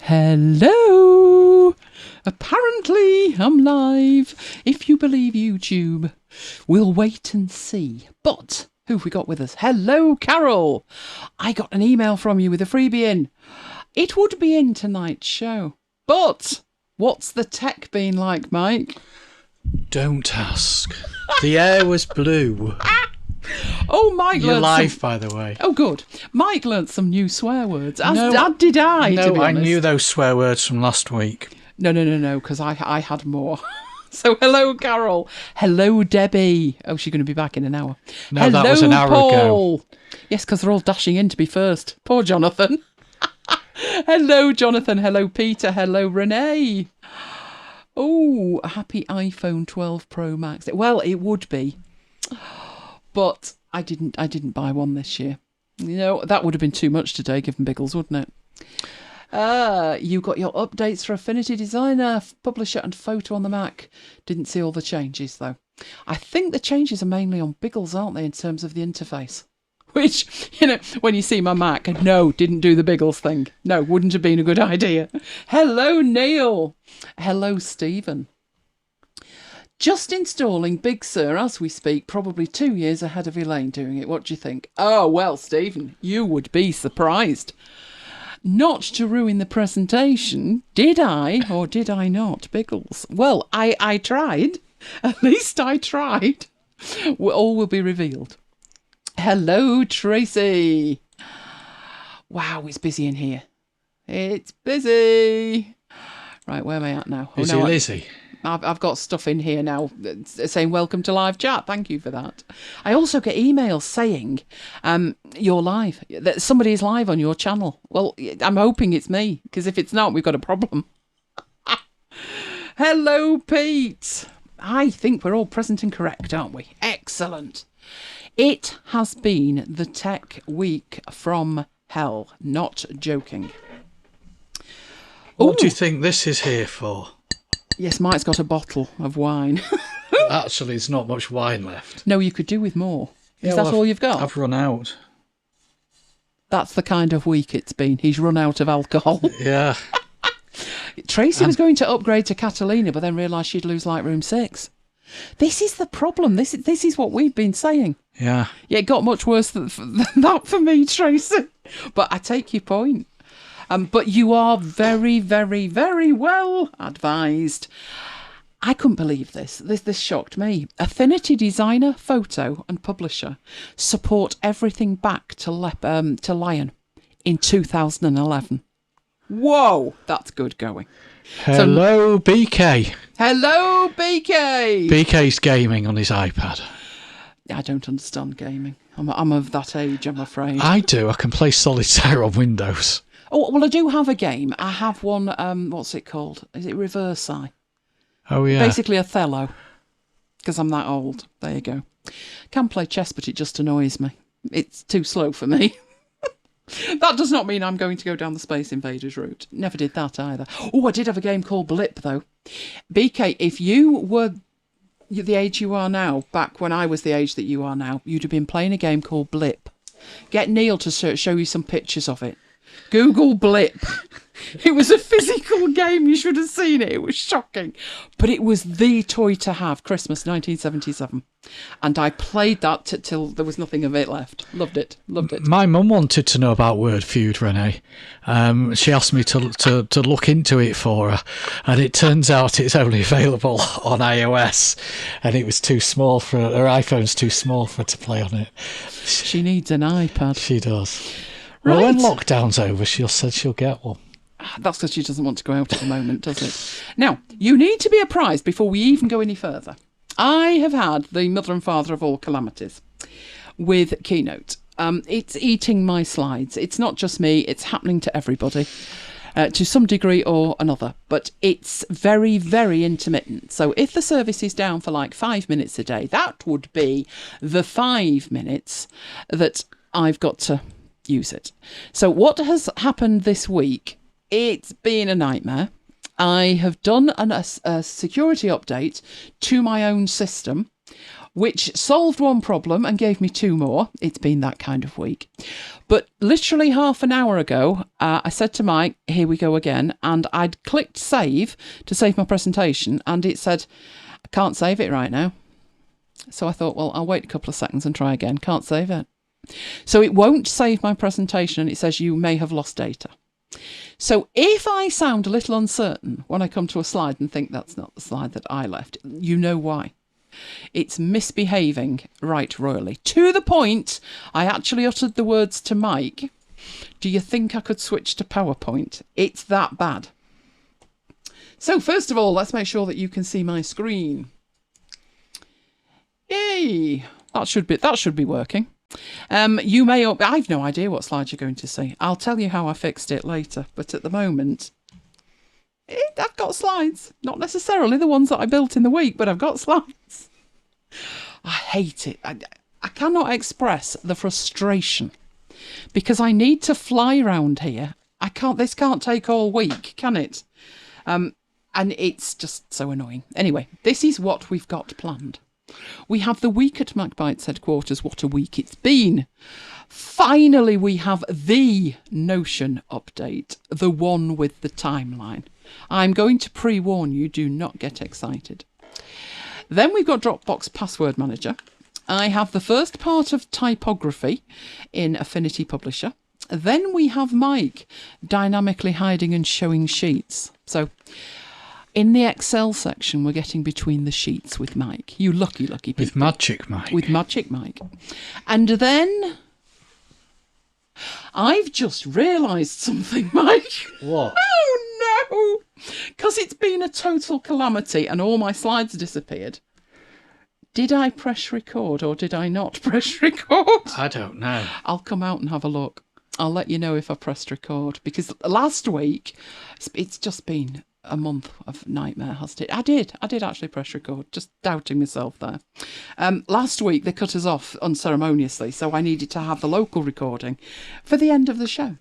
Hello! Apparently, I'm live. If you believe YouTube, we'll wait and see. But who have we got with us? Hello, Carol. I got an email from you with a freebie in. It would be in tonight's show. But what's the tech been like, Mike? Don't ask. The air was blue. Oh, Mike You're learnt live, by the way. Oh, good. Mike learnt some new swear words. As did I, No, to be I honest. knew those swear words from last week. No, because I had more. So, hello, Carol. Hello, Debbie. Oh, she's going to be back in an hour. No, hello, that was an hour Paul. ago. Yes, because they're all dashing in to be first. Poor Jonathan. Hello, Jonathan. Hello, Peter. Hello, Renee. Oh, a happy iPhone 12 Pro Max. Well, it would be. But I didn't buy one this year. You know, that would have been too much today, given Biggles, wouldn't it? You got your updates for Affinity Designer, Publisher and Photo on the Mac. Didn't see all the changes, though. I think the changes are mainly on Biggles, aren't they, in terms of the interface? Which, you know, when you see my Mac, no, didn't do the Biggles thing. No, wouldn't have been a good idea. Hello, Neil. Hello, Stephen. Just installing Big Sur as we speak, probably 2 years ahead of Elaine doing it. What do you think? Oh, well, Stephen, you would be surprised. Not to ruin the presentation, did I or did I not, Biggles? Well, I tried. At least I tried. All will be revealed. Hello, Tracy. Wow, it's busy in here. It's busy. Right, where am I at now? Is it Lizzie? I've got stuff in here now saying welcome to live chat. Thank you for that. I also get emails saying you're live, that somebody is live on your channel. Well, I'm hoping it's me, because if it's not, we've got a problem. Hello, Pete. I think we're all present and correct, aren't we? Excellent. It has been the tech week from hell. Not joking. What do you think this is here for? Yes, Mike's got a bottle of wine. Actually, there's not much wine left. No, you could do with more. Is that all you've got? I've run out. That's the kind of week it's been. He's run out of alcohol. Yeah. Tracy was going to upgrade to Catalina, but then realised she'd lose Lightroom 6. This is the problem. This is what we've been saying. Yeah. Yeah, it got much worse than that for me, Tracy. But I take your point. But you are very, very, very well advised. I couldn't believe this. This shocked me. Affinity Designer, Photo and Publisher support everything back to Lion in 2011. Whoa, that's good going. Hello, BK. Hello, BK. BK's gaming on his iPad. I don't understand gaming. I'm of that age, I'm afraid. I do. I can play Solitaire on Windows. Oh, well, I do have a game. I have one, what's it called? Is it Reversi? Oh, yeah. Basically Othello, because I'm that old. There you go. Can play chess, but it just annoys me. It's too slow for me. That does not mean I'm going to go down the Space Invaders route. Never did that either. Oh, I did have a game called Blip, though. BK, if you were the age you are now, back when I was the age that you are now, you'd have been playing a game called Blip. Get Neil to show you some pictures of it. Google Blip. It was a physical game. You should have seen it. It was shocking. But it was the toy to have. Christmas 1977. And I played that till there was nothing of it left. Loved it. Loved it. My mum wanted to know about Word Feud, Renee. She asked me to look into it for her. And it turns out it's only available on iOS. And it was too small for her. Her iPhone's too small for her to play on it. She needs an iPad. She does. Right. Well, when lockdown's over, she'll get one. That's because she doesn't want to go out at the moment, does it? Now, you need to be apprised before we even go any further. I have had the mother and father of all calamities with Keynote. It's eating my slides. It's not just me. It's happening to everybody to some degree or another. But it's very, very intermittent. So if the service is down for like 5 minutes a day, that would be the 5 minutes that I've got to use it. So what has happened this week? It's been a nightmare. I have done a security update to my own system, which solved one problem and gave me two more. It's been that kind of week. But literally half an hour ago, I said to Mike, here we go again. And I'd clicked save to save my presentation. And it said, I can't save it right now. So I thought, well, I'll wait a couple of seconds and try again. Can't save it. So it won't save my presentation. And it says you may have lost data. So if I sound a little uncertain when I come to a slide and think that's not the slide that I left, you know why. It's misbehaving right royally. To the point, I actually uttered the words to Mike, do you think I could switch to PowerPoint? It's that bad. So first of all, let's make sure that you can see my screen. Yay! That should be working. You may, I've no idea what slide you're going to see. I'll tell you how I fixed it later. But at the moment, I've got slides. Not necessarily the ones that I built in the week, but I've got slides. I hate it. I cannot express the frustration because I need to fly around here. This can't take all week, can it? And it's just so annoying. Anyway, this is what we've got planned. We have the week at MacBites headquarters. What a week it's been. Finally, we have the Notion update, the one with the timeline. I'm going to pre-warn you, do not get excited. Then we've got Dropbox Password Manager. I have the first part of Typography in Affinity Publisher. Then we have Mike dynamically hiding and showing sheets. So in the Excel section, we're getting between the sheets with Mike. You lucky people. With Magic Mike. With Magic Mike. And then I've just realised something, Mike. What? Oh, no. Because it's been a total calamity and all my slides disappeared. Did I press record or did I not press record? I don't know. I'll come out and have a look. I'll let you know if I pressed record. Because last week, it's just been a month of nightmare, hasn't it? I did actually press record, just doubting myself there. Last week they cut us off unceremoniously, so I needed to have the local recording for the end of the show.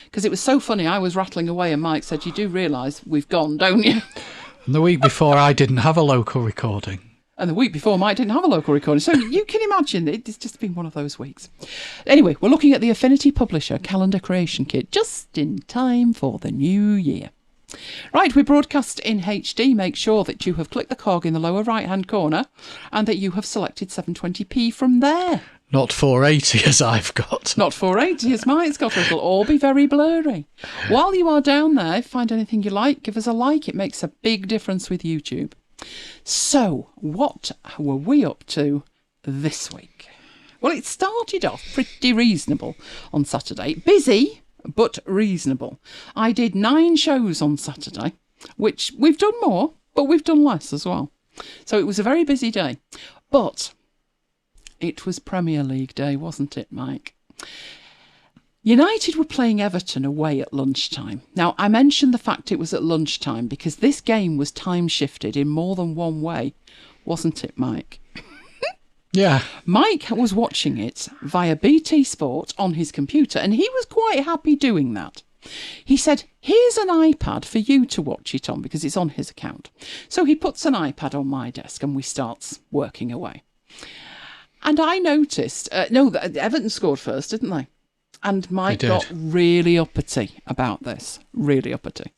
Because it was so funny, I was rattling away and Mike said, you do realise we've gone, don't you? And the week before I didn't have a local recording. And the week before Mike didn't have a local recording. So you can imagine, it's just been one of those weeks. Anyway, we're looking at the Affinity Publisher Calendar Creation Kit just in time for the new year. Right, we broadcast in HD. Make sure that you have clicked the cog in the lower right-hand corner and that you have selected 720p from there. Not 480 as I've got. Not 480 as Mike's got. It'll all be very blurry. While you are down there, find anything you like, give us a like. It makes a big difference with YouTube. So, what were we up to this week? Well, it started off pretty reasonable on Saturday. Busy, but reasonable. I did 9 shows on Saturday, which we've done more, but we've done less as well. So it was a very busy day. But it was Premier League day, wasn't it, Mike? United were playing Everton away at lunchtime. Now, I mentioned the fact it was at lunchtime because this game was time shifted in more than one way, wasn't it, Mike? Yeah. Mike was watching it via BT Sport on his computer and he was quite happy doing that. He said, here's an iPad for you to watch it on because it's on his account. So he puts an iPad on my desk and we start working away. And I noticed, Everton scored first, didn't they? And Mike got really uppity about this, really uppity.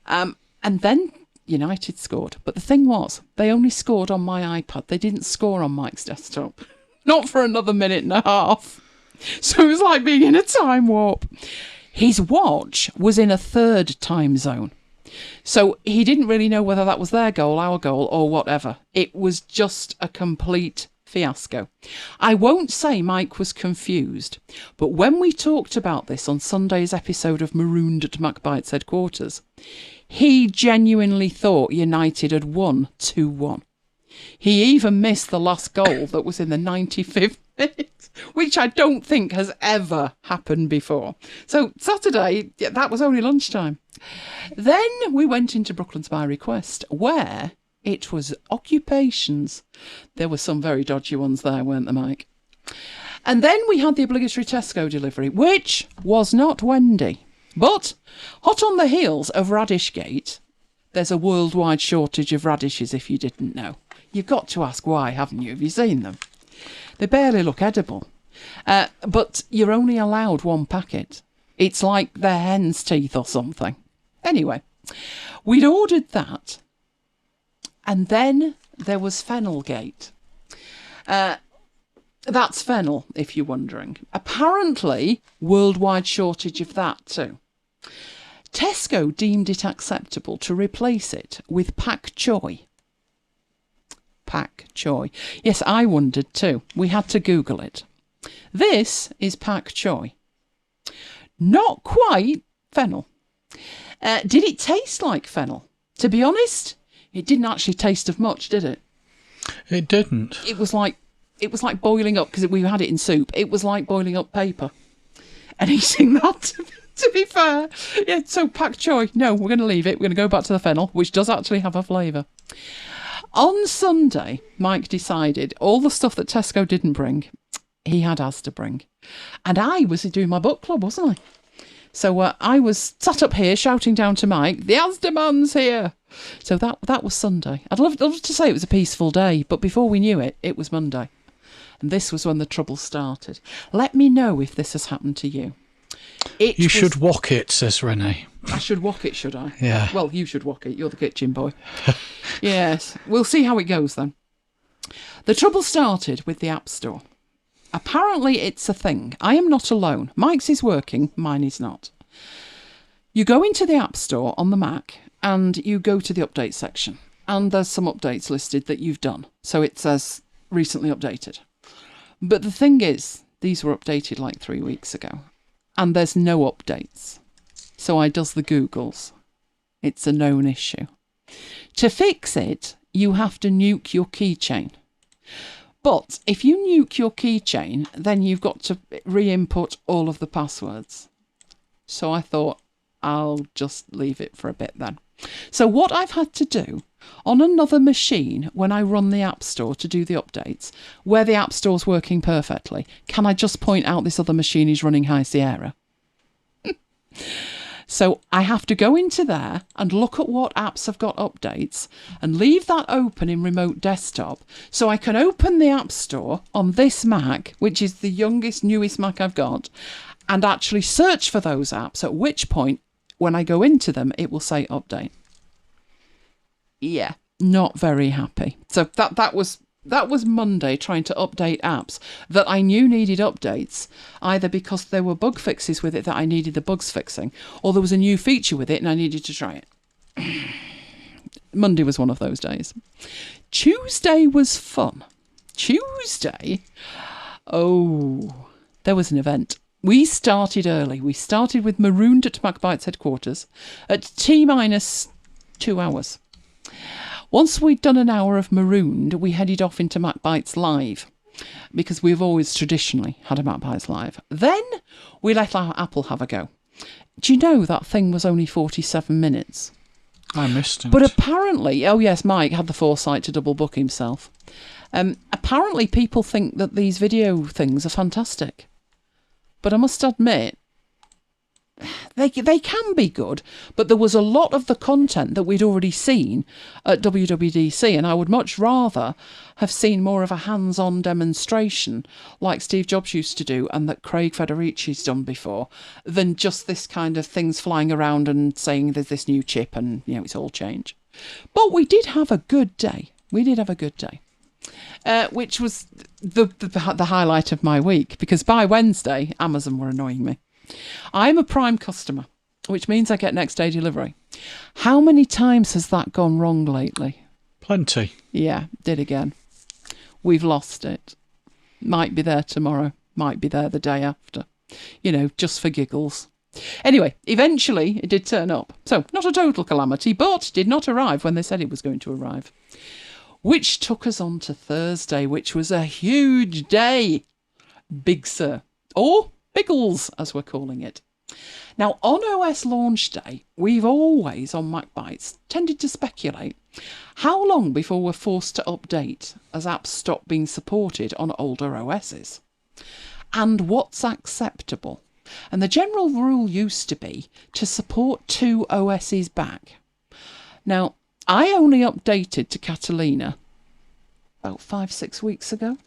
And then United scored. But the thing was, they only scored on my iPad. They didn't score on Mike's desktop. Not for another minute and a half. So it was like being in a time warp. His watch was in a third time zone. So he didn't really know whether that was their goal, our goal, or whatever. It was just a complete fiasco. I won't say Mike was confused, but when we talked about this on Sunday's episode of Marooned at MacBites headquarters, he genuinely thought United had won 2-1. He even missed the last goal that was in the 95th minute, which I don't think has ever happened before. So Saturday, that was only lunchtime. Then we went into Brooklands by request, where it was occupations. There were some very dodgy ones there, weren't there, Mike? And then we had the obligatory Tesco delivery, which was not Wendy. But hot on the heels of Radishgate, there's a worldwide shortage of radishes if you didn't know. You've got to ask why, haven't you? Have you seen them? They barely look edible. But you're only allowed one packet. It's like they're hen's teeth or something. Anyway, we'd ordered that. And then there was Fennelgate. That's fennel, if you're wondering. Apparently, worldwide shortage of that too. Tesco deemed it acceptable to replace it with pak choy. Pak choy. Yes, I wondered too. We had to Google it. This is pak choy. Not quite fennel. Did it taste like fennel? To be honest, it didn't actually taste of much, did it? It didn't. It was like boiling up, because we had it in soup. It was like boiling up paper and eating that, to be fair. Yeah, so pak choy, no, we're going to leave it. We're going to go back to the fennel, which does actually have a flavour. On Sunday, Mike decided all the stuff that Tesco didn't bring, he had Asda bring. And I was doing my book club, wasn't I? So I was sat up here shouting down to Mike, the Asda man's here. So that was Sunday. I'd love to say it was a peaceful day, but before we knew it, it was Monday. And this was when the trouble started. Let me know if this has happened to you. You should wok it, says Renee. I should wok it, should I? Yeah. Well, you should wok it. You're the kitchen boy. Yes. We'll see how it goes then. The trouble started with the App Store. Apparently it's a thing. I am not alone. Mike's is working, mine is not. You go into the App Store on the Mac and you go to the update section. And there's some updates listed that you've done. So it says recently updated. But the thing is, these were updated like 3 weeks ago. And there's no updates. So I does the Googles. It's a known issue. To fix it, you have to nuke your keychain. But if you nuke your keychain, then you've got to re-input all of the passwords. So I thought, I'll just leave it for a bit then. So what I've had to do on another machine when I run the App Store to do the updates, where the App Store's working perfectly, can I just point out this other machine is running High Sierra? So I have to go into there and look at what apps have got updates and leave that open in remote desktop so I can open the App Store on this Mac, which is the youngest, newest Mac I've got, and actually search for those apps, at which point, when I go into them, it will say update. Yeah, not very happy. So that was Monday, trying to update apps that I knew needed updates, either because there were bug fixes with it that I needed the bugs fixing, or there was a new feature with it and I needed to try it. Monday was one of those days. Tuesday was fun. Tuesday? Oh, there was an event. We started early. We started with Marooned at MacBites headquarters at T-2 hours. Once we'd done an hour of Marooned, we headed off into MacBites Live, because we've always traditionally had a MacBites Live. Then we let our Apple have a go. Do you know that thing was only 47 minutes? I missed it. But apparently, oh yes, Mike had the foresight to double book himself. Apparently people think that these video things are fantastic. But I must admit, they can be good, but there was a lot of the content that we'd already seen at WWDC, and I would much rather have seen more of a hands-on demonstration like Steve Jobs used to do and that Craig Federici's done before, than just this kind of things flying around and saying there's this new chip and, you know, it's all change. But we did have a good day. We did have a good day. Which was the highlight of my week, because by Wednesday, Amazon were annoying me. I'm a Prime customer, which means I get next day delivery. How many times has that gone wrong lately? Plenty. Yeah, did again. We've lost it. Might be there tomorrow, might be there the day after. You know, just for giggles. Anyway, eventually it did turn up. So, not a total calamity, but did not arrive when they said it was going to arrive. Which took us on to Thursday, which was a huge day. Big Sur. Or Biggles, as we're calling it. Now, on OS launch day, we've always, on MacBites, tended to speculate how long before we're forced to update as apps stop being supported on older OSs. And what's acceptable. And the general rule used to be to support 2 OSs back. Now, I only updated to Catalina about 5-6 weeks ago.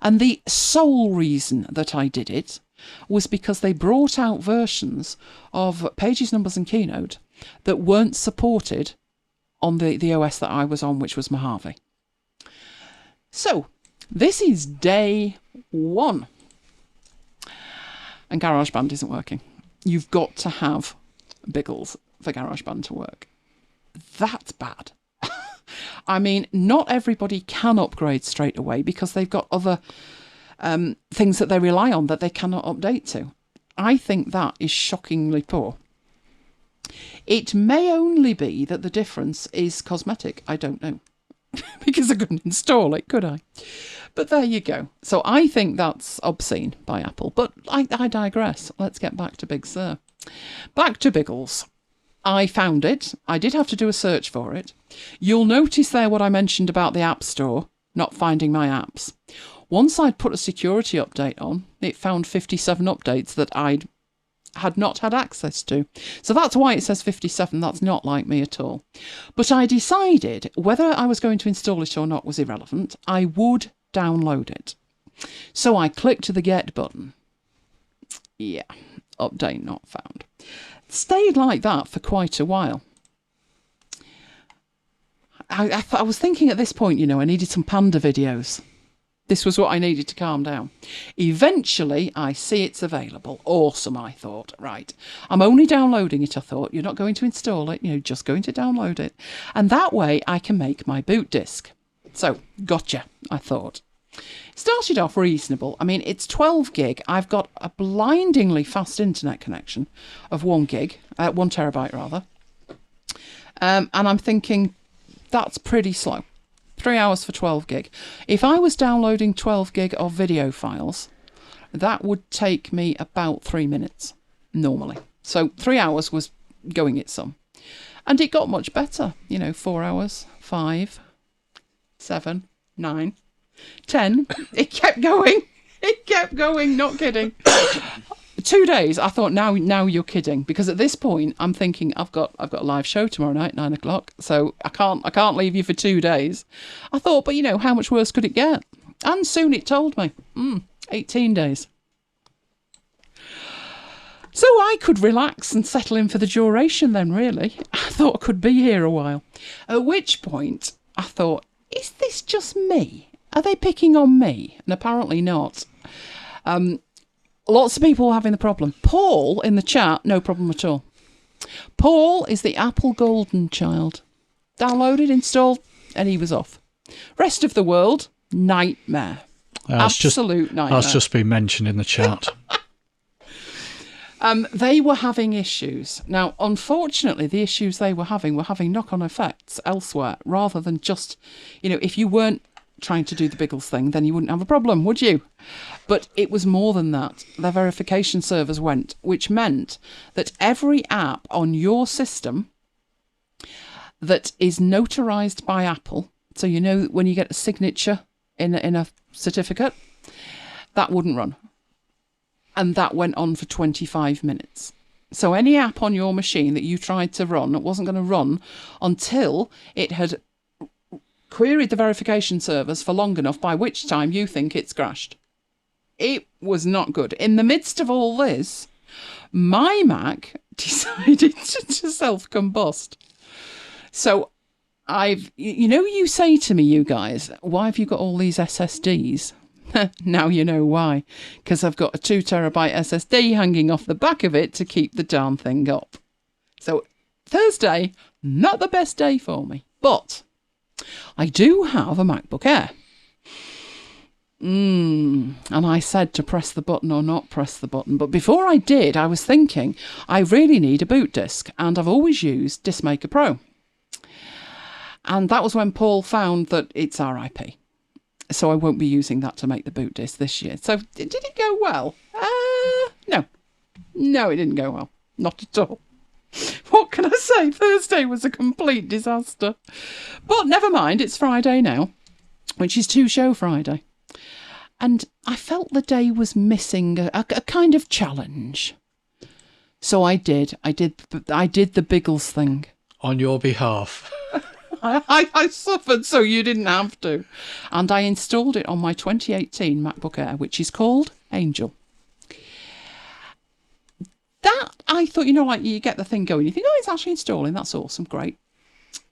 And the sole reason that I did it was because they brought out versions of Pages, Numbers and Keynote that weren't supported on the OS that I was on, which was Mojave. So, this is day 1. And GarageBand isn't working. You've got to have Biggles for GarageBand to work. That's bad. I mean, not everybody can upgrade straight away because they've got other things that they rely on that they cannot update to. I think that is shockingly poor. It may only be that the difference is cosmetic. I don't know. Because I couldn't install it, could I? But there you go. So I think that's obscene by Apple. But I digress. Let's get back to Big Sur. Back to Biggles. I found it. I did have to do a search for it. You'll notice there what I mentioned about the App Store, not finding my apps. Once I'd put a security update on, it found 57 updates that I'd had not had access to. So that's why it says 57. That's not like me at all. But I decided whether I was going to install it or not was irrelevant. I would download it. So I clicked the Get button. Yeah, update not found. Stayed like that for quite a while. I was thinking at this point, I needed some panda videos. This was what I needed to calm down. Eventually, I see it's available. Awesome, I thought. Right. I'm only downloading it, I thought. You're not going to install it. You're just going to download it. And that way, I can make my boot disk. So, gotcha, I thought. Started off reasonable. I mean, it's 12 gig. I've got a blindingly fast internet connection of 1 terabyte rather. And I'm thinking, that's pretty slow. 3 hours for 12 gig. If I was downloading 12 gig of video files, that would take me about 3 minutes normally. So 3 hours was going it some. And it got much better. 4 hours, 5, 7, 9, 10. It kept going. It kept going, not kidding. 2 days, I thought, now you're kidding, because at this point I'm thinking I've got a live show tomorrow night, 9 o'clock, so I can't leave you for 2 days. I thought, but how much worse could it get? And soon it told me, 18 days. So I could relax and settle in for the duration then, really. I thought I could be here a while. At which point I thought, is this just me? Are they picking on me? And apparently not. Lots of people were having the problem. Paul in the chat, no problem at all. Paul is the Apple golden child. Downloaded, installed, and he was off. Rest of the world, nightmare. Absolute nightmare. That's just been mentioned in the chat. They were having issues. Now, unfortunately, the issues they were having knock-on effects elsewhere, rather than just, if you weren't trying to do the Biggles thing, then you wouldn't have a problem, would you? But it was more than that. Their verification servers went, which meant that every app on your system that is notarized by Apple, so when you get a signature in a certificate, that wouldn't run. And that went on for 25 minutes. So any app on your machine that you tried to run, it wasn't going to run until it had queried the verification servers for long enough, by which time you think it's crashed. It was not good. In the midst of all this, my Mac decided to self-combust. So you say to me, you guys, why have you got all these SSDs? Now you know why. Because I've got a 2 terabyte SSD hanging off the back of it to keep the darn thing up. So Thursday, not the best day for me. But I do have a MacBook Air. And I said to press the button or not press the button. But before I did, I was thinking, I really need a boot disk. And I've always used DiskMaker Pro. And that was when Paul found that it's RIP. So I won't be using that to make the boot disk this year. So did it go well? No. No, it didn't go well. Not at all. What can I say? Thursday was a complete disaster. But never mind, it's Friday now, which is 2-show Friday. And I felt the day was missing a kind of challenge. So I did the Biggles thing. On your behalf. I suffered so you didn't have to. And I installed it on my 2018 MacBook Air, which is called Angel. That, I thought, like you get the thing going. You think, oh, it's actually installing. That's awesome. Great.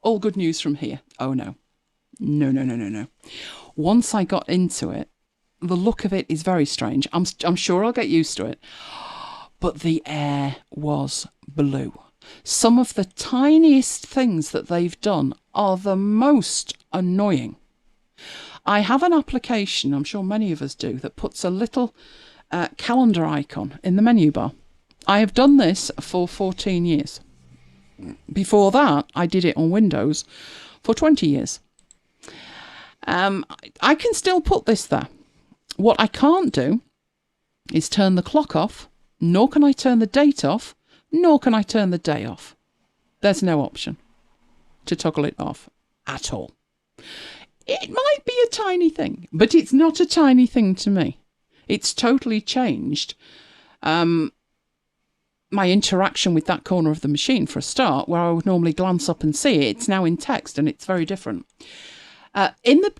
All good news from here. Oh, no. No. Once I got into it, the look of it is very strange. I'm sure I'll get used to it. But the Air was blue. Some of the tiniest things that they've done are the most annoying. I have an application, I'm sure many of us do, that puts a little calendar icon in the menu bar. I have done this for 14 years. Before that, I did it on Windows for 20 years. I can still put this there. What I can't do is turn the clock off, nor can I turn the date off, nor can I turn the day off. There's no option to toggle it off at all. It might be a tiny thing, but it's not a tiny thing to me. It's totally changed my interaction with that corner of the machine. For a start, where I would normally glance up and see it, it's now in text and it's very different.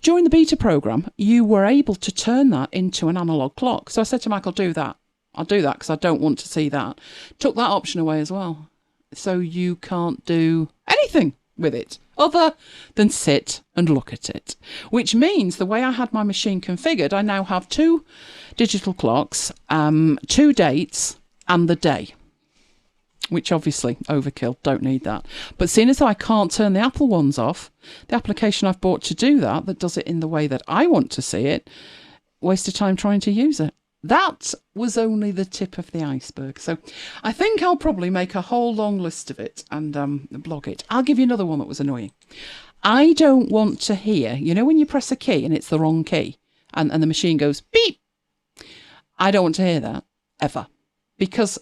During the beta program, you were able to turn that into an analog clock. So I said to Mike, I'll do that because I don't want to see that. Took that option away as well. So you can't do anything with it other than sit and look at it. Which means the way I had my machine configured, I now have 2 digital clocks, 2 dates and the day. Which obviously, overkill, don't need that. But seeing as though I can't turn the Apple ones off, the application I've bought to do that does it in the way that I want to see it, waste of time trying to use it. That was only the tip of the iceberg. So I think I'll probably make a whole long list of it and blog it. I'll give you another one that was annoying. I don't want to hear, when you press a key and it's the wrong key and the machine goes beep. I don't want to hear that ever. Because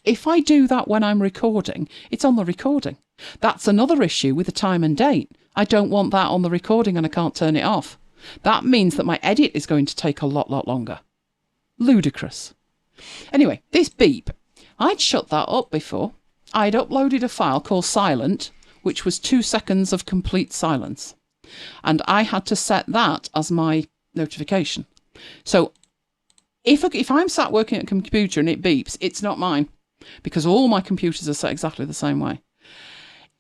if I do that when I'm recording, it's on the recording. That's another issue with the time and date. I don't want that on the recording and I can't turn it off. That means that my edit is going to take a lot longer. Ludicrous. Anyway, this beep, I'd shut that up before. I'd uploaded a file called Silent, which was 2 seconds of complete silence. And I had to set that as my notification. So if I'm sat working at a computer and it beeps, it's not mine, because all my computers are set exactly the same way.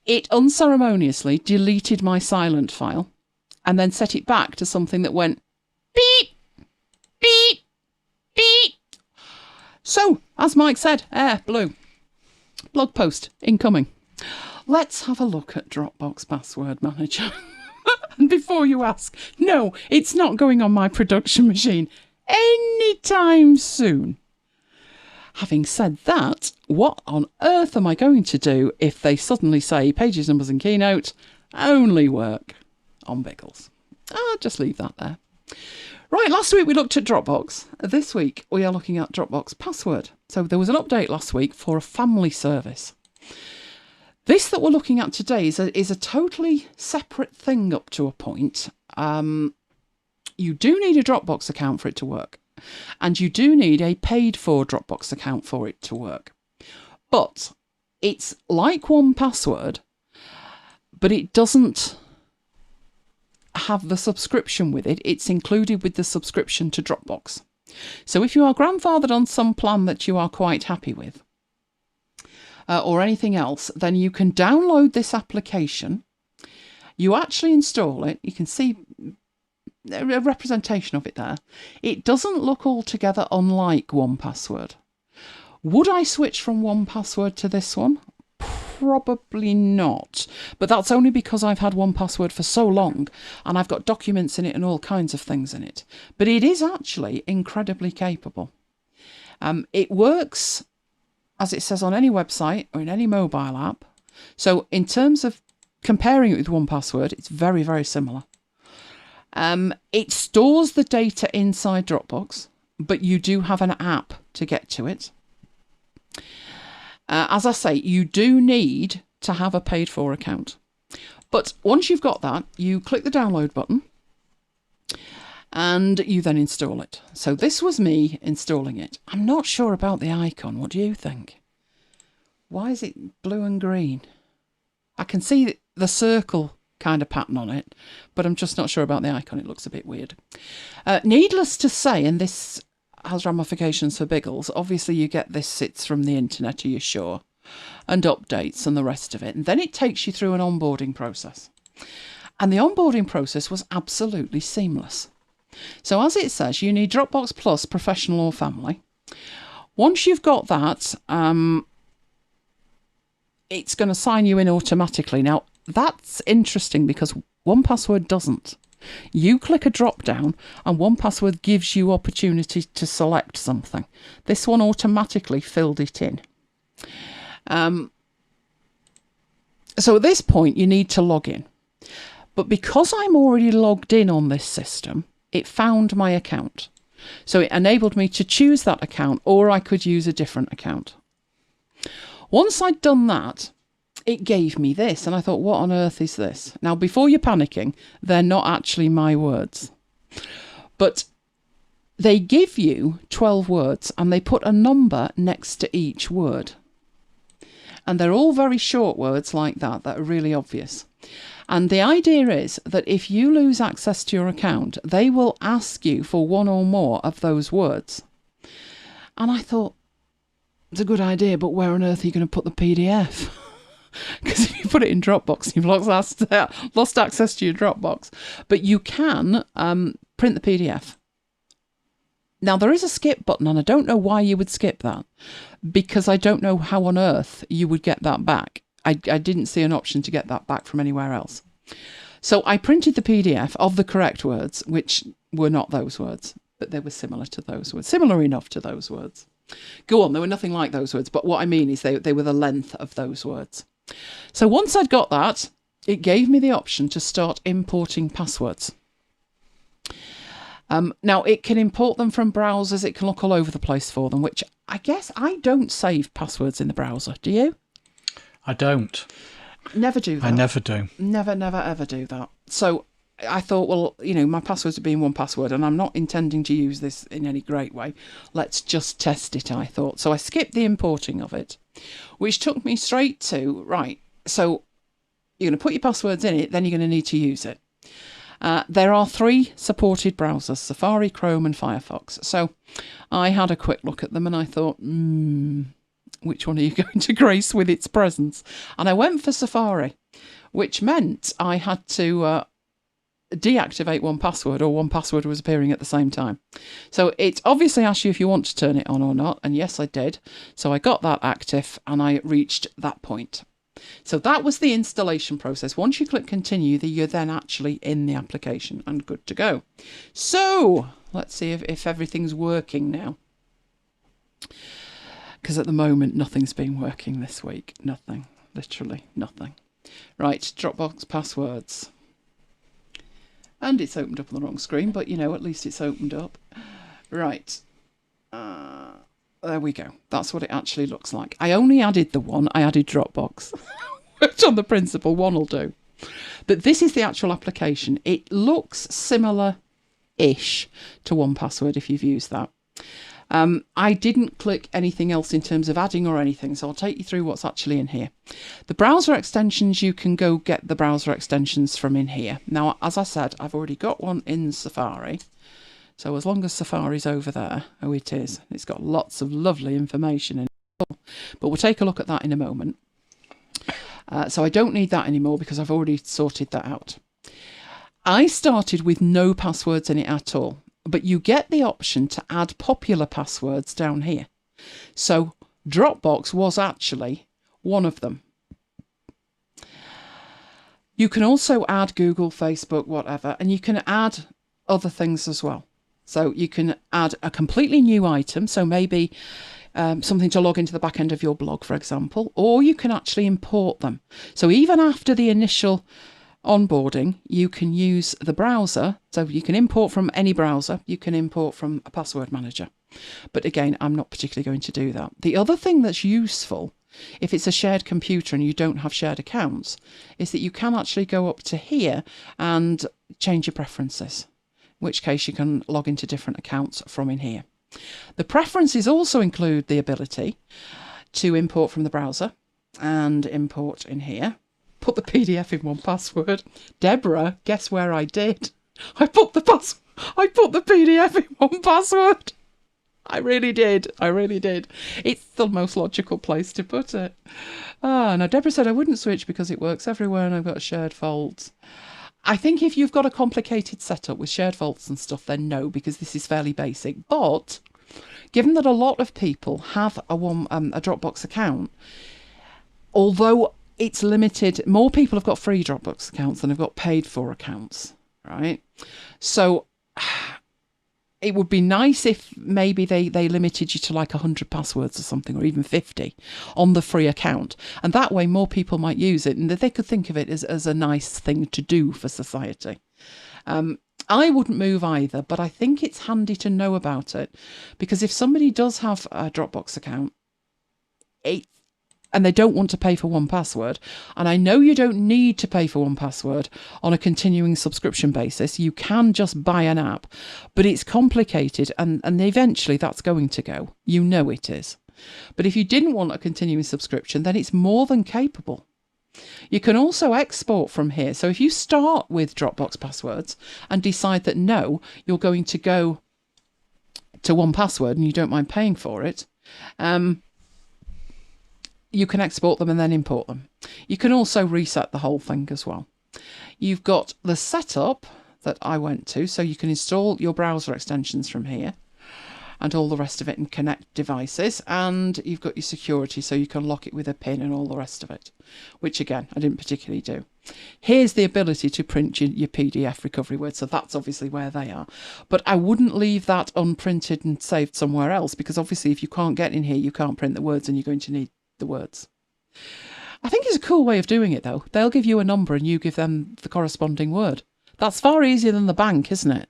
It unceremoniously deleted my silent file and then set it back to something that went beep, beep, beep. So, as Mike said, Air blue. Blog post incoming. Let's have a look at Dropbox Password Manager. And before you ask, no, it's not going on my production machine anytime soon. Having said that, what on earth am I going to do if they suddenly say pages, numbers and keynote only work on Biggles? I'll just leave that there. Right, last week we looked at Dropbox. This week we are looking at Dropbox Password. So there was an update last week for a family service. This that we're looking at today is a totally separate thing up to a point. You do need a Dropbox account for it to work. And you do need a paid-for Dropbox account for it to work. But it's like 1Password, but it doesn't have the subscription with it. It's included with the subscription to Dropbox. So if you are grandfathered on some plan that you are quite happy with, or anything else, then you can download this application. You actually install it. You can see a representation of it there. It doesn't look altogether unlike 1Password. Would I switch from 1Password to this one? Probably not. But that's only because I've had 1Password for so long and I've got documents in it and all kinds of things in it. But it is actually incredibly capable. It works, as it says, on any website or in any mobile app. So in terms of comparing it with 1Password, it's very, very similar. It stores the data inside Dropbox, but you do have an app to get to it. As I say, you do need to have a paid-for account. But once you've got that, you click the download button and you then install it. So this was me installing it. I'm not sure about the icon. What do you think? Why is it blue and green? I can see the circle kind of pattern on it, but I'm just not sure about the icon. It looks a bit weird. Needless to say, and this has ramifications for Biggles, obviously you get this, it's from the internet, are you sure? And updates and the rest of it. And then it takes you through an onboarding process. And the onboarding process was absolutely seamless. So as it says, you need Dropbox Plus, Professional or Family. Once you've got that, it's going to sign you in automatically. Now, that's interesting because 1Password doesn't. You click a drop down and 1Password gives you opportunity to select something. This one automatically filled it in. So at this point, you need to log in. But because I'm already logged in on this system, it found my account. So it enabled me to choose that account, or I could use a different account. Once I'd done that, it gave me this, and I thought, what on earth is this? Now, before you're panicking, they're not actually my words. But they give you 12 words, and they put a number next to each word. And they're all very short words like that are really obvious. And the idea is that if you lose access to your account, they will ask you for one or more of those words. And I thought, it's a good idea, but where on earth are you going to put the PDF? Because if you put it in Dropbox, you've lost access to your Dropbox. But you can print the PDF. Now, there is a skip button, and I don't know why you would skip that, because I don't know how on earth you would get that back. I didn't see an option to get that back from anywhere else. So I printed the PDF of the correct words, which were not those words, but they were similar to those words, similar enough to those words. Go on, they were nothing like those words, but what I mean is they were the length of those words. So once I'd got that, it gave me the option to start importing passwords. Now, it can import them from browsers. It can look all over the place for them, which I guess I don't save passwords in the browser. Do you? I don't. Never do that. I never do. Never, ever do that. So I thought, well, you know, my passwords are being 1Password, and I'm not intending to use this in any great way. Let's just test it, I thought. So I skipped the importing of it, which took me straight to, right, so you're going to put your passwords in it, then you're going to need to use it. There are 3 supported browsers, Safari, Chrome and Firefox. So I had a quick look at them and I thought, which one are you going to grace with its presence? And I went for Safari, which meant I had to deactivate 1Password, or 1Password was appearing at the same time. So it obviously asks you if you want to turn it on or not, and yes, I did. So I got that active and I reached that point. So that was the installation process. Once you click continue, you're then actually in the application and good to go. So let's see if everything's working now. Because at the moment, nothing's been working this week. Nothing. Literally nothing. Right, Dropbox passwords. And it's opened up on the wrong screen, but, you know, at least it's opened up. Right. There we go. That's what it actually looks like. I only added the one. I added Dropbox. Which on the principle, one will do. But this is the actual application. It looks similar-ish to 1Password if you've used that. I didn't click anything else in terms of adding or anything, so I'll take you through what's actually in here. The browser extensions, you can go get the browser extensions from in here. Now, as I said, I've already got one in Safari. So as long as Safari's over there, oh, it is. It's got lots of lovely information in it. But we'll take a look at that in a moment. So I don't need that anymore because I've already sorted that out. I started with no passwords in it at all. But you get the option to add popular passwords down here. So Dropbox was actually one of them. You can also add Google, Facebook, whatever, and you can add other things as well. So you can add a completely new item, so maybe something to log into the back end of your blog, for example, or you can actually import them. So even after the initial onboarding, you can use the browser. So you can import from any browser. You can import from a password manager. But again, I'm not particularly going to do that. The other thing that's useful, if it's a shared computer and you don't have shared accounts, is that you can actually go up to here and change your preferences, in which case you can log into different accounts from in here. The preferences also include the ability to import from the browser and import in here. put the PDF in 1Password. Deborah, guess where I did? I put the PDF in 1Password. I really did. It's the most logical place to put it. Now Deborah said I wouldn't switch because it works everywhere and I've got shared faults. I think if you've got a complicated setup with shared faults and stuff, then no, because this is fairly basic. But given that a lot of people have a Dropbox account, although it's limited, more people have got free Dropbox accounts than have got paid for accounts, right? So it would be nice if maybe they limited you to like 100 passwords or something, or even 50 on the free account. And that way more people might use it and that they could think of it as a nice thing to do for society. I wouldn't move either, but I think it's handy to know about it, because if somebody does have a Dropbox account and they don't want to pay for 1Password, and I know you don't need to pay for 1Password on a continuing subscription basis, you can just buy an app, but it's complicated and eventually that's going to go. You know it is. But if you didn't want a continuing subscription, then it's more than capable. You can also export from here. So if you start with Dropbox passwords and decide that no, you're going to go to 1Password and you don't mind paying for it, you can export them and then import them. You can also reset the whole thing as well. You've got the setup that I went to, so you can install your browser extensions from here and all the rest of it and connect devices, and you've got your security, so you can lock it with a pin and all the rest of it, which again I didn't particularly do. Here's the ability to print your PDF recovery words, so that's obviously where they are, but I wouldn't leave that unprinted and saved somewhere else, because obviously if you can't get in here you can't print the words and you're going to need the words. I think it's a cool way of doing it though. They'll give you a number and you give them the corresponding word. That's far easier than the bank, isn't it?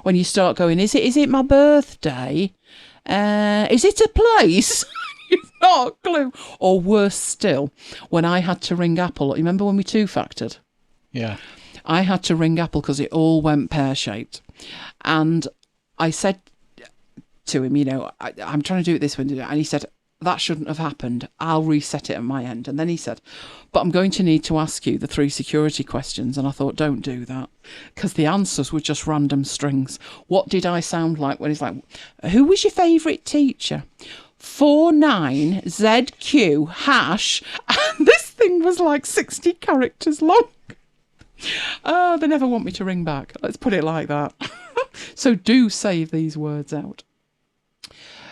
When you start going, is it my birthday? Is it a place? You've not a clue. Or worse still, when I had to ring Apple. You remember when we two-factored? Yeah. I had to ring Apple because it all went pear-shaped. And I said to him, I'm trying to do it this way. And he said, that shouldn't have happened. I'll reset it at my end. And then he said, but I'm going to need to ask you the 3 security questions. And I thought, don't do that, because the answers were just random strings. What did I sound like when he's like, who was your favourite teacher? 49ZQ hash. And this thing was like 60 characters long. Oh, they never want me to ring back. Let's put it like that. So do save these words out.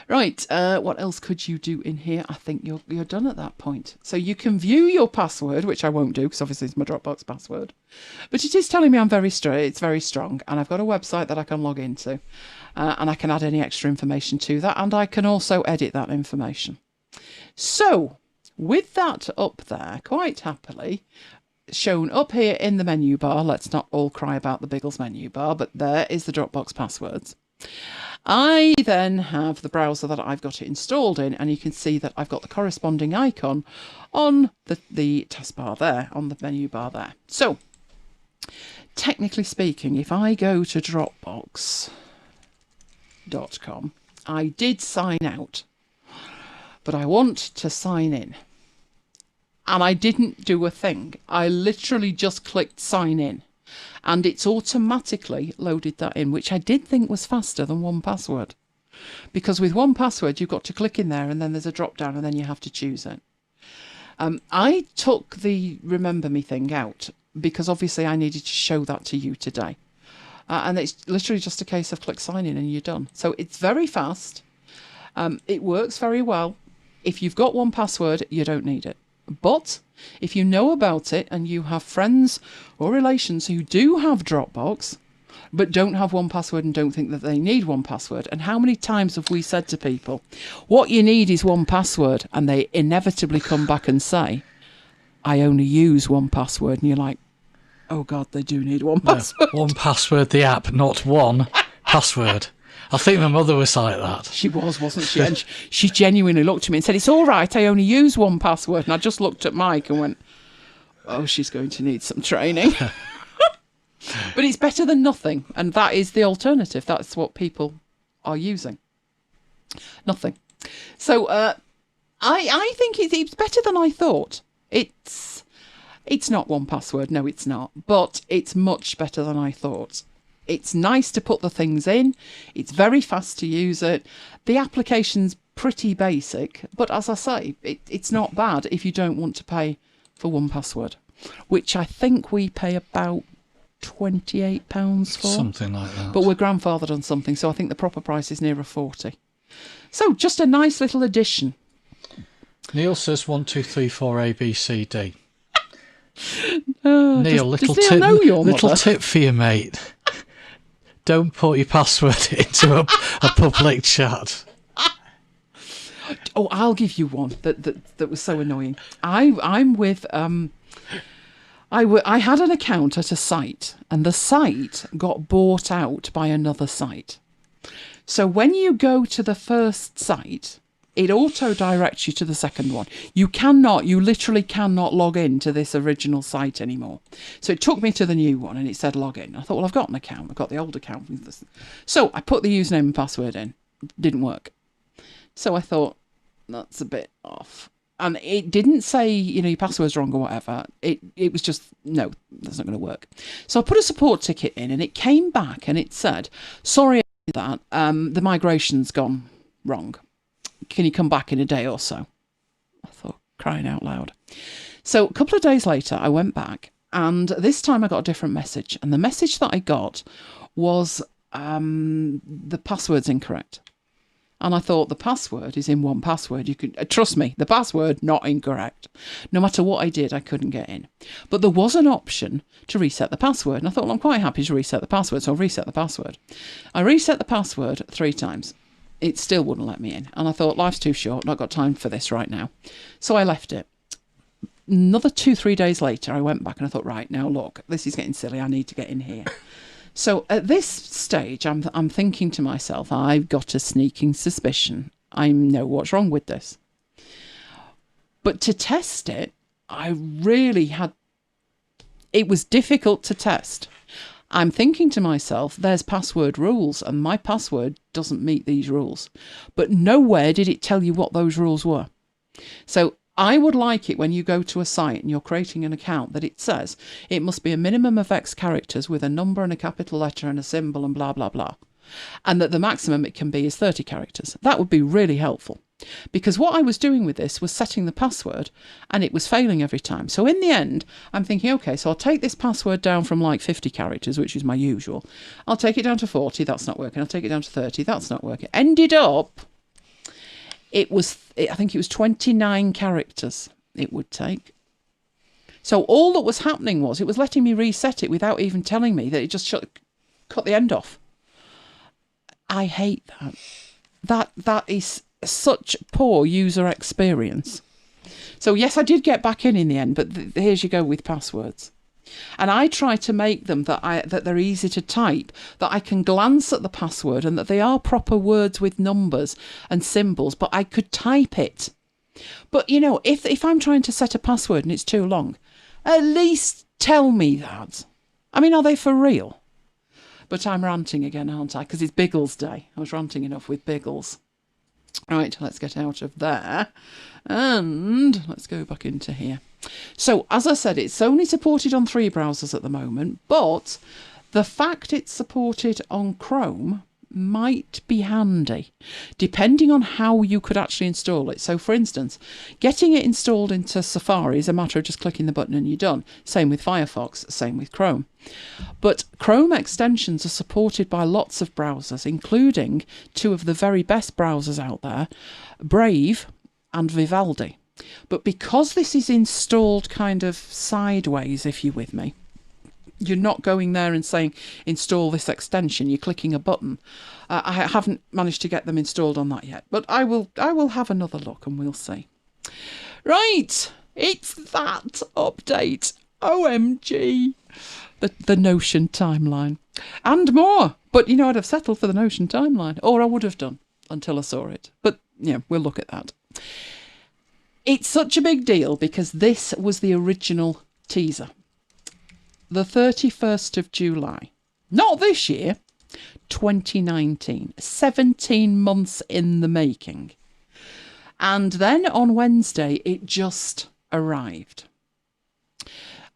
Right, what else could you do in here? I think you're done at that point. So you can view your password, which I won't do because obviously it's my Dropbox password. But it is telling me I'm it's very strong, and I've got a website that I can log into, and I can add any extra information to that, and I can also edit that information. So with that up there, quite happily, shown up here in the menu bar, let's not all cry about the Biggles menu bar, but there is the Dropbox passwords. I then have the browser that I've got it installed in, and you can see that I've got the corresponding icon on the taskbar there, on the menu bar there. So, technically speaking, if I go to Dropbox.com, I did sign out, but I want to sign in. And I didn't do a thing. I literally just clicked sign in. And it's automatically loaded that in, which I did think was faster than 1Password. Because with 1Password, you've got to click in there and then there's a drop down and then you have to choose it. I took the Remember Me thing out because obviously I needed to show that to you today. And it's literally just a case of click sign in and you're done. So it's very fast. It works very well. If you've got 1Password, you don't need it. But if you know about it and you have friends or relations who do have Dropbox but don't have 1Password and don't think that they need 1Password, and how many times have we said to people, what you need is 1Password, and they inevitably come back and say, I only use 1Password, and you're like, oh God, they do need 1Password. 1Password, the app, not 1Password. I think my mother was like that. She was, wasn't she? And she genuinely looked at me and said, it's all right, I only use 1Password. And I just looked at Mike and went, oh, she's going to need some training. But it's better than nothing. And that is the alternative. That's what people are using. Nothing. So I think it's better than I thought. It's It's not 1Password, no it's not, but it's much better than I thought. It's nice to put the things in, it's very fast to use it, the application's pretty basic, but as I say, it's not bad if you don't want to pay for 1Password, which I think we pay about £28 for. Something like that. But we're grandfathered on something, so I think the proper price is nearer 40. So just a nice little addition. Neil says 1, 2, 3, 4 A, B, C, D. Neil, does Neil know your little mother? tip for you, mate. Don't put your password into a public chat. Oh, I'll give you one that was so annoying. I'm with I had an account at a site, and the site got bought out by another site. So when you go to the first site, it auto directs you to the second one. You literally cannot log in to this original site anymore. So it took me to the new one and it said log in. I thought, well, I've got an account. I've got the old account. So I put the username and password in. Didn't work. So I thought, that's a bit off. And it didn't say, your password's wrong or whatever. It was just, no, that's not going to work. So I put a support ticket in and it came back and it said, sorry about that, the migration's gone wrong. Can you come back in a day or so? I thought, crying out loud. So a couple of days later, I went back and this time I got a different message. And the message that I got was the password's incorrect. And I thought the password is in 1Password. You could trust me, the password not incorrect. No matter what I did, I couldn't get in. But there was an option to reset the password. And I thought, well, I'm quite happy to reset the password, so I'll reset the password. I reset the password 3 times. It still wouldn't let me in. And I thought, life's too short, not got time for this right now. So I left it. Another 2-3 days later, I went back and I thought, right, now look, this is getting silly. I need to get in here. So at this stage, I'm thinking to myself, I've got a sneaking suspicion. I know what's wrong with this. But to test it, it was difficult to test. I'm thinking to myself, there's password rules and my password doesn't meet these rules. But nowhere did it tell you what those rules were. So I would like it when you go to a site and you're creating an account that it says it must be a minimum of X characters with a number and a capital letter and a symbol and blah, blah, blah. And that the maximum it can be is 30 characters. That would be really helpful. Because what I was doing with this was setting the password and it was failing every time. So in the end, I'm thinking, okay, so I'll take this password down from like 50 characters, which is my usual. I'll take it down to 40, that's not working. I'll take it down to 30, that's not working. Ended up, I think it was 29 characters it would take. So all that was happening was it was letting me reset it without even telling me that it just cut the end off. I hate that. That is such poor user experience. So yes, I did get back in the end, but here's you go with passwords. And I try to make them that they're easy to type, that I can glance at the password and that they are proper words with numbers and symbols, but I could type it. But if I'm trying to set a password and it's too long, at least tell me that. I mean, are they for real? But I'm ranting again, aren't I? Because it's Biggles Day. I was ranting enough with Biggles. Right, let's get out of there and let's go back into here. So, as I said, it's only supported on 3 browsers at the moment, but the fact it's supported on Chrome might be handy, depending on how you could actually install it. So, for instance, getting it installed into Safari is a matter of just clicking the button and you're done. Same with Firefox, same with Chrome. But Chrome extensions are supported by lots of browsers, including 2 of the very best browsers out there, Brave and Vivaldi. But because this is installed kind of sideways, if you're with me, you're not going there and saying, install this extension, you're clicking a button. I haven't managed to get them installed on that yet, but I will have another look and we'll see. Right, it's that update. OMG. The Notion timeline. And more. But I'd have settled for the Notion timeline, or I would have done until I saw it. But, we'll look at that. It's such a big deal because this was the original teaser. The 31st of July. Not this year, 2019. 17 months in the making. And then on Wednesday, it just arrived.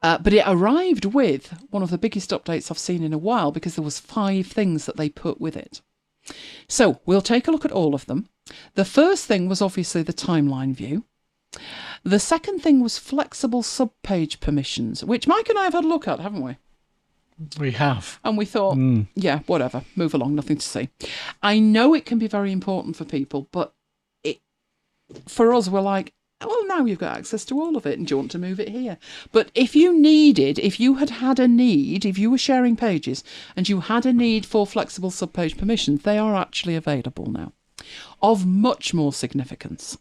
But it arrived with one of the biggest updates I've seen in a while, because there was 5 things that they put with it. So we'll take a look at all of them. The first thing was obviously the timeline view. The second thing was flexible subpage permissions, which Mike and I have had a look at, haven't we? We have. And we thought, yeah, whatever, move along, nothing to see. I know it can be very important for people, but for us, we're like, well, now you've got access to all of it, and do you want to move it here? But if you had a need, if you were sharing pages and you had a need for flexible subpage permissions, they are actually available now. Of much more significance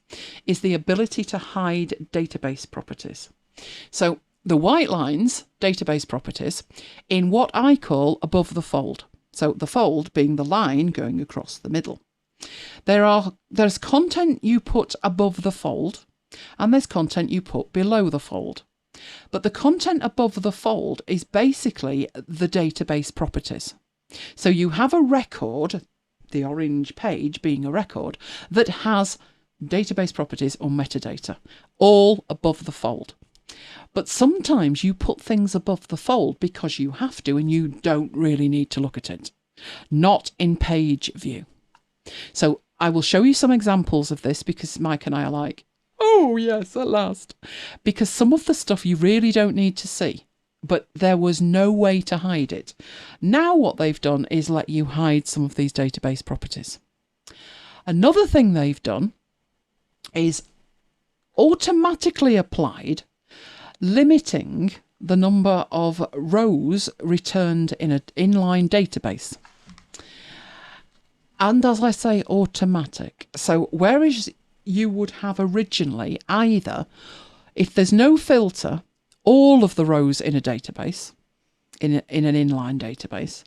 is the ability to hide database properties. So the white lines, database properties, in what I call above the fold. So the fold being the line going across the middle. There's content you put above the fold, and there's content you put below the fold. But the content above the fold is basically the database properties. So you have a record, the orange page being a record, that has database properties or metadata, all above the fold. But sometimes you put things above the fold because you have to, and you don't really need to look at it. Not in page view. So I will show you some examples of this, because Mike and I are like, oh yes, at last. Because some of the stuff you really don't need to see, but there was no way to hide it. Now what they've done is let you hide some of these database properties. Another thing they've done is automatically applied limiting the number of rows returned in an inline database. And as I say, automatic. So whereas you would have originally either, if there's no filter, all of the rows in a database, in an inline database,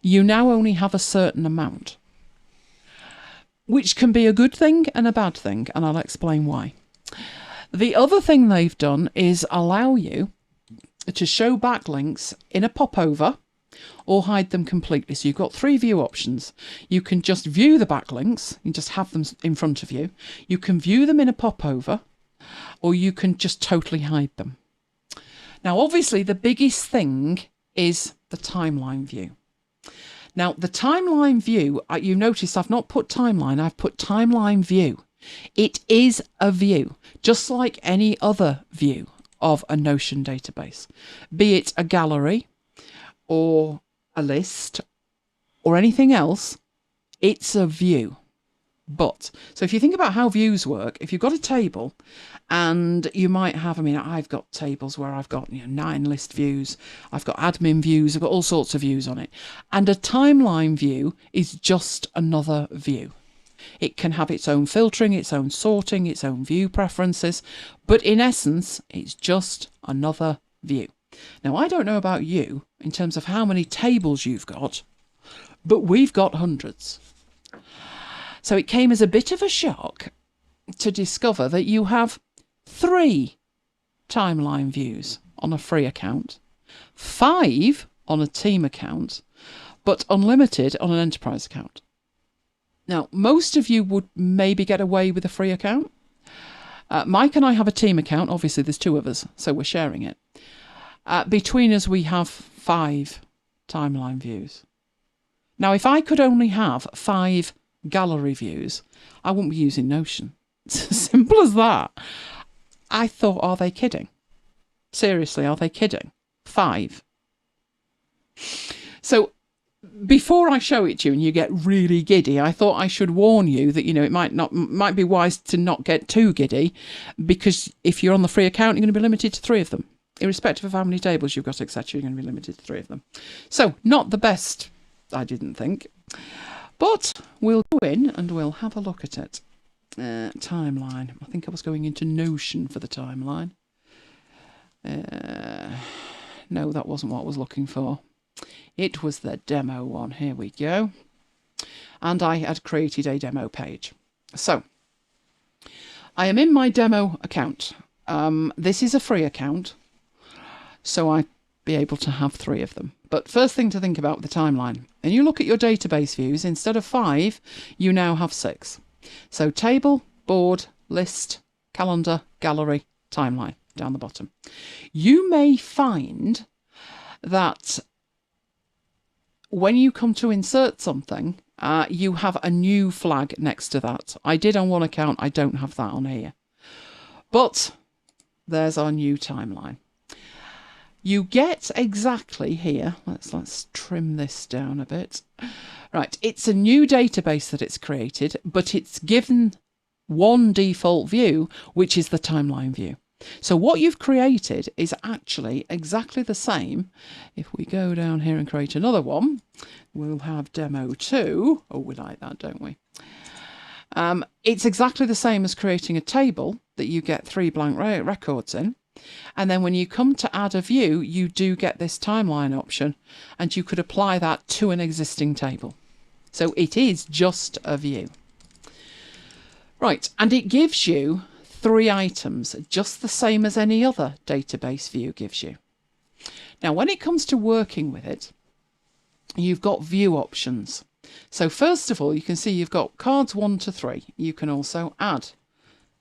you now only have a certain amount, which can be a good thing and a bad thing, and I'll explain why. The other thing they've done is allow you to show backlinks in a popover or hide them completely. So you've got 3 view options. You can just view the backlinks, you just have them in front of you. You can view them in a popover, or you can just totally hide them. Now, obviously, the biggest thing is the timeline view. Now, the timeline view, you notice I've not put timeline, I've put timeline view. It is a view, just like any other view of a Notion database, be it a gallery or a list or anything else. It's a view. But, so if you think about how views work, if you've got a table and you might have, I've got tables where I've got 9 list views, I've got admin views, I've got all sorts of views on it. And a timeline view is just another view. It can have its own filtering, its own sorting, its own view preferences, but in essence, it's just another view. Now, I don't know about you in terms of how many tables you've got, but we've got hundreds. So it came as a bit of a shock to discover that you have 3 timeline views on a free account, 5 on a team account, but unlimited on an enterprise account. Now, most of you would maybe get away with a free account. Mike and I have a team account. Obviously, there's 2 of us, so we're sharing it. Between us, we have 5 timeline views. Now, if I could only have 5 gallery views, I wouldn't be using Notion. It's as simple as that. I thought, are they kidding? Seriously, are they kidding? 5. So before I show it to you and you get really giddy, I thought I should warn you that, it might be wise to not get too giddy, because if you're on the free account, you're going to be limited to 3 of them. Irrespective of how many tables you've got, etc., you're going to be limited to 3 of them. So not the best, I didn't think. But we'll go in and we'll have a look at it. Timeline. I think I was going into Notion for the timeline. No, that wasn't what I was looking for. It was the demo one. Here we go. And I had created a demo page. So I am in my demo account. This is a free account, so I'd be able to have 3 of them. But first thing to think about with the timeline, and you look at your database views, instead of 5, you now have 6. So table, board, list, calendar, gallery, timeline. down the bottom. You may find that when you come to insert something, you have a new flag next to that. I did on one account, I don't have that on here. But there's our new timeline. You get exactly here, let's trim this down a bit. Right, it's a new database that it's created, but it's given one default view, which is the timeline view. So what you've created is actually exactly the same. If we go down here and create another one, we'll have demo 2. Oh, we like that, don't we? It's exactly the same as creating a table that you get 3 blank records in. And then when you come to add a view, you do get this timeline option, and you could apply that to an existing table. So it is just a view. Right, and it gives you 3 items, just the same as any other database view gives you. Now, when it comes to working with it, you've got view options. So first of all, you can see you've got cards 1 to 3. You can also add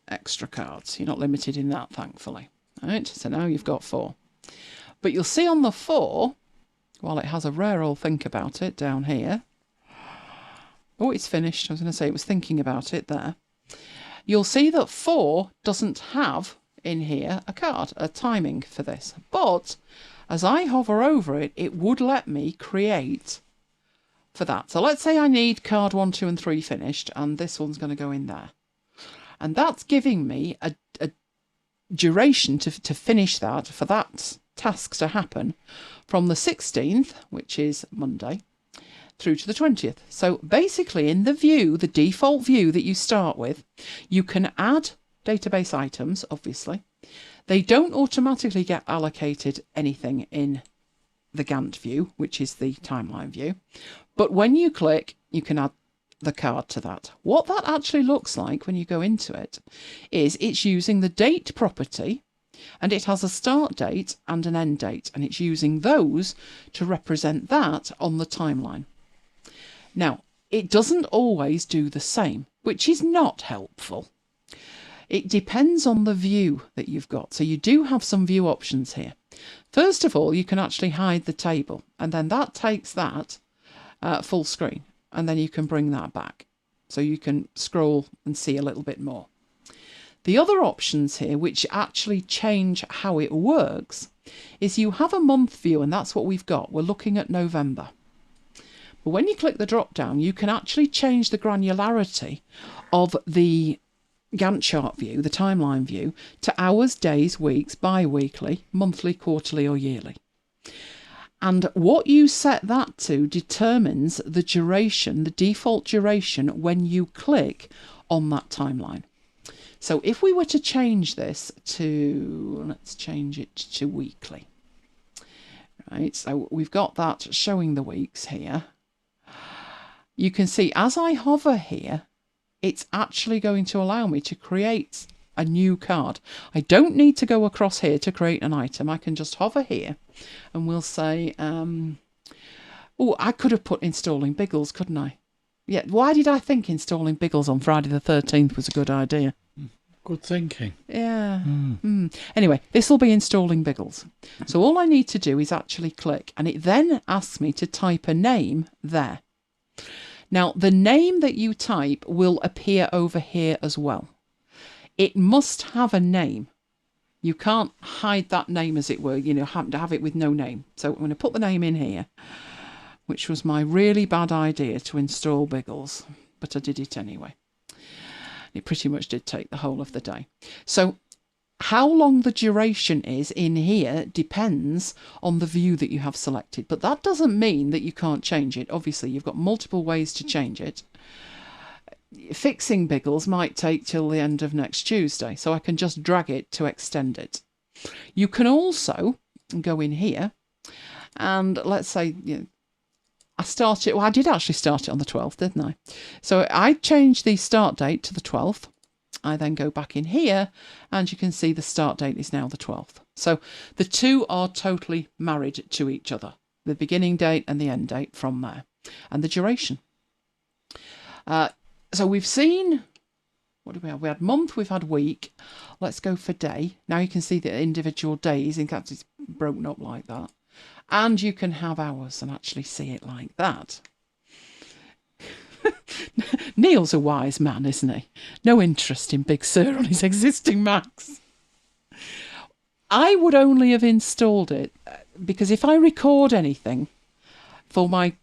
extra cards. You're not limited in that, thankfully. All right, so now you've got 4. But you'll see on the 4, while it has a rare old think about it down here. Oh, it's finished. I was going to say it was thinking about it there. You'll see that 4 doesn't have in here a card, a timing for this. But as I hover over it, it would let me create for that. So let's say I need card 1, 2 and 3 finished, and this one's going to go in there. And that's giving me a duration to finish that, for that task to happen, from the 16th, which is Monday, through to the 20th. So basically in the view, the default view that you start with, you can add database items, obviously. They don't automatically get allocated anything in the Gantt view, which is the timeline view. But when you click, you can add the card to that. What that actually looks like when you go into it is it's using the date property, and it has a start date and an end date, and it's using those to represent that on the timeline. Now, it doesn't always do the same, which is not helpful. It depends on the view that you've got. So you do have some view options here. First of all, you can actually hide the table, and then that takes that full screen, and then you can bring that back. So you can scroll and see a little bit more. The other options here, which actually change how it works, is you have a month view, and that's what we've got. We're looking at November. But when you click the drop down, you can actually change the granularity of the Gantt chart view, the timeline view, to hours, days, weeks, bi-weekly, monthly, quarterly or yearly. And what you set that to determines the duration, the default duration, when you click on that timeline. So if we were to change this to, let's change it to weekly. Right, so we've got that showing the weeks here. You can see as I hover here, it's actually going to allow me to create a new card. I don't need to go across here to create an item. I can just hover here and we'll say, oh, I could have put installing Biggles, couldn't I? Yeah, why did I think installing Biggles on Friday the 13th was a good idea? Good thinking. Yeah. Anyway, this will be installing Biggles. So all I need to do is actually click, and it then asks me to type a name there. Now, the name that you type will appear over here as well. It must have a name. You can't hide that name, as it were, you know, have it with no name. So I'm going to put the name in here, which was my really bad idea to install Biggles, but I did it anyway. It pretty much did take the whole of the day. So how long the duration is in here depends on the view that you have selected, but that doesn't mean that you can't change it. Obviously, you've got multiple ways to change it. Fixing Biggles might take till the end of next Tuesday, so I can just drag it to extend it. You can also go in here and let's say, you know, I did actually start it on the 12th, didn't I? So I changed the start date to the 12th. I then go back in here and you can see the start date is now the 12th. So the two are totally married to each other, the beginning date and the end date from there, and the duration. So we've seen What do we have? We had month, we've had week. Let's go for day. Now you can see the individual days. In fact, it's broken up like that. And you can have hours and actually see it like that. Neil's a wise man, isn't he? No interest in Big Sur on his existing Macs. I would only have installed it because if I record anything for my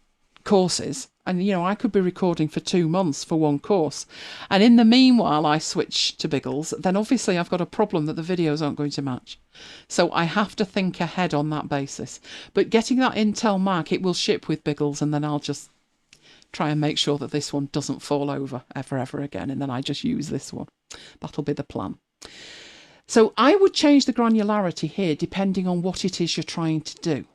courses, and I could be recording for 2 months for one course, and in the meanwhile I switch to Biggles, then obviously I've got a problem that the videos aren't going to match. So I have to think ahead on that basis. But getting that Intel Mac, it will ship with Biggles, and then I'll just try and make sure that this one doesn't fall over ever again, and then I just use this one. That'll be the plan. So I would change the granularity here depending on what it is you're trying to do.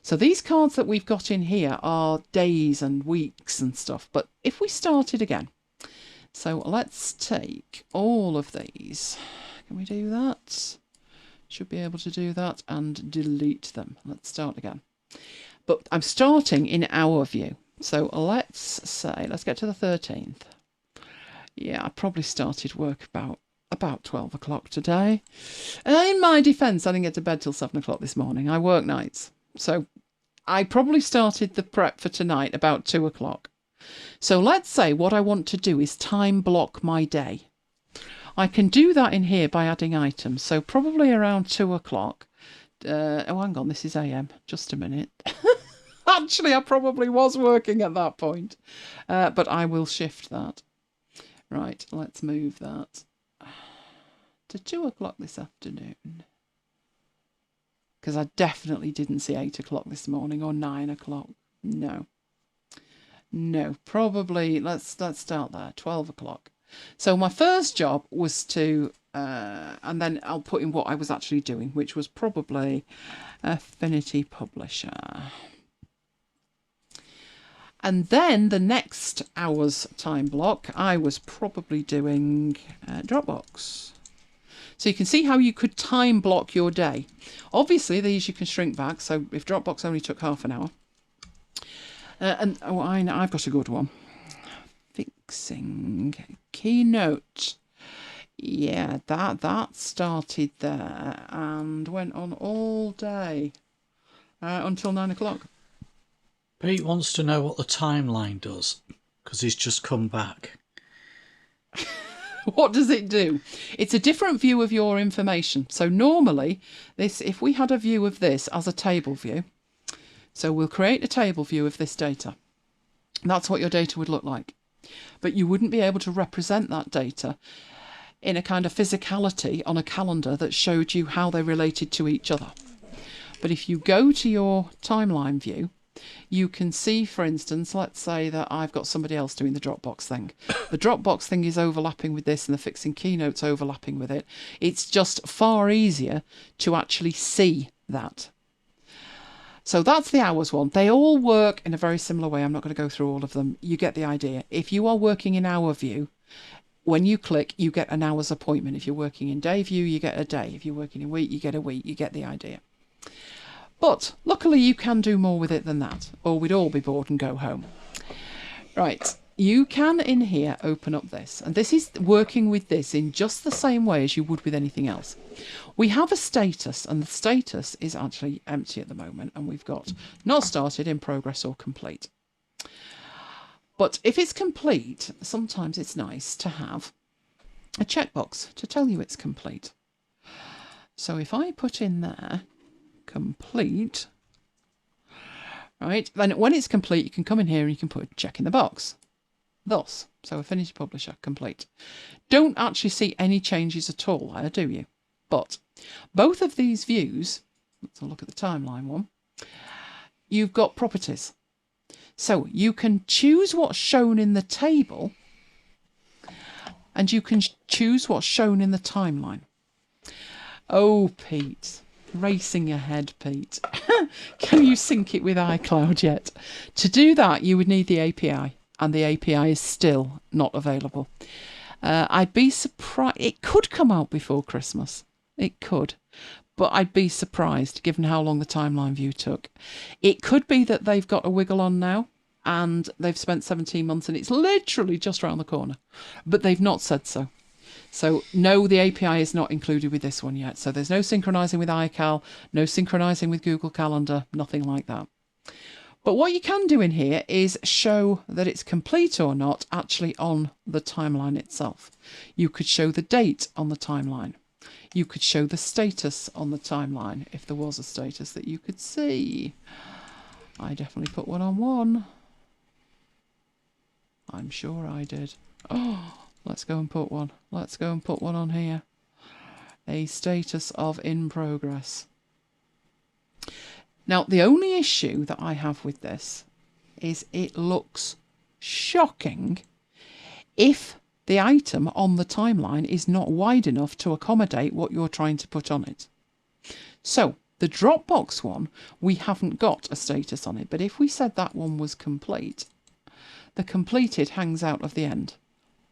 So these cards that we've got in here are days and weeks and stuff. But if we started again, so let's take all of these. Can we do that? Should be able to do that and delete them. Let's start again. But I'm starting in our view. So let's say, let's get to the 13th. Yeah, I probably started work about 12 o'clock today. In my defence, I didn't get to bed till 7 o'clock this morning. I work nights. So I probably started the prep for tonight about 2 o'clock. So let's say what I want to do is time block my day. I can do that in here by adding items. So probably around 2 o'clock. Oh, hang on, this is AM. Just a minute. Actually, I probably was working at that point. But I will shift that. Right, let's move that to 2 o'clock this afternoon. Because I definitely didn't see 8 o'clock this morning or 9 o'clock. No, probably, let's start there, 12 o'clock. So my first job was to, and then I'll put in what I was actually doing, which was probably Affinity Publisher. And then the next hour's time block, I was probably doing Dropbox. So you can see how you could time block your day. Obviously, these you can shrink back. So if Dropbox only took half an hour. And oh, I know, I've got a good one. Fixing Keynote. Yeah, that started there and went on all day until 9 o'clock. Pete wants to know what the timeline does because he's just come back. What does it do? It's a different view of your information. So normally, if we had a view of this as a table view, so we'll create a table view of this data. That's what your data would look like. But you wouldn't be able to represent that data in a kind of physicality on a calendar that showed you how they related to each other. But if you go to your timeline view, you can see, for instance, let's say that I've got somebody else doing the Dropbox thing. The Dropbox thing is overlapping with this and the fixing Keynote's overlapping with it. It's just far easier to actually see that. So that's the hours one. They all work in a very similar way. I'm not going to go through all of them. You get the idea. If you are working in hour view, when you click, you get an hour's appointment. If you're working in day view, you get a day. If you're working in week, you get a week. You get the idea. But luckily you can do more with it than that, or we'd all be bored and go home. Right, you can in here open up this, and this is working with this in just the same way as you would with anything else. We have a status, and the status is actually empty at the moment, and we've got not started, in progress, or complete. But if it's complete, sometimes it's nice to have a checkbox to tell you it's complete. So if I put in there complete, right, then when it's complete you can come in here and you can put a check in the box, thus. So Affinity Publisher complete. Don't actually see any changes at all there, do you? But both of these views, let's have a look at the timeline one, you've got properties, so you can choose what's shown in the table and you can choose what's shown in the timeline. Oh, Pete, racing ahead, Pete. Can you sync it with iCloud yet? To do that, you would need the API, and the API is still not available. I'd be surprised. It could come out before Christmas. It could. But I'd be surprised, given how long the timeline view took. It could be that they've got a wiggle on now, and they've spent 17 months and it's literally just around the corner. But they've not said so. So no, the API is not included with this one yet. So there's no synchronizing with iCal, no synchronizing with Google Calendar, nothing like that. But what you can do in here is show that it's complete or not actually on the timeline itself. You could show the date on the timeline. You could show the status on the timeline if there was a status that you could see. I definitely put one on one. I'm sure I did. Oh, let's go and put one. Let's go and put one on here. A status of in progress. Now, the only issue that I have with this is it looks shocking if the item on the timeline is not wide enough to accommodate what you're trying to put on it. So, the Dropbox one, we haven't got a status on it, but if we said that one was complete, the completed hangs out of the end.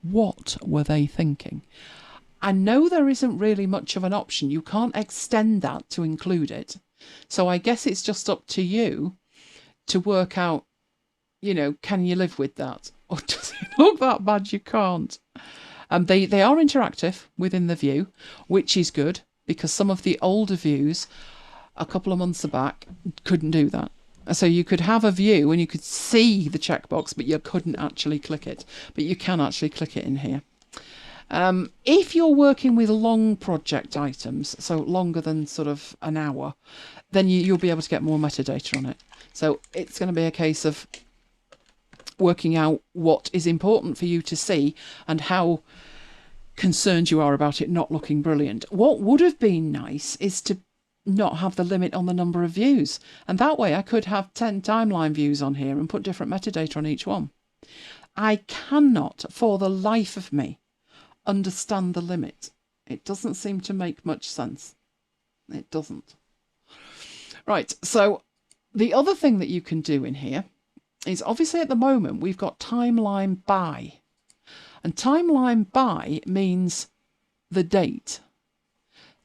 What were they thinking? I know there isn't really much of an option. You can't extend that to include it. So I guess it's just up to you to work out, you know, can you live with that? Or does it look that bad you can't? They are interactive within the view, which is good, because some of the older views a couple of months back couldn't do that. So you could have a view and you could see the checkbox, but you couldn't actually click it. But you can actually click it in here. If you're working with long project items, so longer than sort of an hour, then you'll be able to get more metadata on it. So it's going to be a case of working out what is important for you to see and how concerned you are about it not looking brilliant. What would have been nice is to not have the limit on the number of views. And that way I could have 10 timeline views on here and put different metadata on each one. I cannot, for the life of me, understand the limit. It doesn't seem to make much sense. It doesn't. Right, so the other thing that you can do in here is obviously at the moment we've got timeline by. And timeline by means the date.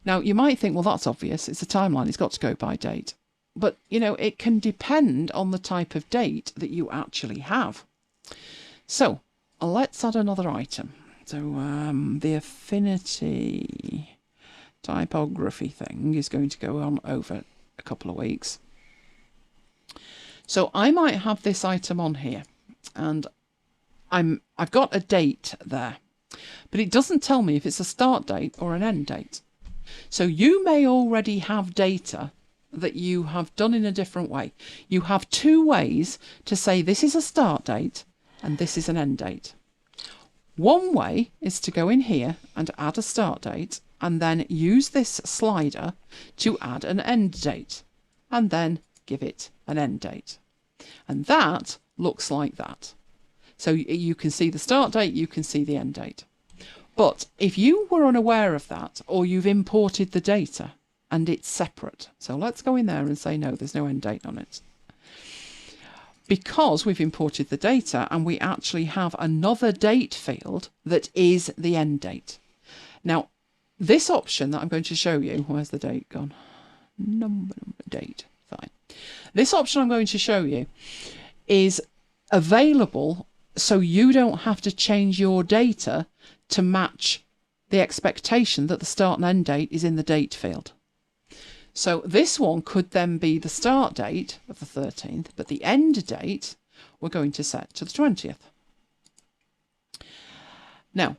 Now you might think, well, that's obvious. It's a timeline. It's got to go by date. But, you know, it can depend on the type of date that you actually have. So let's add another item. So the Affinity typography thing is going to go on over a couple of weeks. So I might have this item on here and I've got a date there, but it doesn't tell me if it's a start date or an end date. So you may already have data that you have done in a different way. You have two ways to say this is a start date and this is an end date. One way is to go in here and add a start date and then use this slider to add an end date and then give it an end date. And that looks like that. So you can see the start date, you can see the end date. But if you were unaware of that, or you've imported the data and it's separate, so let's go in there and say no, there's no end date on it. Because we've imported the data and we actually have another date field that is the end date. Now, this option that I'm going to show you, where's the date gone? Number, date, fine. This option I'm going to show you is available so you don't have to change your data to match the expectation that the start and end date is in the date field. So this one could then be the start date of the 13th, but the end date we're going to set to the 20th. Now,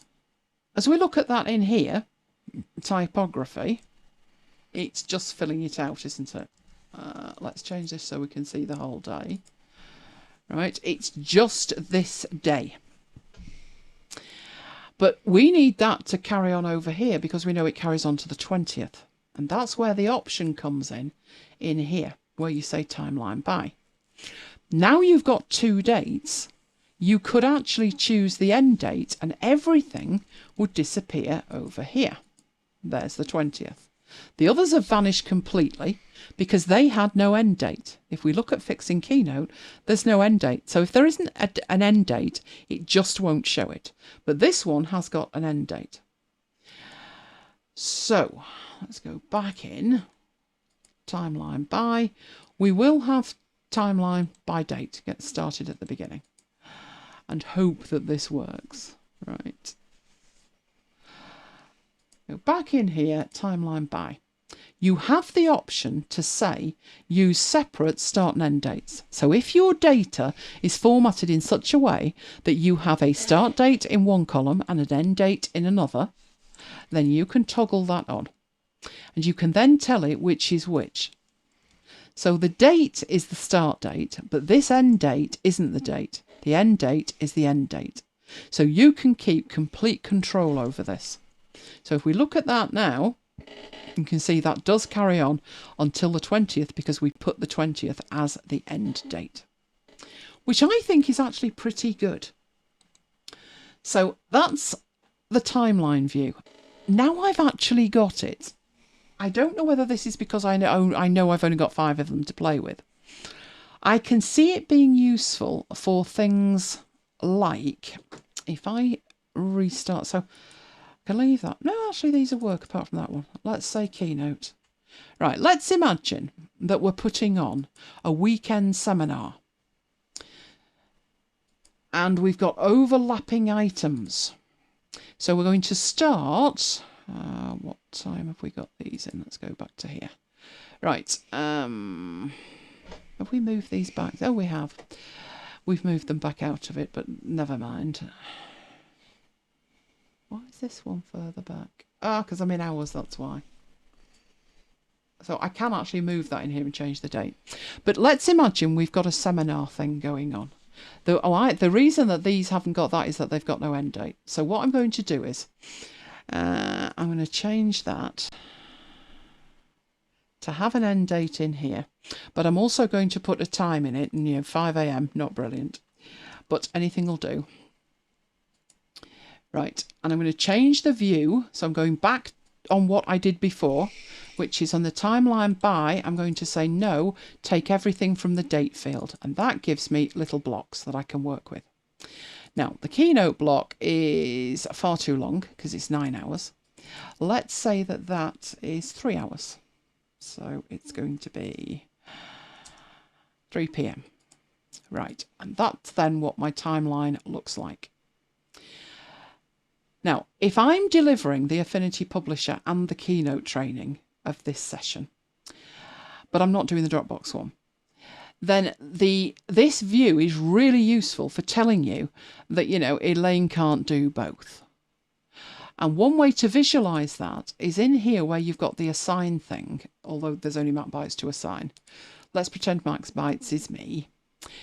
as we look at that in here, typography, it's just filling it out, isn't it? Let's change this so we can see the whole day. Right, it's just this day. But we need that to carry on over here because we know it carries on to the 20th. And that's where the option comes in here, where you say timeline by. Now you've got two dates, you could actually choose the end date and everything would disappear over here. There's the 20th. The others have vanished completely because they had no end date. If we look at fixing Keynote, there's no end date. So if there isn't an end date, it just won't show it. But this one has got an end date. So let's go back in. Timeline by. We will have timeline by date. Get started at the beginning. And hope that this works. Right. Go back in here, timeline by. You have the option to say use separate start and end dates. So if your data is formatted in such a way that you have a start date in one column and an end date in another, then you can toggle that on. And you can then tell it which is which. So the date is the start date, but this end date isn't the date. The end date is the end date. So you can keep complete control over this. So if we look at that now, you can see that does carry on until the 20th because we put the 20th as the end date, which I think is actually pretty good. So that's the timeline view. Now I've actually got it. I don't know whether this is because I know I've only got 5 of them to play with. I can see it being useful for things like, if I restart, so I can leave that. No, actually these will work apart from that one. Let's say Keynote. Right, let's imagine that we're putting on a weekend seminar. And we've got overlapping items. So we're going to start, what time have we got these in? Let's go back to here. Right, have we moved these back? Oh, we have. We've moved them back out of it, but never mind. Why is this one further back? Ah, because I'm in hours, that's why. So I can actually move that in here and change the date. But let's imagine we've got a seminar thing going on. The reason that these haven't got that is that they've got no end date. So what I'm going to do is, I'm going to change that to have an end date in here. But I'm also going to put a time in it, and 5 a.m, not brilliant, but anything will do. Right, and I'm going to change the view. So I'm going back on what I did before, which is on the timeline by, I'm going to say no, take everything from the date field. And that gives me little blocks that I can work with. Now, the Keynote block is far too long because it's 9 hours. Let's say that that is 3 hours. So it's going to be 3 p.m. Right, and that's then what my timeline looks like. Now, if I'm delivering the Affinity Publisher and the Keynote training of this session, but I'm not doing the Dropbox one, then this view is really useful for telling you that, Elaine can't do both. And one way to visualize that is in here where you've got the assign thing, although there's only MacBites to assign. Let's pretend MacBites is me.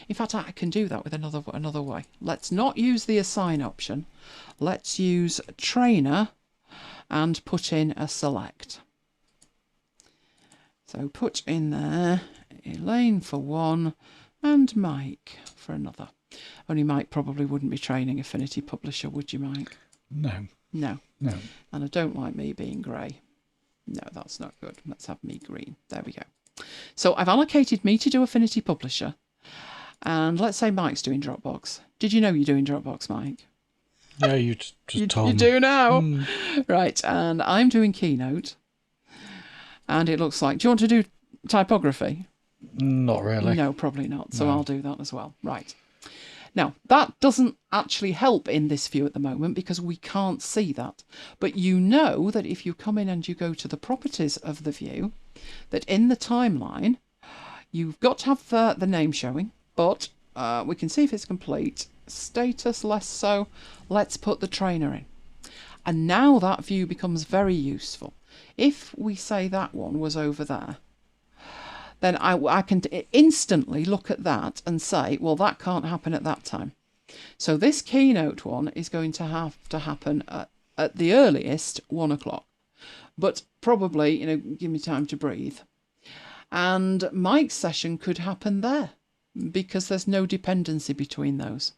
In fact, I can do that with another way. Let's not use the assign option. Let's use trainer and put in a select. So put in there Elaine for one and Mike for another. Only Mike probably wouldn't be training Affinity Publisher, would you, Mike? No. No. No. And I don't like me being grey. No, that's not good. Let's have me green. There we go. So I've allocated me to do Affinity Publisher. And let's say Mike's doing Dropbox. Did you know you're doing Dropbox, Mike? Yeah, you just told me. You do now. Right, and I'm doing Keynote. And it looks like... Do you want to do typography? Not really. No, probably not. So No. I'll do that as well. Right. Now, that doesn't actually help in this view at the moment because we can't see that. But you know that if you come in and you go to the properties of the view, that in the timeline, you've got to have the name showing, but we can see if it's complete. Status, less so. Let's put the trainer in. And now that view becomes very useful. If we say that one was over there, then I can instantly look at that and say, well, that can't happen at that time. So this Keynote one is going to have to happen at the earliest 1 o'clock, but probably, give me time to breathe. And Mike's session could happen there because there's no dependency between those.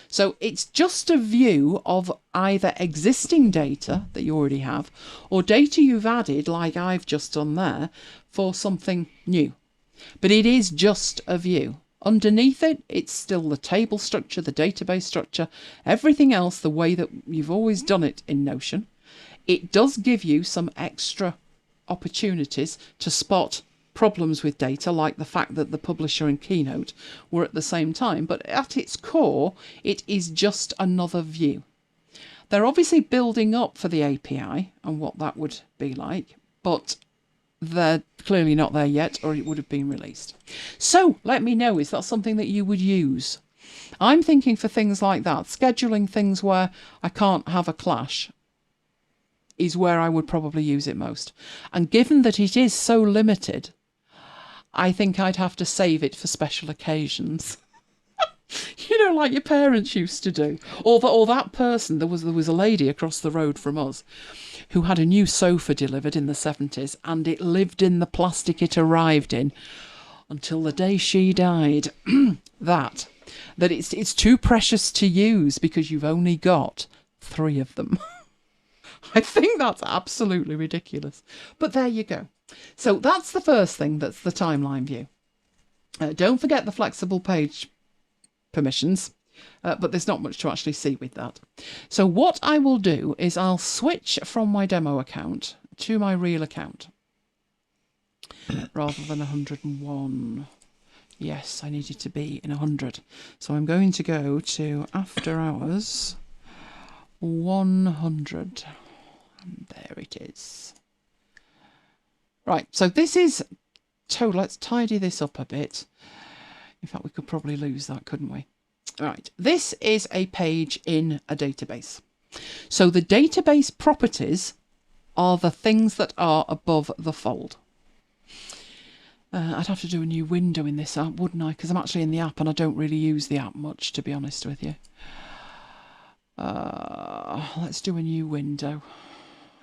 So it's just a view of either existing data that you already have or data you've added, like I've just done there, for something new. But it is just a view. Underneath it, it's still the table structure, the database structure, everything else the way that you've always done it in Notion. It does give you some extra opportunities to spot problems with data, like the fact that the publisher and Keynote were at the same time, but at its core, it is just another view. They're obviously building up for the API and what that would be like, but they're clearly not there yet, or it would have been released. So let me know, is that something that you would use? I'm thinking for things like that, scheduling things where I can't have a clash is where I would probably use it most. And given that it is so limited, I think I'd have to save it for special occasions. You know, like your parents used to do. Or that person, there was a lady across the road from us who had a new sofa delivered in the 70s, and it lived in the plastic it arrived in until the day she died. that it's too precious to use because you've only got 3 of them. I think that's absolutely ridiculous. But there you go. So that's the first thing, that's the timeline view. Don't forget the flexible page permissions, but there's not much to actually see with that. So what I will do is I'll switch from my demo account to my real account rather than 101. Yes, I needed to be in 100. So I'm going to go to After Hours 100. And there it is. Right, so this is total. Let's tidy this up a bit. In fact, we could probably lose that, couldn't we? Right, this is a page in a database. So the database properties are the things that are above the fold. I'd have to do a new window in this app, wouldn't I? Because I'm actually in the app and I don't really use the app much, to be honest with you. Let's do a new window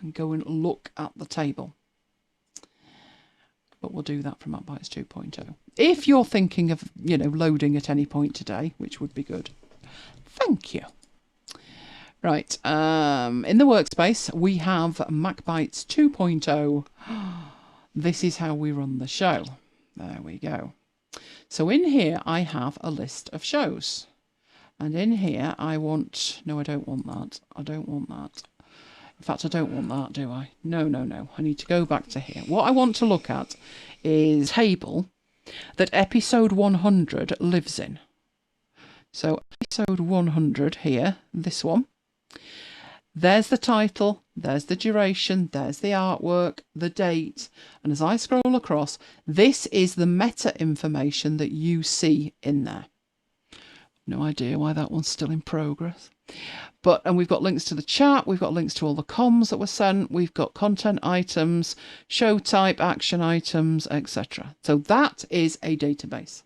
and go and look at the table. But we'll do that from MacBites 2.0. If you're thinking of, you know, loading at any point today, which would be good. Thank you. Right, in the workspace, we have MacBites 2.0. This is how we run the show. There we go. So in here, I have a list of shows. And in here, I want... No, I don't want that. I don't want that. In fact, I don't want that, do I? No, no, no. I need to go back to here. What I want to look at is a table that episode 100 lives in. So episode 100 here, this one. There's the title, there's the duration, there's the artwork, the date. And as I scroll across, this is the meta information that you see in there. No idea why that one's still in progress. And we've got links to the chat, we've got links to all the comms that were sent, we've got content items, show type, action items, etc. So that is a database.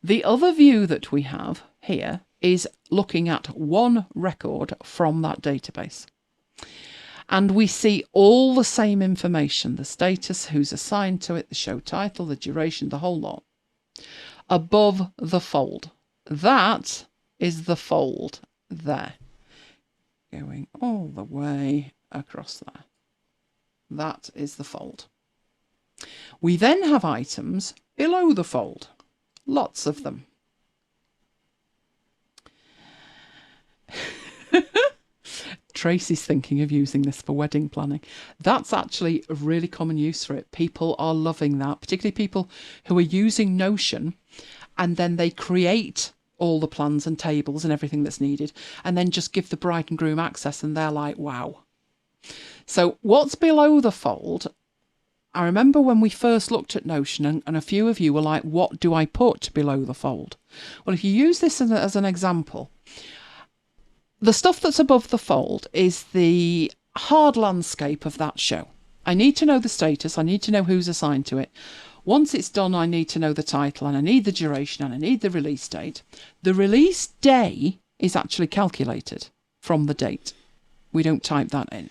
The other view that we have here is looking at one record from that database. And we see all the same information, the status, who's assigned to it, the show title, the duration, the whole lot, above the fold. That is the fold there, going all the way across there. That is the fold. We then have items below the fold, lots of them. Tracy's thinking of using this for wedding planning. That's actually a really common use for it. People are loving that, particularly people who are using Notion and then they create all the plans and tables and everything that's needed and then just give the bride and groom access and they're like, wow. So what's below the fold, I remember when we first looked at Notion and a few of you were like, what do I put below the fold? Well, if you use this as an example, the stuff that's above the fold is the hard landscape of that show. I need to know the status. I need to know who's assigned to it. Once it's done, I need to know the title and I need the duration and I need the release date. The release day is actually calculated from the date. We don't type that in.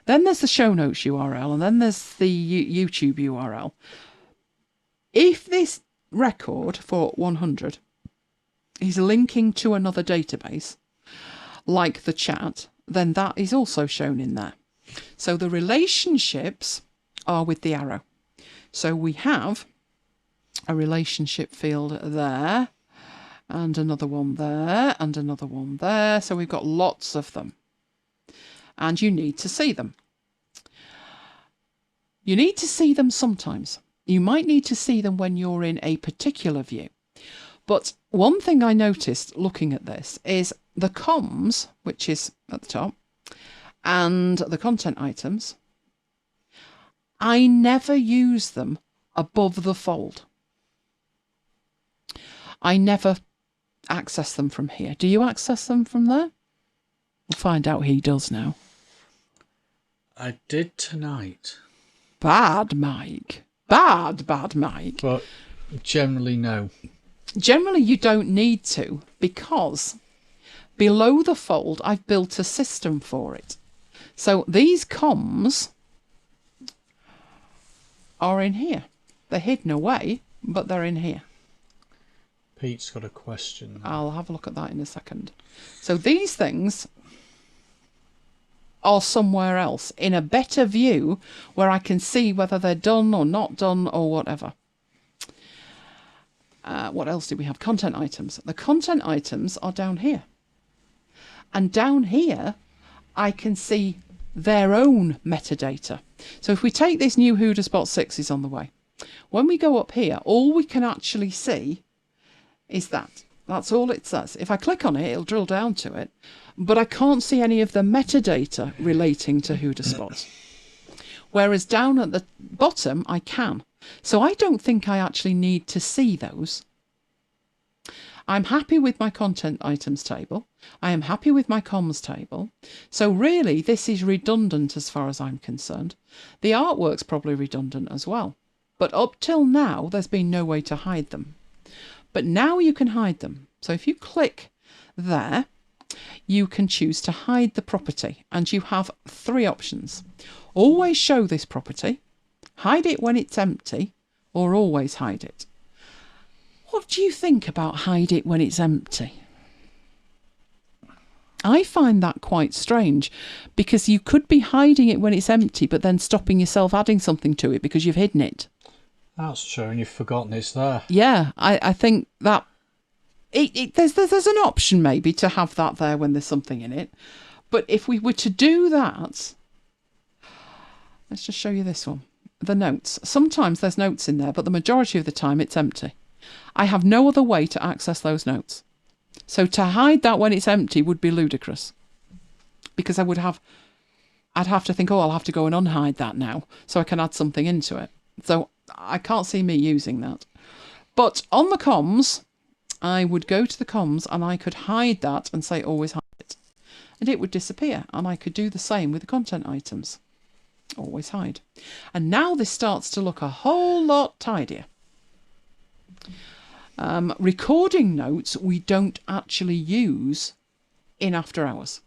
Then there's the show notes URL and then there's the YouTube URL. If this record for 100 is linking to another database, like the chat, then that is also shown in there. So the relationships are with the arrow. So we have a relationship field there, and another one there, and another one there. So we've got lots of them. And you need to see them. You need to see them sometimes. You might need to see them when you're in a particular view. But one thing I noticed looking at this is the comms, which is at the top, and the content items, I never use them above the fold. I never access them from here. Do you access them from there? We'll find out he does now. I did tonight. Bad Mike. Bad Mike. But generally, no. Generally, you don't need to, because below the fold, I've built a system for it. So these comms are in here. They're hidden away, but they're in here. Pete's got a question. I'll have a look at that in a second. So these things are somewhere else in a better view where I can see whether they're done or not done or whatever. What else do we have? Content items. The content items are down here. And down here, I can see their own metadata. So if we take this new Huda Spot 6 is on the way. When we go up here, all we can actually see is that. That's all it says. If I click on it, it'll drill down to it. But I can't see any of the metadata relating to Huda Spots. Whereas down at the bottom, I can. So I don't think I actually need to see those. I'm happy with my content items table. I am happy with my comms table. So really, this is redundant as far as I'm concerned. The artwork's probably redundant as well. But up till now, there's been no way to hide them. But now you can hide them. So if you click there, you can choose to hide the property. And you have 3 options. Always show this property, hide it when it's empty, or always hide it. What do you think about hide it when it's empty? I find that quite strange, because you could be hiding it when it's empty, but then stopping yourself adding something to it because you've hidden it. That's true, and you've forgotten it's there. Yeah, I think that there's an option maybe to have that there when there's something in it. But if we were to do that, let's just show you this one. The notes. Sometimes there's notes in there, but the majority of the time it's empty. I have no other way to access those notes. So to hide that when it's empty would be ludicrous. Because I'd have to think, oh, I'll have to go and unhide that now so I can add something into it. So I can't see me using that. But on the comms, I would go to the comms and I could hide that and say always hide it. And it would disappear. And I could do the same with the content items. Always hide. And now this starts to look a whole lot tidier. Recording notes we don't actually use in After Hours.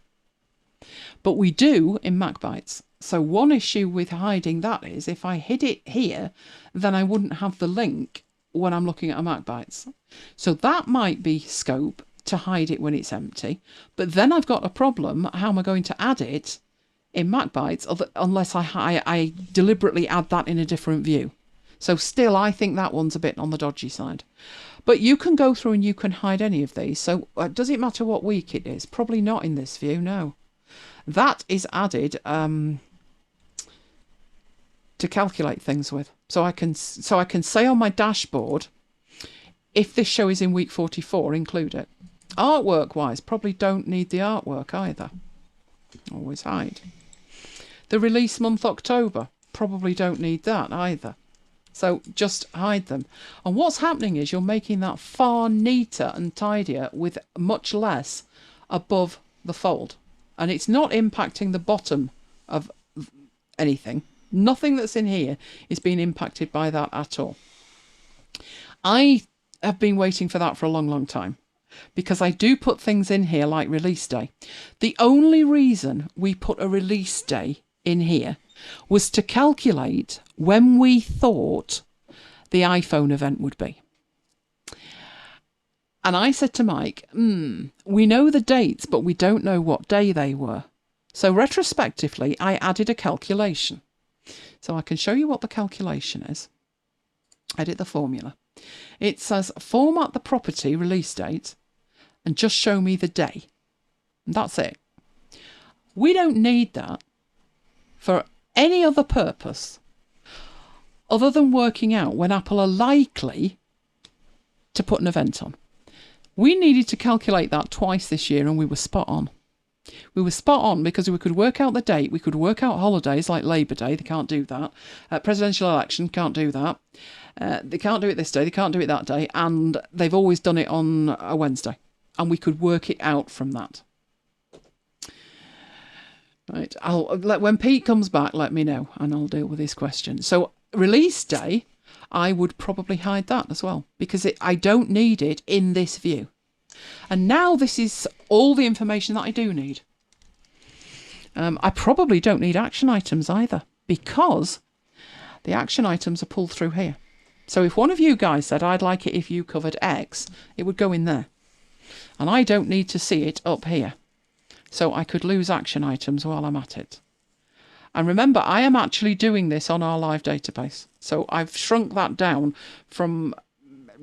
But we do in MacBites. So one issue with hiding that is if I hid it here, then I wouldn't have the link when I'm looking at a MacBites. So that might be scope to hide it when it's empty. But then I've got a problem. How am I going to add it in MacBites unless I deliberately add that in a different view? So still, I think that one's a bit on the dodgy side. But you can go through and you can hide any of these. So does it matter what week it is? Probably not in this view, no. That is added to calculate things with. So I can say on my dashboard, if this show is in week 44, include it. Artwork-wise, probably don't need the artwork either. Always hide. The release month October, probably don't need that either. So just hide them. And what's happening is you're making that far neater and tidier with much less above the fold. And it's not impacting the bottom of anything. Nothing that's in here is being impacted by that at all. I have been waiting for that for a long, long time. Because I do put things in here like release day. The only reason we put a release day in here was to calculate when we thought the iPhone event would be. And I said to Mike, we know the dates, but we don't know what day they were. So retrospectively, I added a calculation. So I can show you what the calculation is. Edit the formula. It says format the property release date and just show me the day. And that's it. We don't need that for any other purpose other than working out when Apple are likely to put an event on. We needed to calculate that twice this year, and we were spot on. We were spot on because we could work out the date, we could work out holidays like Labour Day, they can't do that. Presidential election, can't do that. They can't do it this day, they can't do it that day, and they've always done it on a Wednesday. And we could work it out from that. Right, when Pete comes back, let me know, and I'll deal with his question. So release day, I would probably hide that as well, because I don't need it in this view. And now this is all the information that I do need. I probably don't need action items either, because the action items are pulled through here. So if one of you guys said, I'd like it if you covered X, it would go in there. And I don't need to see it up here. So I could lose action items while I'm at it. And remember, I am actually doing this on our live database. So I've shrunk that down from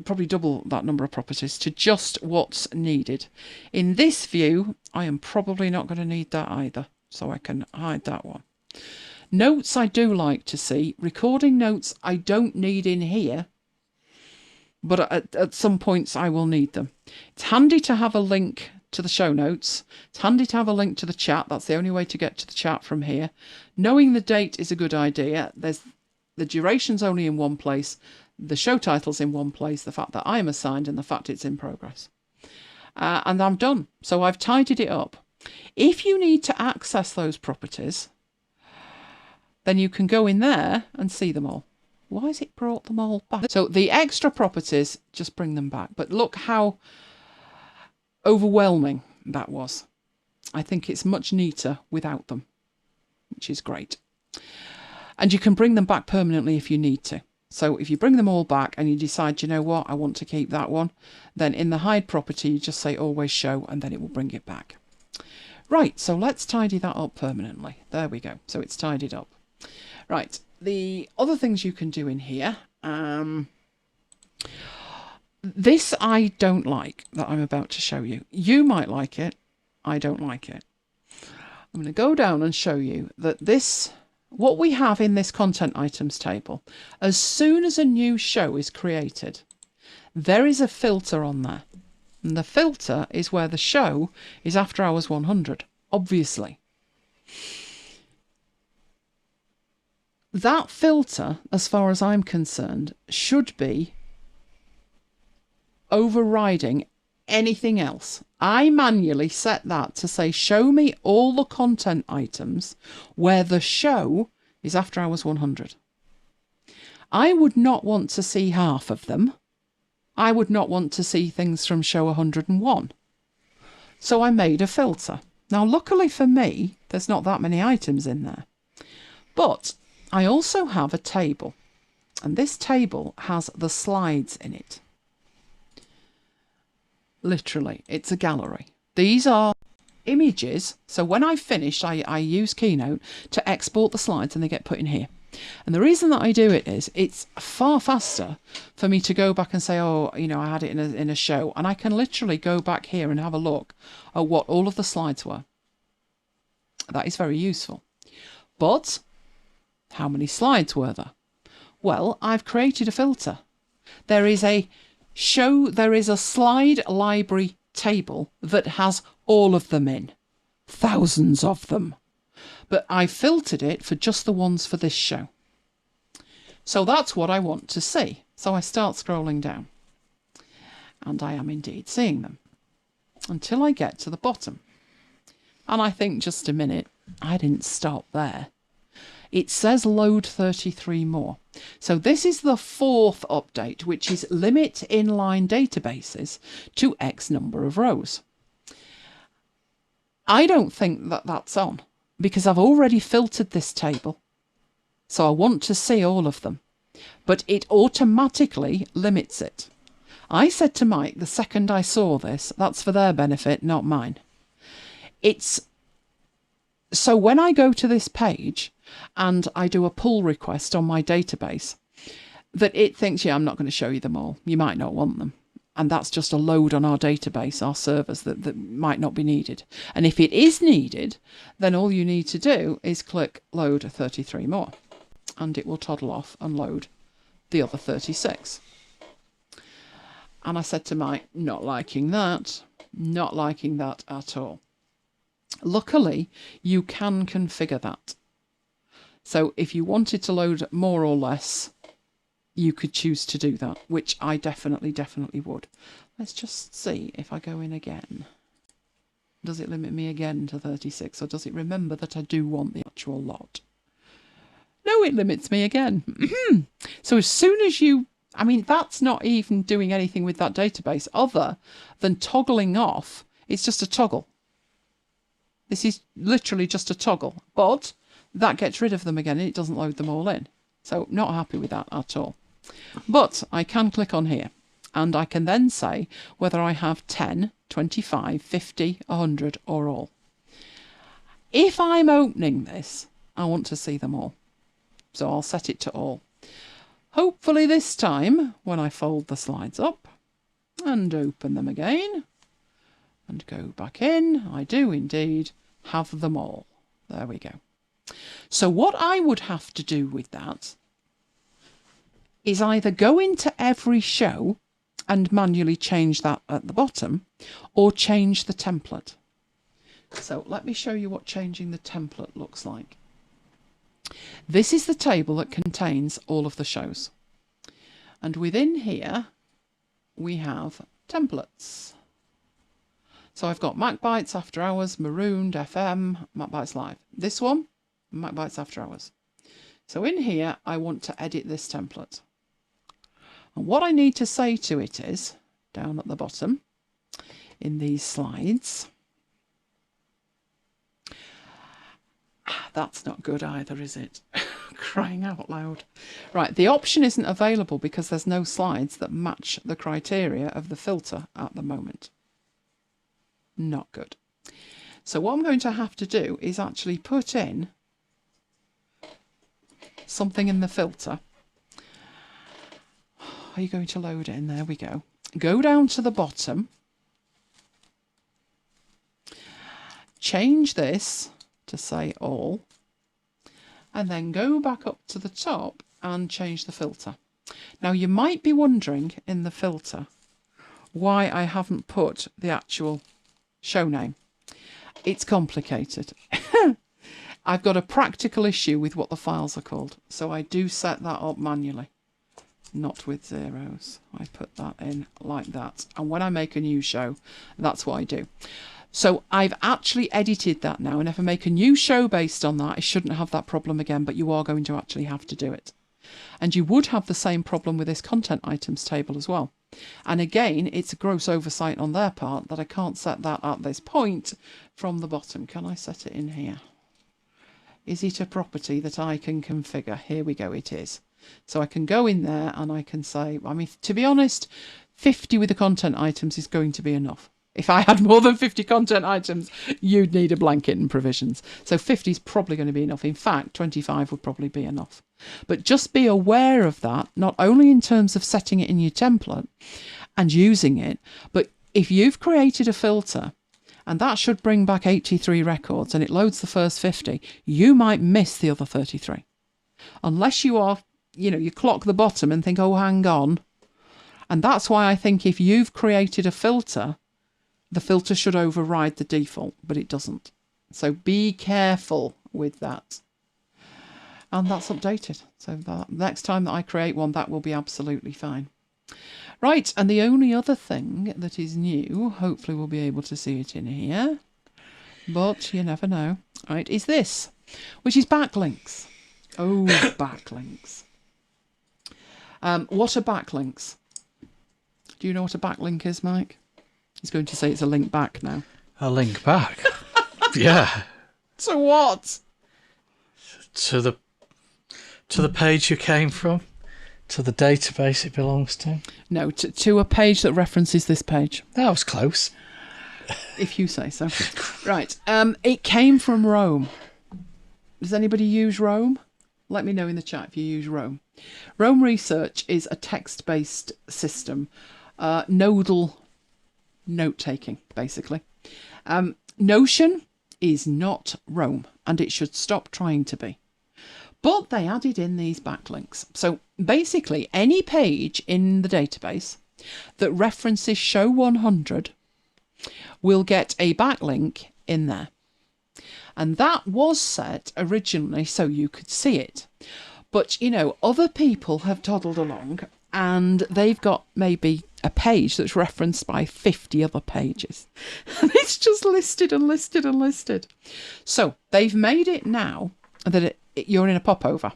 probably double that number of properties to just what's needed. In this view, I am probably not going to need that either. So I can hide that one. Notes I do like to see. Recording notes I don't need in here. But at some points I will need them. It's handy to have a link to the show notes. It's handy to have a link to the chat. That's the only way to get to the chat from here. Knowing the date is a good idea. The duration's only in one place. The show title's in one place. The fact that I'm assigned and the fact it's in progress. And I'm done. So I've tidied it up. If you need to access those properties, then you can go in there and see them all. Why has it brought them all back? So the extra properties, just bring them back. But look how overwhelming that was. I think it's much neater without them, which is great. And you can bring them back permanently if you need to. So if you bring them all back and you decide, you know what, I want to keep that one, then in the hide property, you just say always show, and then it will bring it back. Right, so let's tidy that up permanently. There we go. So it's tidied up. Right, the other things you can do in here. This I don't like that I'm about to show you. You might like it. I don't like it. I'm going to go down and show you that what we have in this content items table, as soon as a new show is created, there is a filter on there. And the filter is where the show is after hours 100, obviously. That filter, as far as I'm concerned, should be overriding anything else. I manually set that to say, show me all the content items where the show is after hours 100. I would not want to see half of them. I would not want to see things from show 101. So I made a filter. Now, luckily for me, there's not that many items in there. But I also have a table. And this table has the slides in it. Literally, it's a gallery. These are images. So when I've finished, I use Keynote to export the slides and they get put in here. And the reason that I do it is it's far faster for me to go back and say, oh, you know, I had it in a show. And I can literally go back here and have a look at what all of the slides were. That is very useful. But how many slides were there? Well, I've created a filter. There is a slide library table that has all of them in. Thousands of them. But I filtered it for just the ones for this show. So that's what I want to see. So I start scrolling down. And I am indeed seeing them. Until I get to the bottom. And I think, just a minute, I didn't stop there. It says load 33 more. So this is the fourth update, which is limit inline databases to X number of rows. I don't think that that's on, because I've already filtered this table. So I want to see all of them. But it automatically limits it. I said to Mike the second I saw this, that's for their benefit, not mine. So when I go to this page and I do a pull request on my database, that it thinks, yeah, I'm not going to show you them all. You might not want them. And that's just a load on our database, our servers, that might not be needed. And if it is needed, then all you need to do is click load 33 more. And it will toddle off and load the other 36. And I said to Mike, not liking that at all. Luckily, you can configure that. So if you wanted to load more or less, you could choose to do that, which I definitely would. Let's just see if I go in again. Does it limit me again to 36, or does it remember that I do want the actual lot? No, it limits me again. So as soon as you... I mean, that's not even doing anything with that database other than toggling off. It's just a toggle. This is literally just a toggle, but that gets rid of them again and it doesn't load them all in. So not happy with that at all. But I can click on here and I can then say whether I have 10, 25, 50, 100 or all. If I'm opening this, I want to see them all. So I'll set it to all. Hopefully this time, when I fold the slides up and open them again and go back in, I do indeed have them all. There we go. So what I would have to do with that is either go into every show and manually change that at the bottom, or change the template. So let me show you what changing the template looks like. This is the table that contains all of the shows. And within here, we have templates. So I've got MacBites After Hours, Marooned, FM, MacBites Live. This one, MacBites After Hours. So in here, I want to edit this template. And what I need to say to it is, down at the bottom, in these slides, that's not good either, is it? Crying out loud. Right, the option isn't available because there's no slides that match the criteria of the filter at the moment. Not good. So what I'm going to have to do is actually put in something in the filter. Are you going to load in? There we go. Go down to the bottom. Change this to say all. And then go back up to the top and change the filter. Now you might be wondering in the filter why I haven't put the actual show name. It's complicated. I've got a practical issue with what the files are called, so I do set that up manually, not with zeros. I put that in like that, and when I make a new show, that's what I do. So I've actually edited that now, and if I make a new show based on that, I shouldn't have that problem again, but you are going to actually have to do it. And you would have the same problem with this content items table as well. And again, it's a gross oversight on their part that I can't set that at this point from the bottom. Can I set it in here? Is it a property that I can configure? Here we go, it is. So I can go in there and I can say, I mean, to be honest, 50 with the content items is going to be enough. If I had more than 50 content items, you'd need a blanket and provisions. So 50 is probably going to be enough. In fact, 25 would probably be enough. But just be aware of that, not only in terms of setting it in your template and using it, but if you've created a filter and that should bring back 83 records and it loads the first 50, you might miss the other 33. Unless you are, you clock the bottom and think, oh, hang on. And that's why I think if you've created a filter, the filter should override the default, but it doesn't. So be careful with that. And that's updated. So that next time that I create one, that will be absolutely fine. Right, and the only other thing that is new, hopefully we'll be able to see it in here, but you never know, right, is this, which is backlinks. Oh, backlinks. What are backlinks? Do you know what a backlink is, Mike? He's going to say it's a link back now. A link back? Yeah. To what? To the page you came from? To the database it belongs to? No, to a page that references this page. That was close. If you say so. Right. It came from Rome. Does anybody use Rome? Let me know in the chat if you use Rome. Rome Research is a text-based system. Nodal note-taking, basically. Notion is not Rome, and it should stop trying to be. But they added in these backlinks. So basically any page in the database that references show 100 will get a backlink in there. And that was set originally so you could see it. But, you know, other people have toddled along and they've got maybe a page that's referenced by 50 other pages. And it's just listed and listed and listed. So they've made it now that you're in a popover.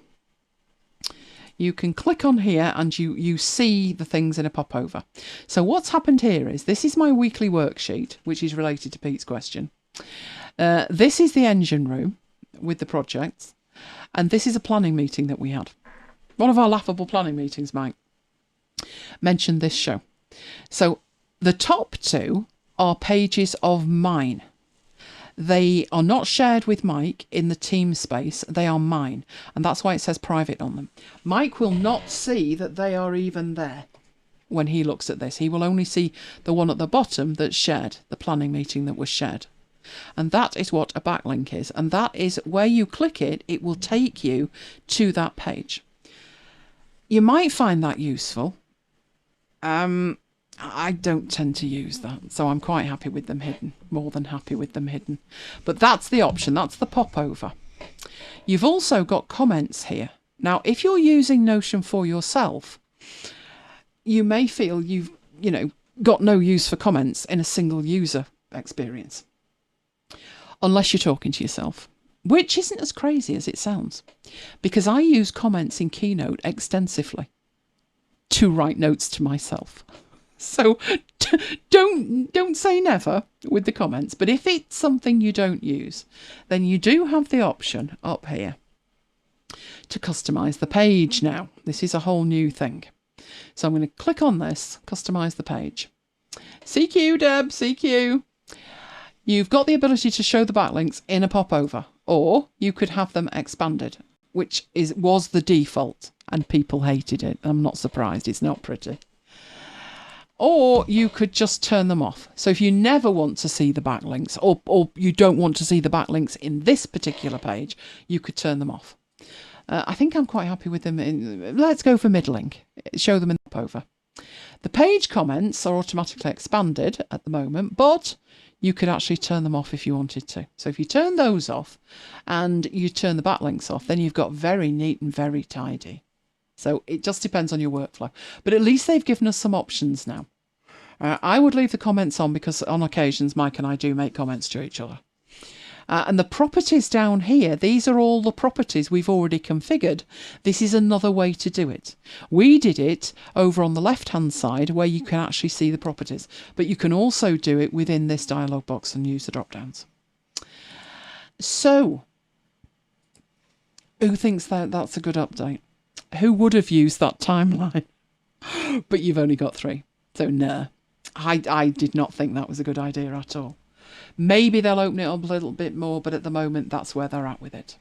You can click on here and you see the things in a popover. So what's happened here is, this is my weekly worksheet, which is related to Pete's question. This is the engine room with the projects. And this is a planning meeting that we had. One of our laughable planning meetings, Mike mentioned this show. So the top two are pages of mine. They are not shared with Mike in the team space. They are mine. And that's why it says private on them. Mike will not see that they are even there when he looks at this. He will only see the one at the bottom that's shared, the planning meeting that was shared. And that is what a backlink is. And that is where you click it, it will take you to that page. You might find that useful. I don't tend to use that, so I'm quite happy with them hidden, more than happy with them hidden. But that's the option, that's the popover. You've also got comments here. Now, if you're using Notion for yourself, you may feel you've, got no use for comments in a single user experience. Unless you're talking to yourself, which isn't as crazy as it sounds, because I use comments in Keynote extensively to write notes to myself. So don't say never with the comments. But if it's something you don't use, then you do have the option up here to customize the page now. This is a whole new thing. So I'm going to click on this, customize the page. CQ, Deb, CQ. You've got the ability to show the backlinks in a popover, or you could have them expanded, which was the default, and people hated it. I'm not surprised, it's not pretty. Or you could just turn them off. So if you never want to see the backlinks, or you don't want to see the backlinks in this particular page, you could turn them off. I think I'm quite happy with them. Let's go for middling. Show them in the popover. The page comments are automatically expanded at the moment, but you could actually turn them off if you wanted to. So if you turn those off and you turn the backlinks off, then you've got very neat and very tidy. So it just depends on your workflow. But at least they've given us some options now. I would leave the comments on because on occasions Mike and I do make comments to each other. And the properties down here, these are all the properties we've already configured. This is another way to do it. We did it over on the left-hand side where you can actually see the properties. But you can also do it within this dialog box and use the drop-downs. So, who thinks that that's a good update? Who would have used that timeline? But you've only got 3. So, no. I did not think that was a good idea at all. Maybe they'll open it up a little bit more, but at the moment, that's where they're at with it.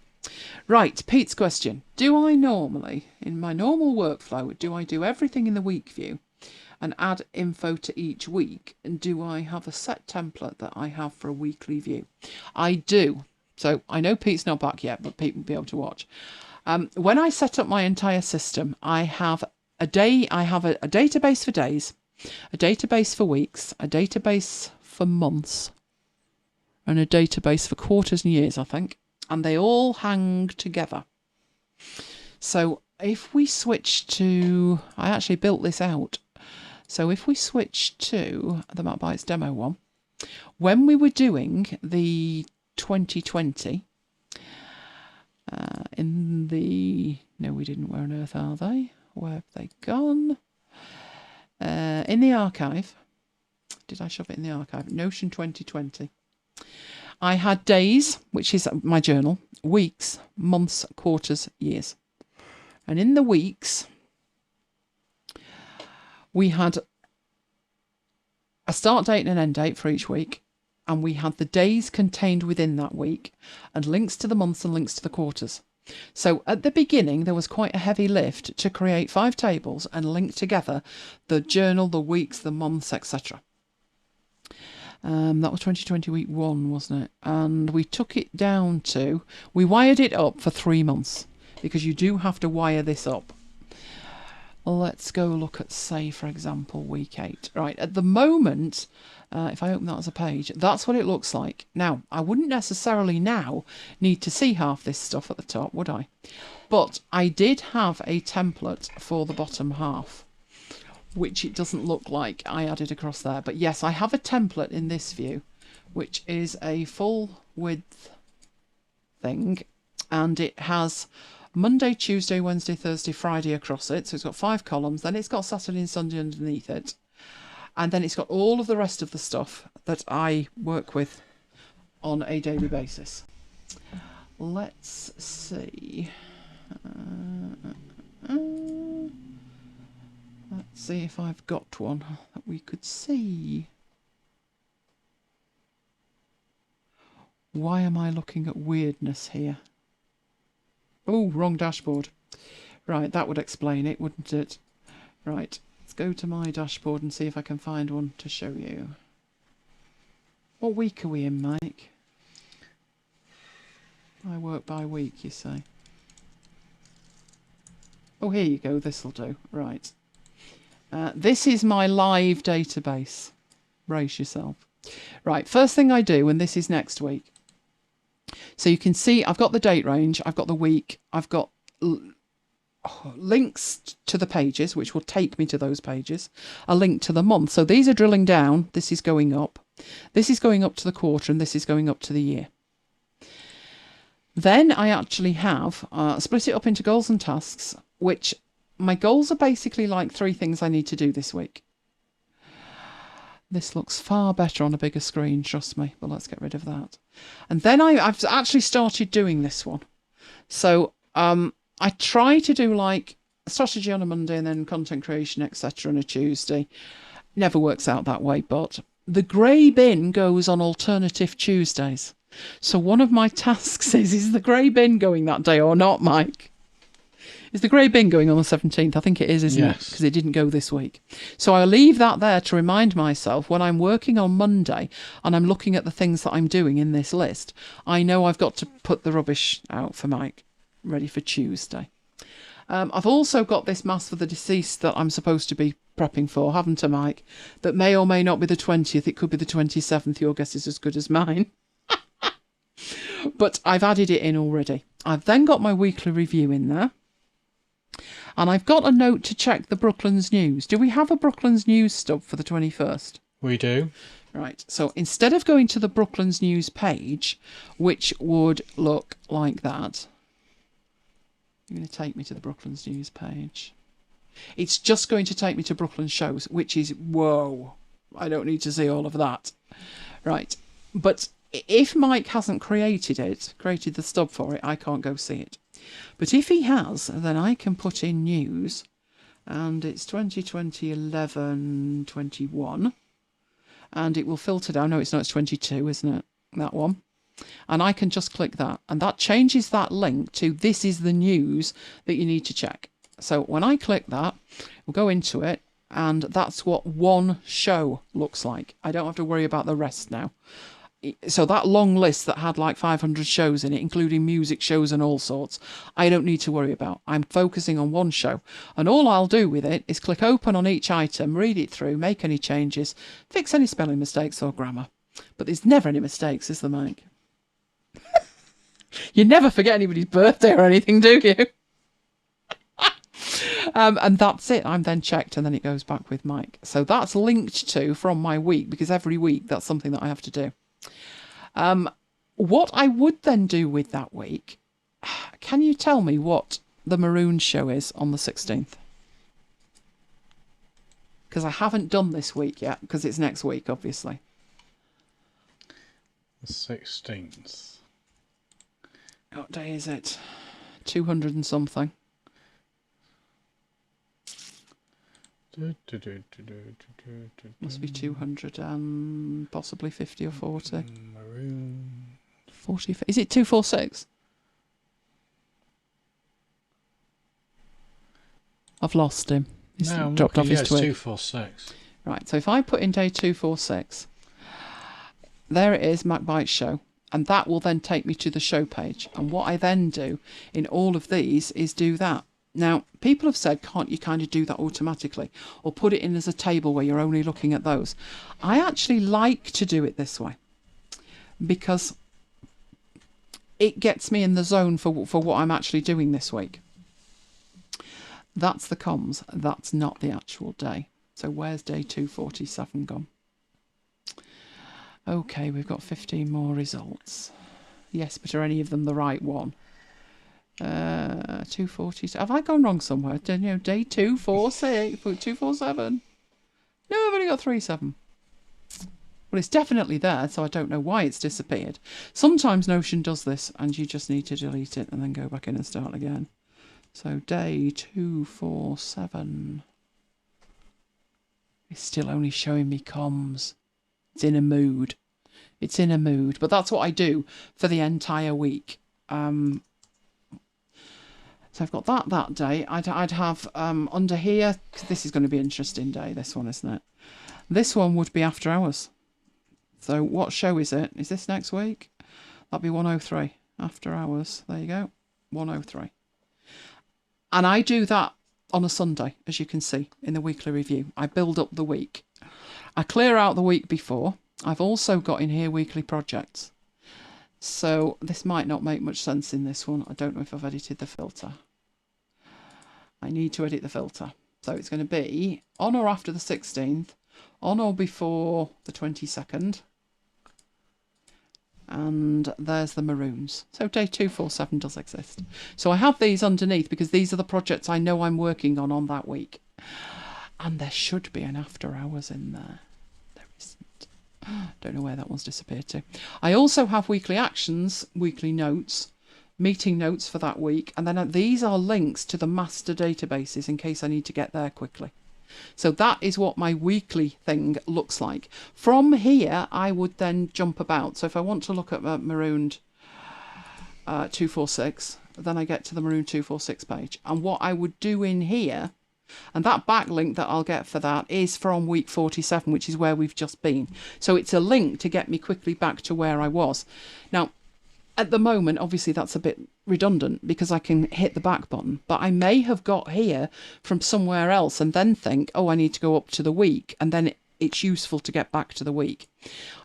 Right, Pete's question. Do I normally, in my normal workflow, do I do everything in the week view and add info to each week? And do I have a set template that I have for a weekly view? I do. So I know Pete's not back yet, but Pete will be able to watch. When I set up my entire system, I have a database for days, a database for weeks, a database for months, and a database for quarters and years, I think. And they all hang together. So if we switch to, I actually built this out. So if we switch to the MacBites demo one, when we were doing the 2020, no, we didn't. Where on earth are they? Where have they gone? In the archive. Did I shove it in the archive? Notion 2020. I had days, which is my journal, weeks, months, quarters, years. And in the weeks, we had a start date and an end date for each week. And we had the days contained within that week and links to the months and links to the quarters. So at the beginning, there was quite a heavy lift to create 5 tables and link together the journal, the weeks, the months, etc. That was 2020 week 1, wasn't it? And we took it down to, we wired it up for 3 months because you do have to wire this up. Let's go look at, say, for example, week 8. Right, at the moment, if I open that as a page, that's what it looks like. Now, I wouldn't necessarily now need to see half this stuff at the top, would I? But I did have a template for the bottom half, which it doesn't look like I added across there. But yes, I have a template in this view, which is a full width thing, and it has Monday, Tuesday, Wednesday, Thursday, Friday across it. So it's got 5 columns. Then it's got Saturday and Sunday underneath it. And then it's got all of the rest of the stuff that I work with on a daily basis. Let's see. Let's see if I've got one that we could see. Why am I looking at weirdness here? Oh, wrong dashboard. Right, that would explain it, wouldn't it? Right, let's go to my dashboard and see if I can find one to show you. What week are we in, Mike? I work by week, you say. Oh, here you go. This'll do. Right. This is my live database. Brace yourself. Right, first thing I do, and this is next week. So you can see I've got the date range, I've got the week, I've got links to the pages, which will take me to those pages, a link to the month. So these are drilling down, this is going up, this is going up to the quarter, and this is going up to the year. Then I actually have split it up into goals and tasks, which my goals are basically like 3 things I need to do this week. This looks far better on a bigger screen, trust me, but let's get rid of that. And then I've actually started doing this one. So I try to do like strategy on a Monday and then content creation, etc. on a Tuesday. Never works out that way, but the grey bin goes on alternative Tuesdays. So one of my tasks is the grey bin going that day or not, Mike? Is the grey bin going on the 17th? I think it is, isn't it? Because it didn't go this week. So I leave that there to remind myself when I'm working on Monday and I'm looking at the things that I'm doing in this list, I know I've got to put the rubbish out for Mike, ready for Tuesday. I've also got this Mass for the Deceased that I'm supposed to be prepping for, haven't I, Mike? That may or may not be the 20th. It could be the 27th. Your guess is as good as mine. But I've added it in already. I've then got my weekly review in there. And I've got a note to check the Brooklands News. Do we have a Brooklands News stub for the 21st? We do. Right, so instead of going to the Brooklands News page, which would look like that, you're going to take me to the Brooklands News page. It's just going to take me to Brooklands Shows, which is, whoa, I don't need to see all of that. Right, but if Mike hasn't created the stub for it, I can't go see it. But if he has, then I can put in news, and it's 2020, 11, 21, and it will filter down. No, it's not, it's 22, isn't it? That one. And I can just click that, and that changes that link to this is the news that you need to check. So when I click that, we'll go into it, and that's what one show looks like. I don't have to worry about the rest now. So that long list that had like 500 shows in it, including music shows and all sorts, I don't need to worry about. I'm focusing on one show. And all I'll do with it is click open on each item, read it through, make any changes, fix any spelling mistakes or grammar. But there's never any mistakes, is there, Mike? You never forget anybody's birthday or anything, do you? And that's it. I'm then checked and then it goes back with Mike. So that's linked to from my week, because every week that's something that I have to do. What I would then do with that week, can you tell me what the Maroon show is on the 16th? Because I haven't done this week yet, because it's next week, obviously. The 16th. What day is it? 200 and something. Must be 200 and possibly 50 or 40. Maroon. 40. Is it 246? I've lost him. He's dropped off his twig. 246. Right, so if I put in day 246, there it is, MacBites show. And that will then take me to the show page. And what I then do in all of these is do that. Now, people have said, can't you kind of do that automatically or put it in as a table where you're only looking at those? I actually like to do it this way because it gets me in the zone for what I'm actually doing this week. That's the comms. That's not the actual day. So where's day 247 gone? Okay, we've got 15 more results. Yes, but are any of them the right one? 240. Have I gone wrong somewhere? Day 246, 247. No, I've only got 37. Well, it's definitely there, so I don't know why it's disappeared. Sometimes Notion does this, and you just need to delete it and then go back in and start again. So day 247. It's still only showing me comms. It's in a mood. It's in a mood. But that's what I do for the entire week. So I've got that day. I'd have under here, 'cause this is going to be an interesting day, this one, isn't it? This one would be after hours. So what show is it? Is this next week? That'd be 103. After hours. There you go. 103. And I do that on a Sunday, as you can see in the weekly review. I build up the week. I clear out the week before. I've also got in here weekly projects. So this might not make much sense in this one. I don't know if I've edited the filter. I need to edit the filter. So it's going to be on or after the 16th, on or before the 22nd. And there's the maroons. So day 247 does exist. So I have these underneath because these are the projects I know I'm working on that week. And there should be an after hours in there. There isn't. Don't know where that one's disappeared to. I also have weekly actions, weekly notes, meeting notes for that week. And then these are links to the master databases in case I need to get there quickly. So that is what my weekly thing looks like. From here, I would then jump about. So if I want to look at marooned 246, then I get to the maroon 246 page. And what I would do in here, and that backlink that I'll get for that is from week 47, which is where we've just been. So it's a link to get me quickly back to where I was. Now, at the moment, obviously that's a bit redundant because I can hit the back button, but I may have got here from somewhere else and then think, oh, I need to go up to the week, and then it's useful to get back to the week.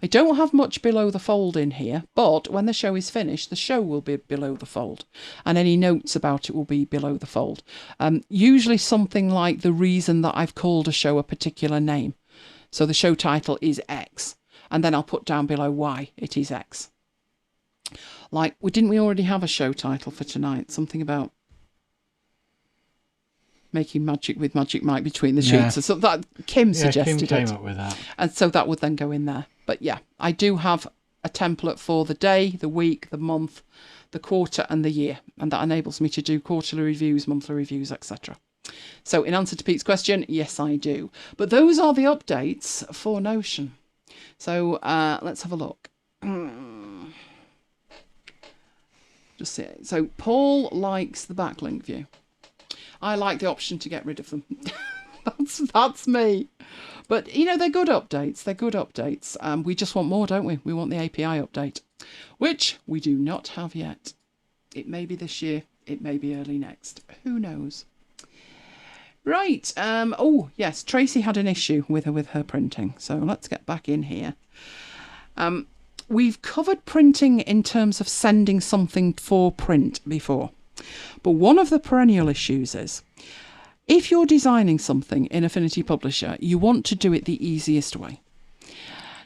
I don't have much below the fold in here, but when the show is finished, the show will be below the fold and any notes about it will be below the fold. Usually something like the reason that I've called a show a particular name. So the show title is X, and then I'll put down below why it is X. Like, didn't we already have a show title for tonight? Something about making magic with Magic Mike between the sheets. So that Kim suggested Kim came up with that. And so that would then go in there. But yeah, I do have a template for the day, the week, the month, the quarter and the year. And that enables me to do quarterly reviews, monthly reviews, etc. So in answer to Pete's question, yes, I do. But those are the updates for Notion. So let's have a look. Just see it. So Paul likes the backlink view. I like the option to get rid of them. that's me. But you know, they're good updates. They're good updates. We just want more, don't we? We want the API update, which we do not have yet. It may be this year. It may be early next. Who knows? Right. Oh yes, Tracy had an issue with her printing. So let's get back in here. We've covered printing in terms of sending something for print before. But one of the perennial issues is, if you're designing something in Affinity Publisher, you want to do it the easiest way.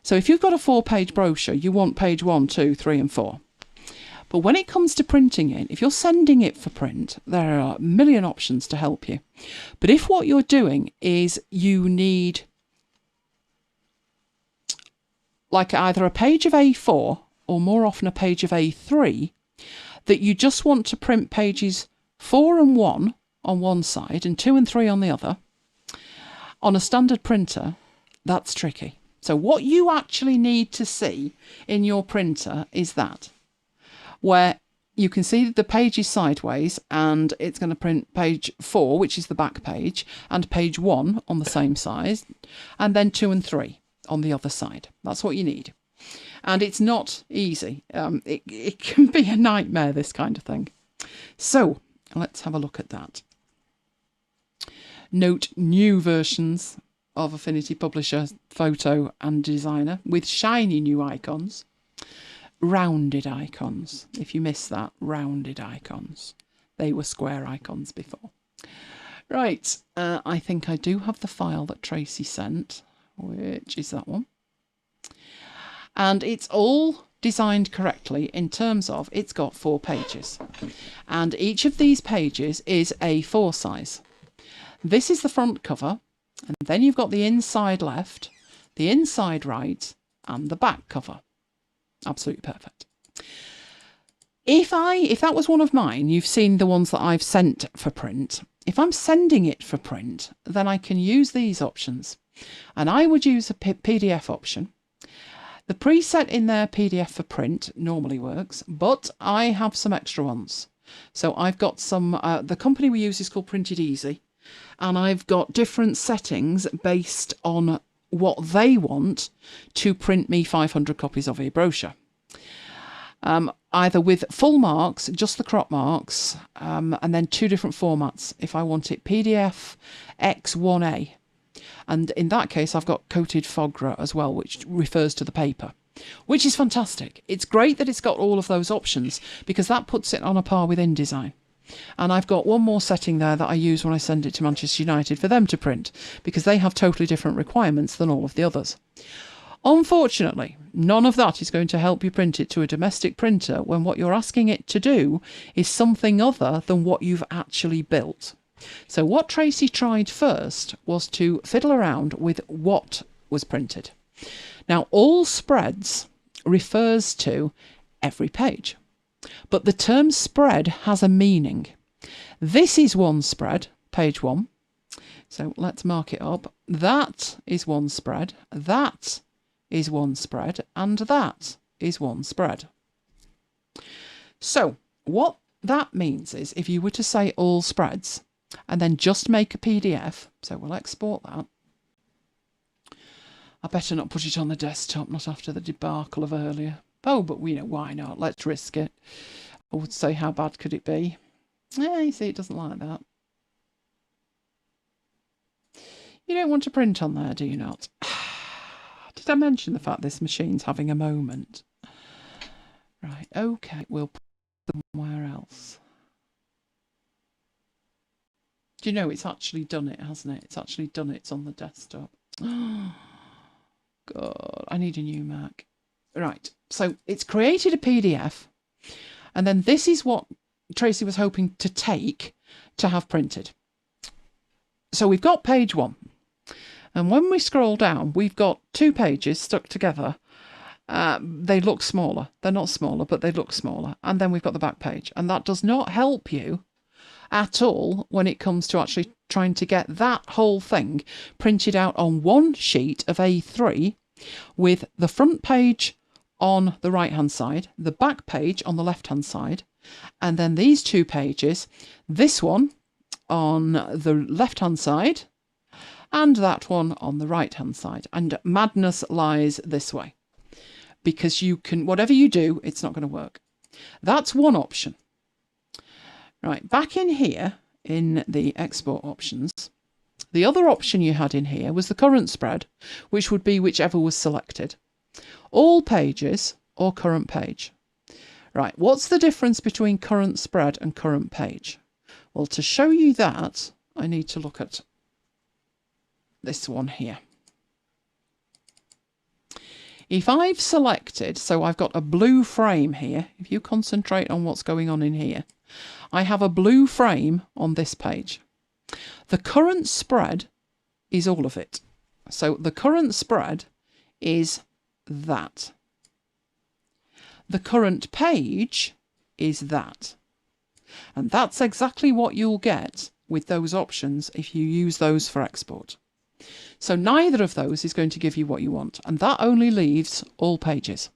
So if you've got a 4-page brochure, you want page 1, 2, 3 and 4. But when it comes to printing it, if you're sending it for print, there are a million options to help you. But if what you're doing is you need like either a page of A4 or more often a page of A3, that you just want to print pages 4 and 1 on one side and 2 and 3 on the other, on a standard printer, that's tricky. So what you actually need to see in your printer is that, where you can see the page is sideways and it's going to print page 4, which is the back page, and page 1 on the same size, and then 2 and 3 on the other side. That's what you need. And it's not easy. It can be a nightmare, this kind of thing. So let's have a look at that. Note new versions of Affinity Publisher Photo and Designer with shiny new icons. Rounded icons. If you missed that, rounded icons. They were square icons before. Right, I think I do have the file that Tracy sent, which is that one. And it's all designed correctly in terms of it's got 4 pages. And each of these pages is A4 size. This is the front cover, and then you've got the inside left, the inside right, and the back cover. Absolutely perfect. If that was one of mine, you've seen the ones that I've sent for print. If I'm sending it for print, then I can use these options. And I would use a PDF option. The preset in there, PDF for print, normally works, but I have some extra ones. So I've got some, the company we use is called Printed Easy, and I've got different settings based on what they want to print me 500 copies of a brochure. Either with full marks, just the crop marks, and then 2 different formats. If I want it PDF X1A. And in that case, I've got coated fogra as well, which refers to the paper, which is fantastic. It's great that it's got all of those options because that puts it on a par with InDesign. And I've got one more setting there that I use when I send it to Manchester United for them to print because they have totally different requirements than all of the others. Unfortunately, none of that is going to help you print it to a domestic printer when what you're asking it to do is something other than what you've actually built. So what Tracy tried first was to fiddle around with what was printed. Now, all spreads refers to every page, but the term spread has a meaning. This is one spread, page 1. So let's mark it up. That is one spread. That is one spread. And that is one spread. So what that means is if you were to say all spreads, and then just make a PDF. So we'll export that. I better not put it on the desktop, not after the debacle of earlier. Oh, but why not? Let's risk it. I would say, how bad could it be? Yeah, you see, it doesn't like that. You don't want to print on there, do you not? Did I mention the fact this machine's having a moment? Right, okay, we'll put them somewhere else. Do you know it's actually done it, hasn't it? It's actually done it. It's on the desktop. Oh, God, I need a new Mac. Right, so it's created a PDF, and then this is what Tracy was hoping to take to have printed. So we've got page 1, and when we scroll down, we've got 2 pages stuck together. They look smaller. They're not smaller, but they look smaller. And then we've got the back page, and that does not help you at all when it comes to actually trying to get that whole thing printed out on one sheet of A3 with the front page on the right hand side, the back page on the left hand side, and then these 2 pages, this one on the left hand side and that one on the right hand side. And madness lies this way because you can, whatever you do, it's not going to work. That's one option. Right, back in here in the export options, the other option you had in here was the current spread, which would be whichever was selected. All pages or current page. Right, what's the difference between current spread and current page? Well, to show you that, I need to look at this one here. If I've selected, so I've got a blue frame here, if you concentrate on what's going on in here, I have a blue frame on this page. The current spread is all of it. So the current spread is that. The current page is that. And that's exactly what you'll get with those options if you use those for export. So neither of those is going to give you what you want, and that only leaves all pages.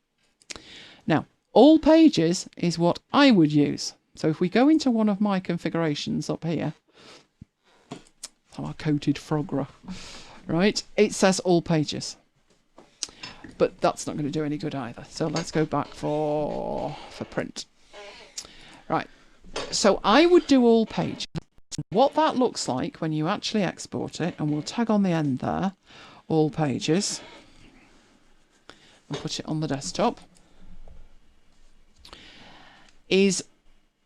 Now, all pages is what I would use. So if we go into one of my configurations up here, our coated frogra, right, it says all pages. But that's not going to do any good either. So let's go back for print. Right, so I would do all pages. what that looks like when you actually export it, and we'll tag on the end there, all pages, and put it on the desktop, is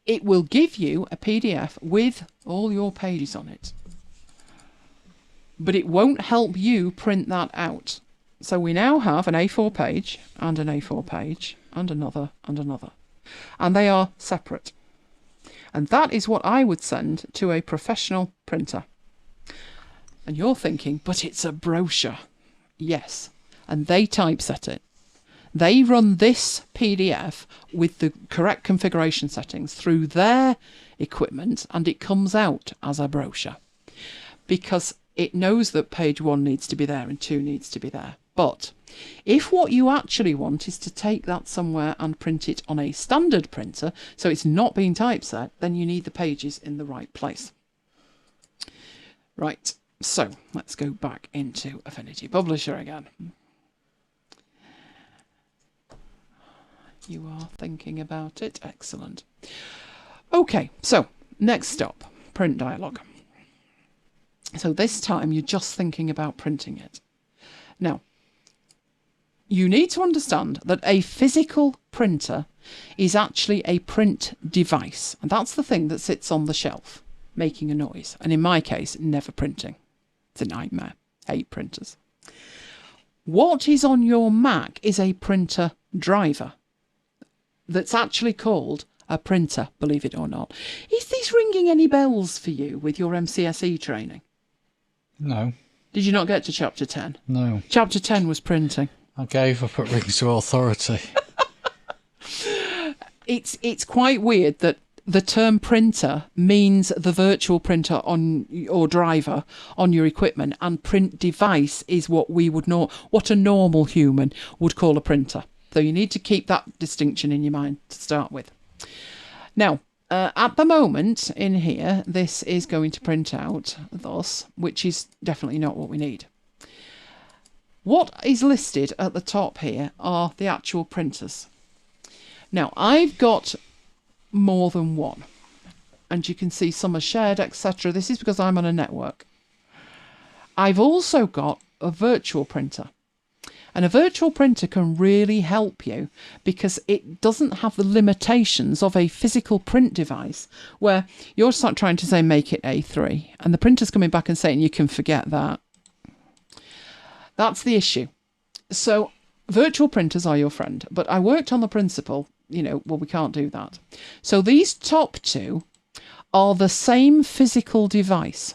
it will give you a PDF with all your pages on it. But it won't help you print that out. So we now have an A4 page and an A4 page and another and another. And they are separate. And that is what I would send to a professional printer. And you're thinking, but it's a brochure. Yes. And they typeset it. They run this PDF with the correct configuration settings through their equipment, and it comes out as a brochure. Because it knows that page 1 needs to be there and 2 needs to be there. But if what you actually want is to take that somewhere and print it on a standard printer, so it's not being typeset, then you need the pages in the right place. Right, so let's go back into Affinity Publisher again. You are thinking about it. Excellent. Okay, so next stop, print dialog. So this time you're just thinking about printing it. Now, you need to understand that a physical printer is actually a print device. And that's the thing that sits on the shelf, making a noise. And in my case, never printing. It's a nightmare. Hate printers. What is on your Mac is a printer driver that's actually called a printer, believe it or not. Is this ringing any bells for you with your MCSE training? No. Did you not get to chapter 10? No. Chapter 10 was printing. I gave up at rings to authority. It's quite weird that the term printer means the virtual printer on or driver on your equipment, and print device is what we would know, what a normal human would call a printer. So you need to keep that distinction in your mind to start with. Now, at the moment in here, this is going to print out thus, which is definitely not what we need. What is listed at the top here are the actual printers. Now, I've got more than one, and you can see some are shared, etc. This is because I'm on a network. I've also got a virtual printer. And a virtual printer can really help you because it doesn't have the limitations of a physical print device where you're trying to say make it A3 and the printer's coming back and saying you can forget that. That's the issue. So virtual printers are your friend, but I worked on the principle, well, we can't do that. So these top two are the same physical device,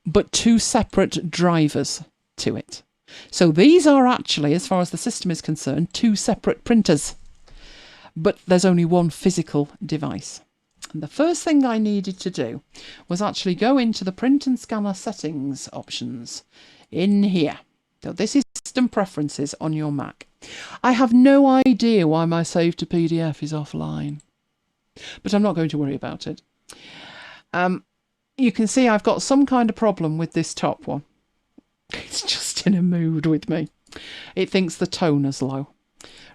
but two separate drivers to it. So these are actually, as far as the system is concerned, two separate printers, but there's only one physical device. And the first thing I needed to do was actually go into the print and scanner settings options in here. So this is system preferences on your Mac. I have no idea why my save to PDF is offline, but I'm not going to worry about it. You can see I've got some kind of problem with this top one. It's just in a mood with me. It thinks the tone is low.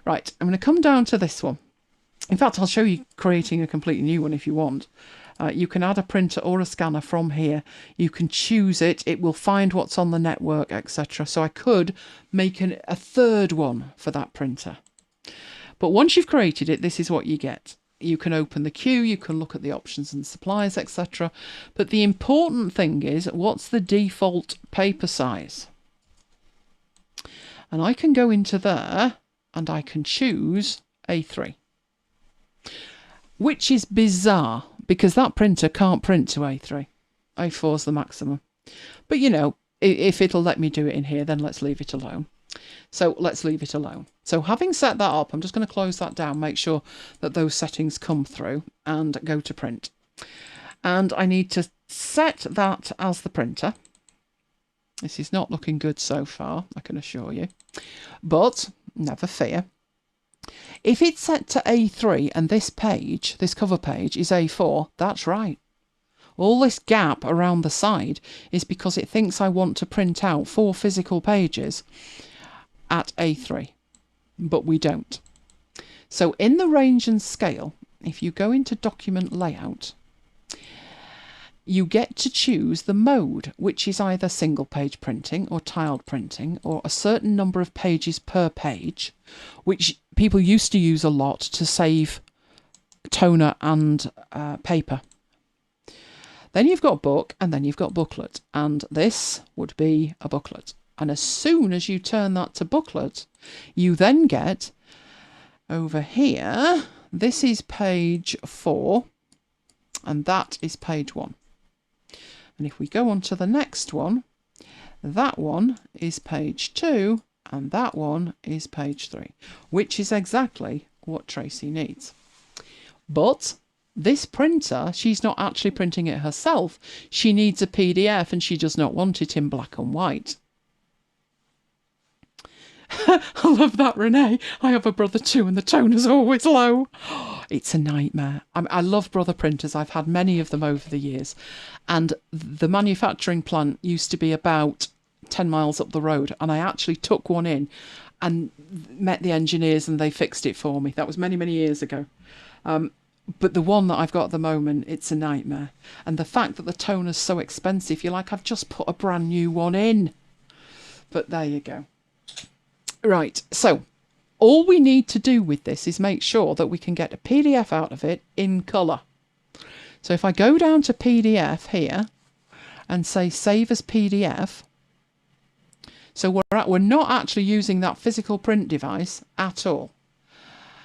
Right, I'm going to come down to this one. In fact, I'll show you creating a completely new one if you want. You can add a printer or a scanner from here. You can choose it. It will find what's on the network, etc. So I could make a third one for that printer. But once you've created it, this is what you get. You can open the queue, you can look at the options and supplies, etc. But the important thing is, what's the default paper size? And I can go into there and I can choose A3. Which is bizarre because that printer can't print to A3. A4 is the maximum. But if it'll let me do it in here, then let's leave it alone. So let's leave it alone. So having set that up, I'm just going to close that down, make sure that those settings come through and go to print. And I need to set that as the printer. This is not looking good so far, I can assure you. But never fear. If it's set to A3 and this page, this cover page, is A4, that's right. All this gap around the side is because it thinks I want to print out 4 physical pages at A3, but we don't. So in the range and scale, if you go into document layout, you get to choose the mode, which is either single page printing or tiled printing, or a certain number of pages per page, which people used to use a lot to save toner and paper. Then you've got book, and then you've got booklet, and this would be a booklet. And as soon as you turn that to booklet, you then get over here, this is page 4, and that is page 1. And if we go on to the next one, that one is page 2, and that one is page 3, which is exactly what Tracy needs. But this printer, she's not actually printing it herself. She needs a PDF, and she does not want it in black and white. I love that, Renee. I have a brother too, and the toner's always low. It's a nightmare. I love brother printers. I've had many of them over the years. And the manufacturing plant used to be about 10 miles up the road. And I actually took one in and met the engineers, and they fixed it for me. That was many, many years ago. But the one that I've got at the moment, it's a nightmare. And the fact that the toner's so expensive, you're like, I've just put a brand new one in. But there you go. Right, so all we need to do with this is make sure that we can get a PDF out of it in colour. So if I go down to PDF here and say save as PDF, so we're not actually using that physical print device at all.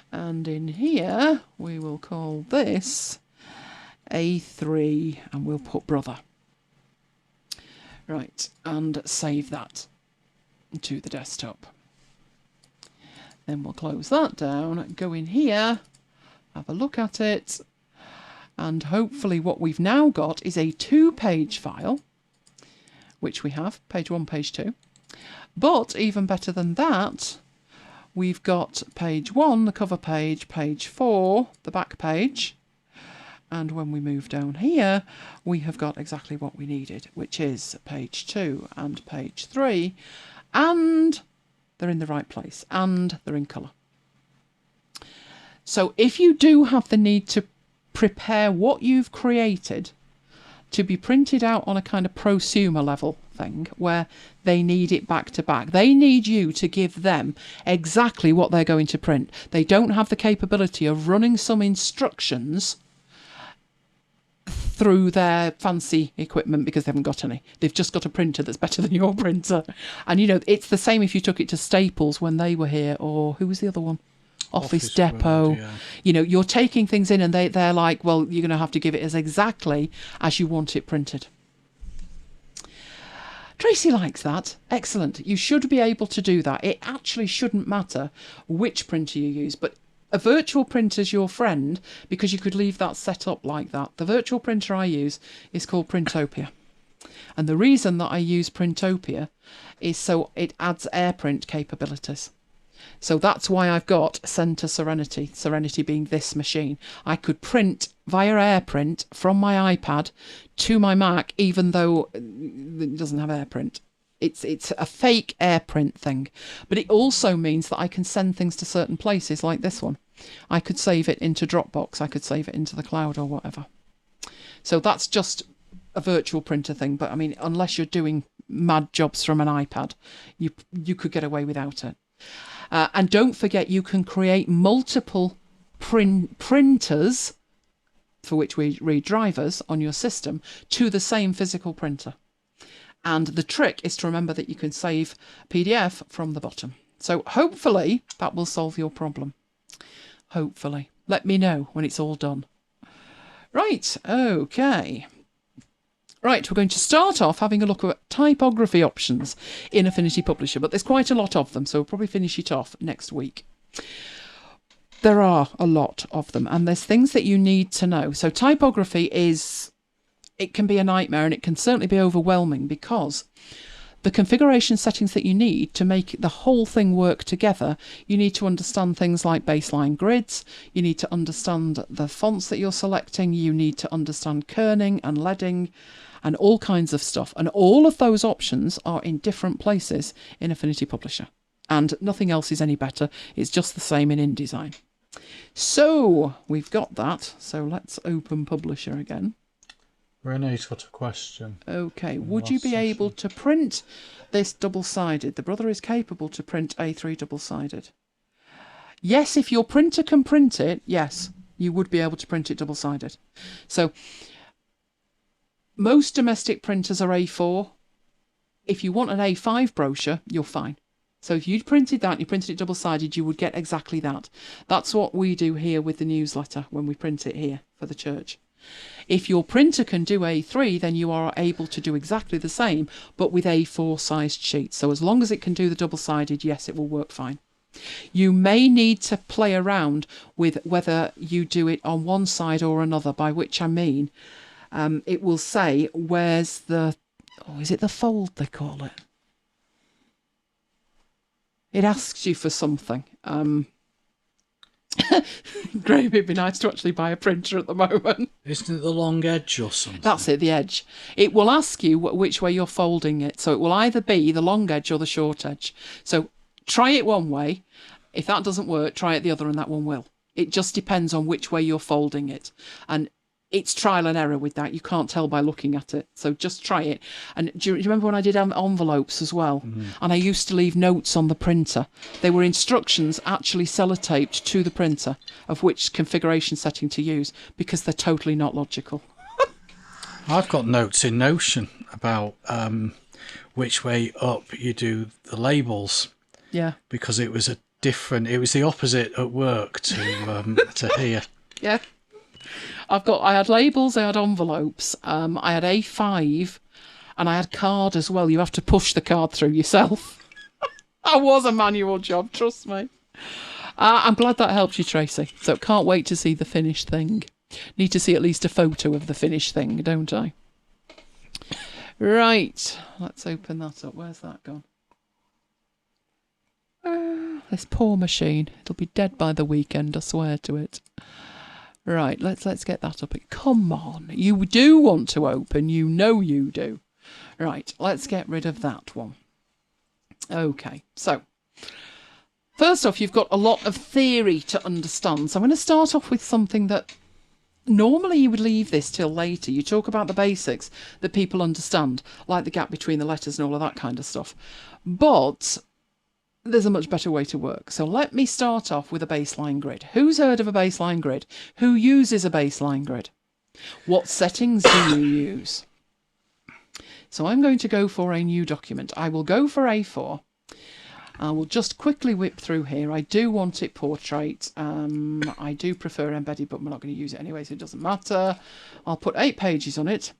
And in here we will call this A3, and we'll put brother. Right, and save that to the desktop. Then we'll close that down, go in here, have a look at it, and hopefully what we've now got is a 2-page file, which we have, page 1, page 2. But even better than that, we've got page 1, the cover page, page 4, the back page, and when we move down here, we have got exactly what we needed, which is page 2 and page 3, and they're in the right place, and they're in colour. So if you do have the need to prepare what you've created to be printed out on a kind of prosumer level thing, where they need it back to back, they need you to give them exactly what they're going to print. They don't have the capability of running some instructions through their fancy equipment because they haven't got any. They've just got a printer that's better than your printer. And, you know, it's the same if you took it to Staples when they were here, or who was the other one? Office Depot. World, yeah. You know, you're taking things in and they're like, well, you're going to have to give it as exactly as you want it printed. Tracy likes that. Excellent. You should be able to do that. It actually shouldn't matter which printer you use, but a virtual printer's your friend because you could leave that set up like that. The virtual printer I use is called Printopia. And the reason that I use Printopia is so it adds AirPrint capabilities. So that's why I've got Send to Serenity, Serenity being this machine. I could print via AirPrint from my iPad to my Mac, even though it doesn't have AirPrint. It's a fake AirPrint thing. But it also means that I can send things to certain places like this one. I could save it into Dropbox, I could save it into the cloud or whatever. So that's just a virtual printer thing. But I mean, unless you're doing mad jobs from an iPad, you could get away without it. And don't forget, you can create multiple printers, for which we read drivers, on your system to the same physical printer. And the trick is to remember that you can save PDF from the bottom. So hopefully that will solve your problem. Hopefully. Let me know when it's all done. Right, okay. Right, we're going to start off having a look at typography options in Affinity Publisher, but there's quite a lot of them, so we'll probably finish it off next week. There are a lot of them, and there's things that you need to know. So typography it can be a nightmare, and it can certainly be overwhelming because the configuration settings that you need to make the whole thing work together, you need to understand things like baseline grids, you need to understand the fonts that you're selecting, you need to understand kerning and leading, and all kinds of stuff. And all of those options are in different places in Affinity Publisher. And nothing else is any better. It's just the same in InDesign. So we've got that. So let's open Publisher again. Renee's got a question. Okay, would you be able to print this double-sided? The brother is capable to print A3 double-sided. Yes, if your printer can print it, yes, you would be able to print it double-sided. So, most domestic printers are A4. If you want an A5 brochure, you're fine. So if you printed that, you printed it double-sided, you would get exactly that. That's what we do here with the newsletter when we print it here for the church. If your printer can do A3, then you are able to do exactly the same, but with A4 sized sheets. So as long as it can do the double-sided, yes, it will work fine. You may need to play around with whether you do it on one side or another, by which I mean it will say, where's the... Oh, is it the fold they call it? It asks you for something. Graham, it'd be nice to actually buy a printer at the moment. Isn't it the long edge or something? That's it, the edge. It will ask you which way you're folding it. So it will either be the long edge or the short edge. So try it one way. If that doesn't work, try it the other and that one will. It just depends on which way you're folding it. And it's trial and error with that. You can't tell by looking at it. So just try it. And do you remember when I did envelopes as well? Mm-hmm. And I used to leave notes on the printer. They were instructions actually sellotaped to the printer of which configuration setting to use, because they're totally not logical. I've got notes in Notion about which way up you do the labels. Yeah. Because it was the opposite at work to here. Yeah. I had labels, I had envelopes, I had A5, and I had card as well. You have to push the card through yourself. That was a manual job, trust me. I'm glad that helped you, Tracy. So can't wait to see the finished thing. Need to see at least a photo of the finished thing, don't I? Right, let's open that up. Where's that gone? This poor machine. It'll be dead by the weekend, I swear to it. Right, let's get that up. Come on, you do want to open, you know you do. Right, let's get rid of that one. Okay, so first off, you've got a lot of theory to understand. So I'm going to start off with something that normally you would leave this till later. You talk about the basics that people understand, like the gap between the letters and all of that kind of stuff. But there's a much better way to work. So let me start off with a baseline grid. Who's heard of a baseline grid? Who uses a baseline grid? What settings do you use? So I'm going to go for a new document. I will go for A4. I will just quickly whip through here. I do want it portrait. I do prefer embedded, but we're not going to use it anyway, so it doesn't matter. I'll put 8 pages on it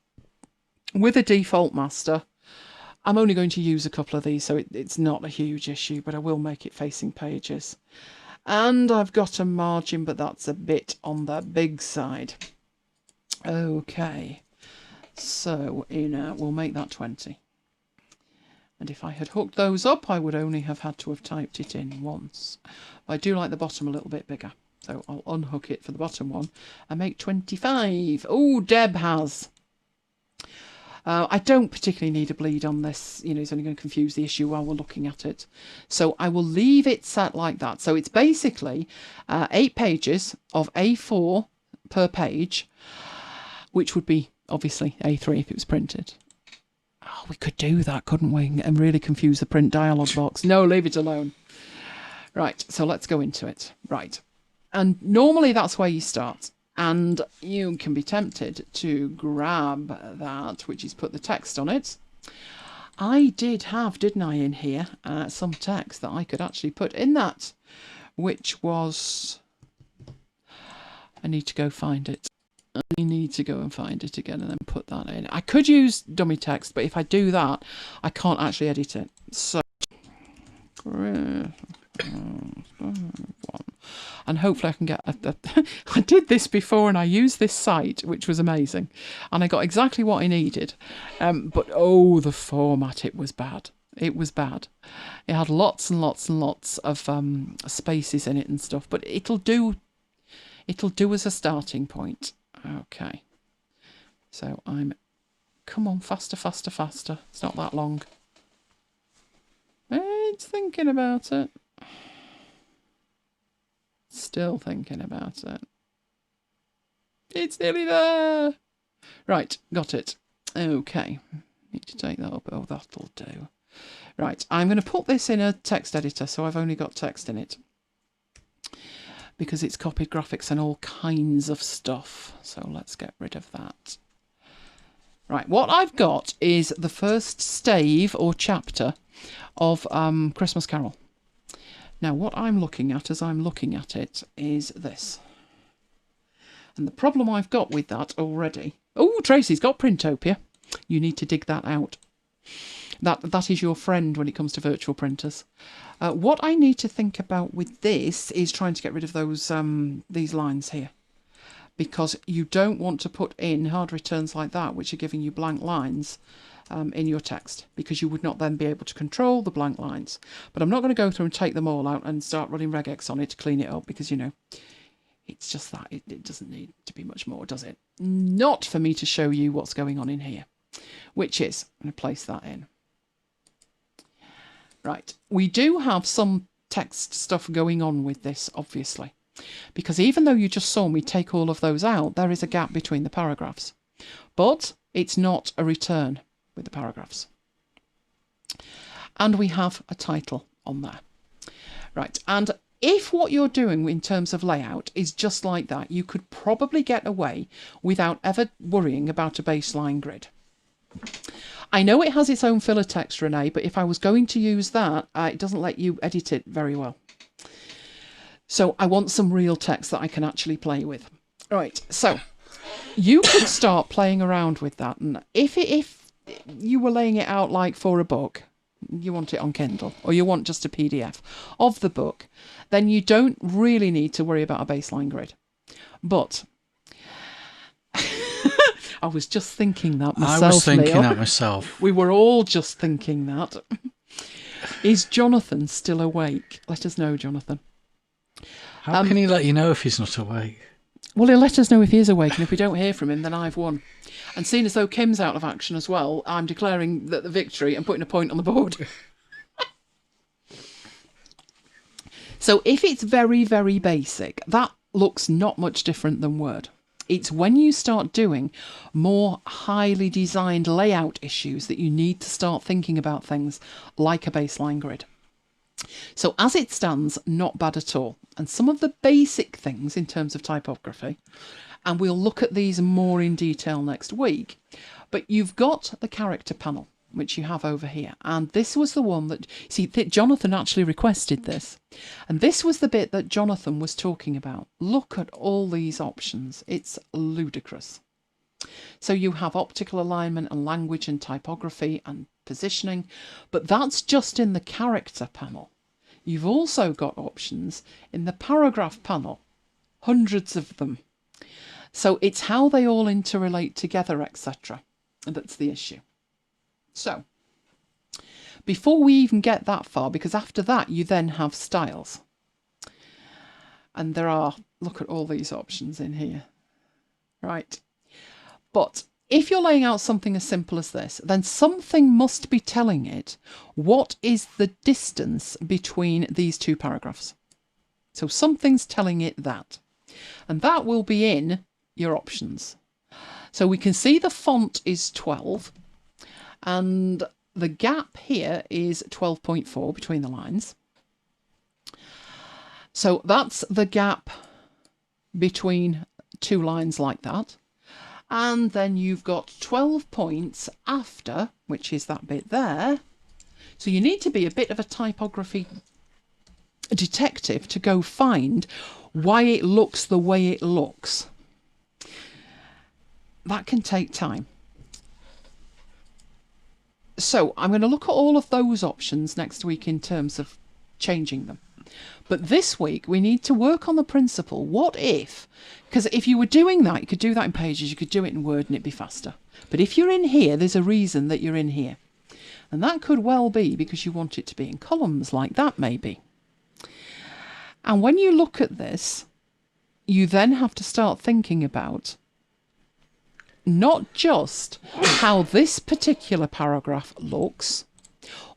with a default master. I'm only going to use a couple of these, so it's not a huge issue, but I will make it facing pages. And I've got a margin, but that's a bit on the big side. Okay, so we'll make that 20. And if I had hooked those up, I would only have had to have typed it in once. I do like the bottom a little bit bigger, so I'll unhook it for the bottom one and make 25. Oh, Deb has. I don't particularly need a bleed on this. It's only going to confuse the issue while we're looking at it. So I will leave it set like that. So it's basically 8 pages of A4 per page, which would be obviously A3 if it was printed. Oh, we could do that, couldn't we? And really confuse the print dialog box. No, leave it alone. Right, so let's go into it. Right. And normally that's where you start. And you can be tempted to grab that, which is put the text on it. I did have, didn't I, in here, some text that I could actually put in that, which was... I need to go find it. I need to go and find it again and then put that in. I could use dummy text, but if I do that, I can't actually edit it. So... And hopefully I can get I did this before and I used this site, which was amazing, and I got exactly what I needed, but oh, the format, it was bad. It was bad. It had lots and lots and lots of spaces in it and stuff, but it'll do as a starting point. Okay, so come on, faster, faster, faster. It's not that long. It's thinking about it. Still thinking about it. It's nearly there. Right, got it. Okay, need to take that up. Oh, that'll do. Right, I'm going to put this in a text editor, so I've only got text in it, because it's copied graphics and all kinds of stuff. So let's get rid of that. Right, what I've got is the first stave or chapter of Christmas Carol. Now, what I'm looking at as I'm looking at it is this. And the problem I've got with that already... Oh, Tracy's got Printopia. You need to dig that out. That is your friend when it comes to virtual printers. What I need to think about with this is trying to get rid of those these lines here, because you don't want to put in hard returns like that, which are giving you blank lines in your text, because you would not then be able to control the blank lines. But I'm not going to go through and take them all out and start running regex on it to clean it up, because, you know, it's just that. It doesn't need to be much more, does it? Not for me to show you what's going on in here, which is, I'm going to place that in. Right, we do have some text stuff going on with this, obviously, because even though you just saw me take all of those out, there is a gap between the paragraphs. But it's not a return with the paragraphs. And we have a title on there. Right, and if what you're doing in terms of layout is just like that, you could probably get away without ever worrying about a baseline grid. I know it has its own filler text, Renee, but if I was going to use that, it doesn't let you edit it very well. So I want some real text that I can actually play with. Right, so you could start playing around with that. And if you were laying it out like for a book, you want it on Kindle, or you want just a PDF of the book, then you don't really need to worry about a baseline grid. But... I was just thinking that myself, I was thinking Neil. that myself. We were all just thinking that. Is Jonathan still awake? Let us know, Jonathan. How can he let you know if he's not awake? Well, he'll let us know if he is awake, and if we don't hear from him, then I've won. And seeing as though Kim's out of action as well, I'm declaring the victory and putting a point on the board. So if it's very, very basic, that looks not much different than Word. It's when you start doing more highly designed layout issues that you need to start thinking about things like a baseline grid. So as it stands, not bad at all. And some of the basic things in terms of typography, and we'll look at these more in detail next week, but you've got the character panel, which you have over here. And this was the one that, see, Jonathan actually requested this. And this was the bit that Jonathan was talking about. Look at all these options. It's ludicrous. So you have optical alignment and language and typography and positioning, but that's just in the character panel. You've also got options in the paragraph panel, hundreds of them. So it's how they all interrelate together, etc. That's the issue. So, before we even get that far, because after that you then have styles. And there are, look at all these options in here. Right. But if you're laying out something as simple as this, then something must be telling it what is the distance between these two paragraphs. So something's telling it that. And that will be in your options. So we can see the font is 12. And the gap here is 12.4 between the lines. So that's the gap between two lines like that. And then you've got 12 points after, which is that bit there. So you need to be a bit of a typography detective to go find why it looks the way it looks. That can take time. So I'm going to look at all of those options next week in terms of changing them. But this week we need to work on the principle. What if, because if you were doing that, you could do that in Pages, you could do it in Word and it'd be faster. But if you're in here, there's a reason that you're in here. And that could well be because you want it to be in columns like that maybe. And when you look at this, you then have to start thinking about not just how this particular paragraph looks,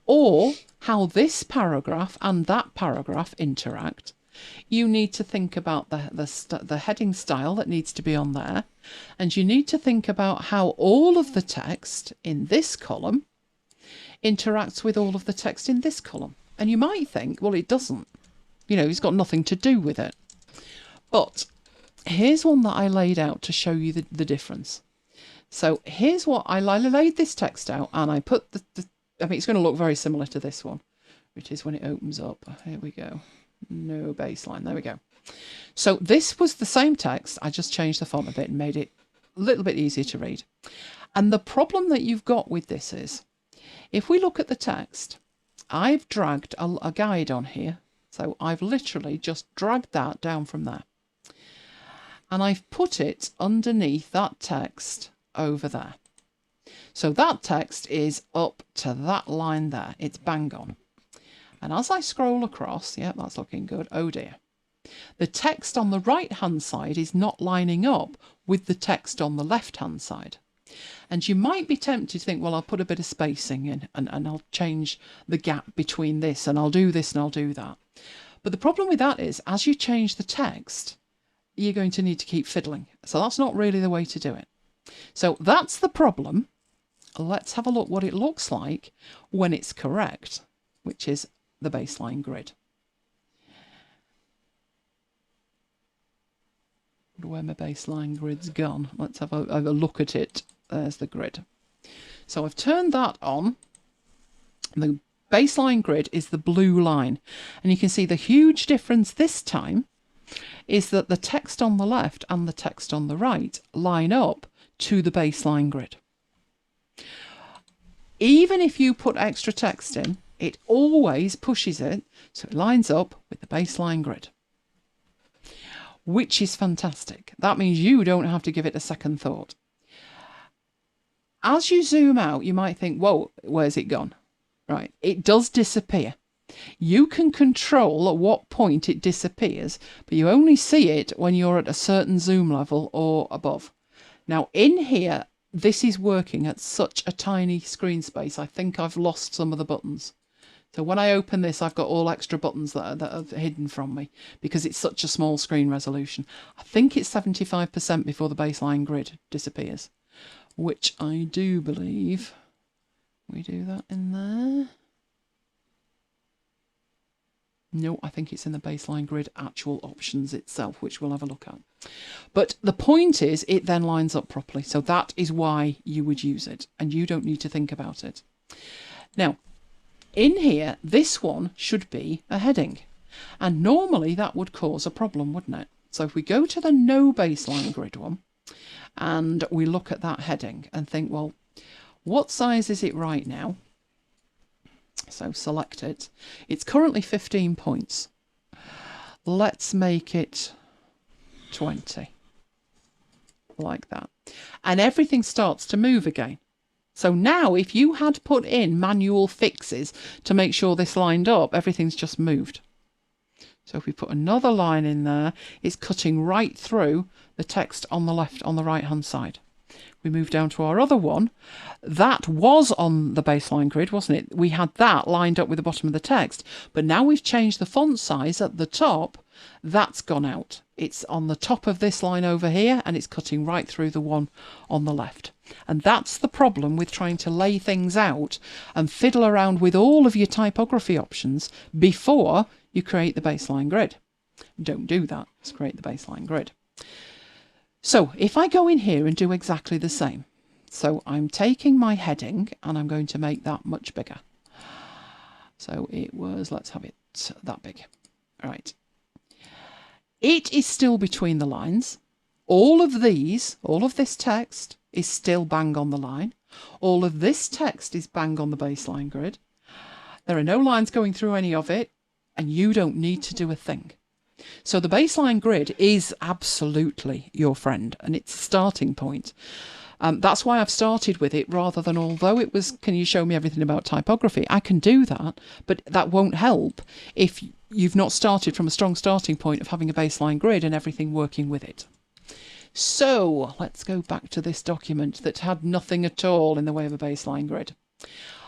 or how this paragraph and that paragraph interact, you need to think about the heading style that needs to be on there, and you need to think about how all of the text in this column interacts with all of the text in this column. And you might think, well, it doesn't. You know, it's got nothing to do with it. But here's one that I laid out to show you the difference. So here's what I laid this text out, and I put I mean, it's going to look very similar to this one, which is when it opens up. Here we go. No baseline. There we go. So this was the same text. I just changed the font a bit and made it a little bit easier to read. And the problem that you've got with this is, if we look at the text, I've dragged a guide on here. So I've literally just dragged that down from there. And I've put it underneath that text over there. So that text is up to that line there. It's bang on. And as I scroll across, yeah, that's looking good. Oh dear. The text on the right-hand side is not lining up with the text on the left-hand side. And you might be tempted to think, well, I'll put a bit of spacing in and I'll change the gap between this and I'll do this and I'll do that. But the problem with that is, as you change the text, you're going to need to keep fiddling. So that's not really the way to do it. So that's the problem. Let's have a look what it looks like when it's correct, which is the baseline grid. Where my baseline grid's gone. Let's have a look at it. There's the grid. So I've turned that on. The baseline grid is the blue line. And you can see the huge difference this time is that the text on the left and the text on the right line up to the baseline grid. Even if you put extra text in, it always pushes it so it lines up with the baseline grid, which is fantastic. That means you don't have to give it a second thought. As you zoom out, you might think, whoa, where's it gone? Right, it does disappear. You can control at what point it disappears, but you only see it when you're at a certain zoom level or above. Now in here, this is working at such a tiny screen space. I think I've lost some of the buttons. So when I open this, I've got all extra buttons that are hidden from me because it's such a small screen resolution. I think it's 75% before the baseline grid disappears, which I do believe we do that in there. No, I think it's in the baseline grid actual options itself, which we'll have a look at. But the point is, it then lines up properly. So that is why you would use it, and you don't need to think about it. Now, in here, this one should be a heading. And normally that would cause a problem, wouldn't it? So if we go to the no baseline grid one, and we look at that heading and think, well, what size is it right now? So select it. It's currently 15 points. Let's make it 20. Like that. And everything starts to move again. So now if you had put in manual fixes to make sure this lined up, everything's just moved. So if we put another line in there, it's cutting right through the text on the left, on the right hand side. We move down to our other one. That was on the baseline grid, wasn't it? We had that lined up with the bottom of the text, but now we've changed the font size at the top. That's gone out. It's on the top of this line over here, and it's cutting right through the one on the left. And that's the problem with trying to lay things out and fiddle around with all of your typography options before you create the baseline grid. Don't do that. Just create the baseline grid. So if I go in here and do exactly the same, so I'm taking my heading and I'm going to make that much bigger. So it was, let's have it that big. All right. It is still between the lines. All of this text is still bang on the line. All of this text is bang on the baseline grid. There are no lines going through any of it, and you don't need to do a thing. So the baseline grid is absolutely your friend, and it's a starting point. That's why I've started with it rather than, although it was, can you show me everything about typography? I can do that, but that won't help if you've not started from a strong starting point of having a baseline grid and everything working with it. So let's go back to this document that had nothing at all in the way of a baseline grid.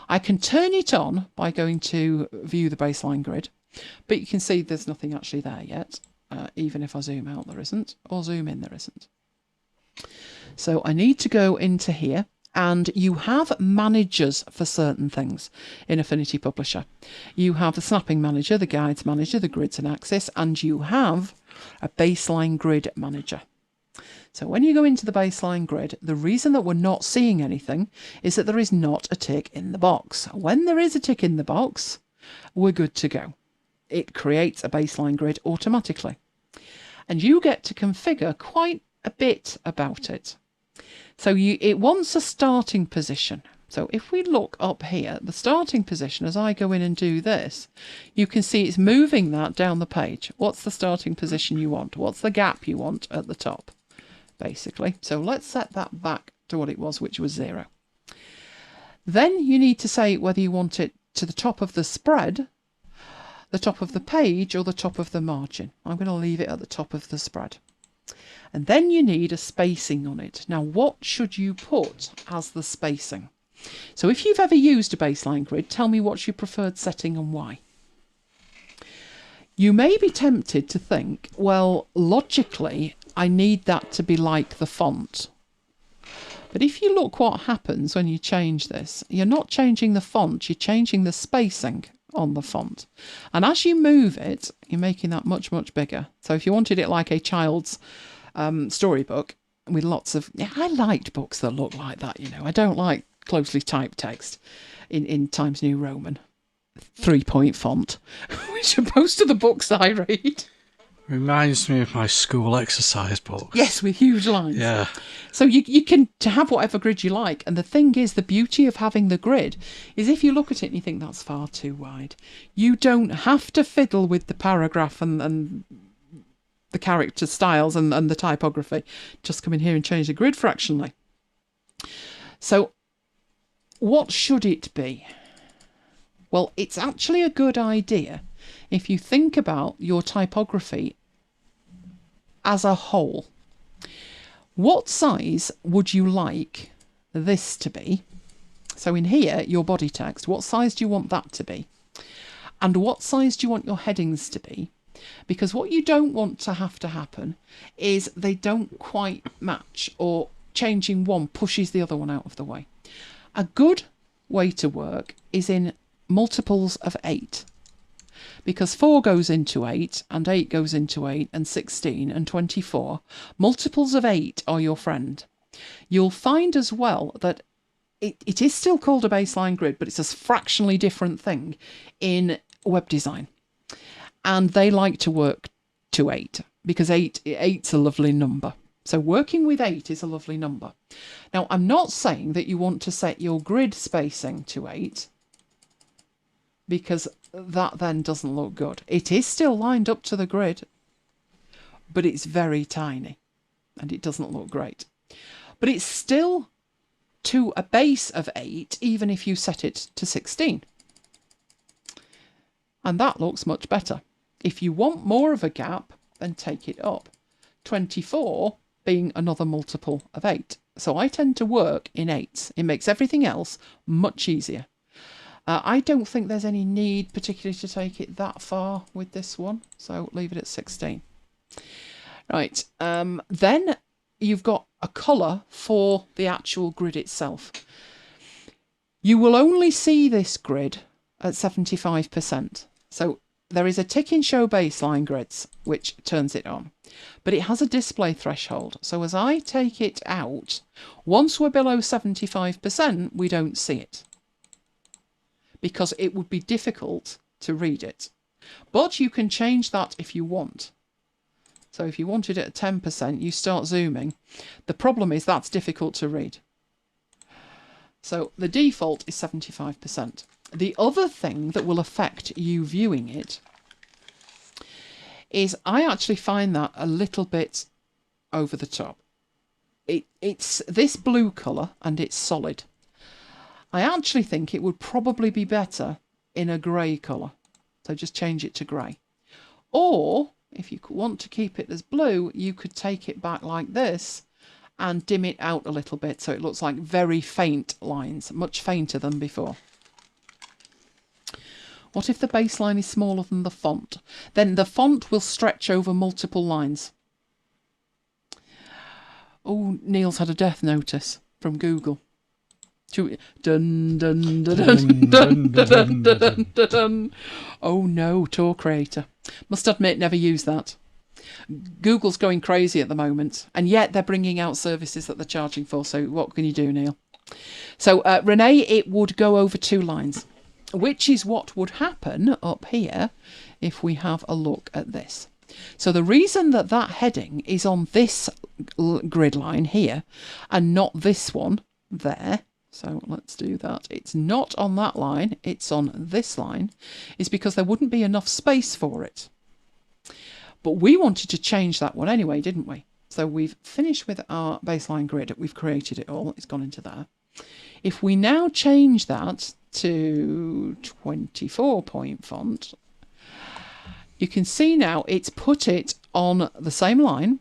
I can turn it on by going to view the baseline grid. But you can see there's nothing actually there yet. Even if I zoom out, there isn't, or zoom in, there isn't. So I need to go into here, and you have managers for certain things in Affinity Publisher. You have the snapping manager, the guides manager, the grids and axis, and you have a baseline grid manager. So when you go into the baseline grid, the reason that we're not seeing anything is that there is not a tick in the box. When there is a tick in the box, we're good to go. It creates a baseline grid automatically. And you get to configure quite a bit about it. So it wants a starting position. So if we look up here, the starting position, as I go in and do this, you can see it's moving that down the page. What's the starting position you want? What's the gap you want at the top, basically? So let's set that back to what it was, which was 0. Then you need to say whether you want it to the top of the spread, the top of the page, or the top of the margin. I'm going to leave it at the top of the spread. And then you need a spacing on it. Now, what should you put as the spacing? So if you've ever used a baseline grid, tell me what's your preferred setting and why. You may be tempted to think, well, logically, I need that to be like the font. But if you look what happens when you change this, you're not changing the font, you're changing the spacing on the font. And as you move it, you're making that much, much bigger. So if you wanted it like a child's storybook with lots of... Yeah, I liked books that look like that, you know. I don't like closely typed text in Times New Roman 3-point font, which are most of the books I read. Reminds me of my school exercise books. Yes, with huge lines. Yeah. So you can have whatever grid you like. And the thing is, the beauty of having the grid is if you look at it and you think that's far too wide, you don't have to fiddle with the paragraph and the character styles and the typography. Just come in here and change the grid fractionally. So what should it be? Well, it's actually a good idea if you think about your typography as a whole. What size would you like this to be? So in here, your body text, what size do you want that to be? And what size do you want your headings to be? Because what you don't want to have to happen is they don't quite match, or changing one pushes the other one out of the way. A good way to work is in multiples of 8. Because 4 goes into 8, and 8 goes into 8, and 16, and 24. Multiples of 8 are your friend. You'll find as well that it is still called a baseline grid, but it's a fractionally different thing in web design. And they like to work to 8, because 8's a lovely number. So working with 8 is a lovely number. Now, I'm not saying that you want to set your grid spacing to 8, because that then doesn't look good. It is still lined up to the grid, but it's very tiny and it doesn't look great. But it's still to a base of 8, even if you set it to 16. And that looks much better. If you want more of a gap, then take it up. 24 being another multiple of 8. So I tend to work in 8s. It makes everything else much easier. I don't think there's any need particularly to take it that far with this one, so leave it at 16. Right, then you've got a colour for the actual grid itself. You will only see this grid at 75%. So there is a tick in show baseline grids, which turns it on. But it has a display threshold. So as I take it out, once we're below 75%, we don't see it, because it would be difficult to read it. But you can change that if you want. So if you wanted it at 10%, you start zooming. The problem is that's difficult to read. So the default is 75%. The other thing that will affect you viewing it is I actually find that a little bit over the top. It's this blue colour and it's solid. I actually think it would probably be better in a grey colour. So just change it to grey. Or if you want to keep it as blue, you could take it back like this and dim it out a little bit so it looks like very faint lines, much fainter than before. What if the baseline is smaller than the font? Then the font will stretch over multiple lines. Oh, Neil's had a death notice from Google. Dun, dun, dun, dun, dun, dun, dun, dun, dun, dun. Oh no, tour creator. Must admit, never use that. Google's going crazy at the moment, and yet they're bringing out services that they're charging for. So what can you do, Neil? So, Renee, it would go over 2 lines, which is what would happen up here if we have a look at this. So the reason that that heading is on this grid line here and not this one there, so let's do that. It's not on that line, it's on this line, is because there wouldn't be enough space for it. But we wanted to change that one anyway, didn't we? So we've finished with our baseline grid. We've created it all. It's gone into there. If we now change that to 24-point font, you can see now it's put it on the same line.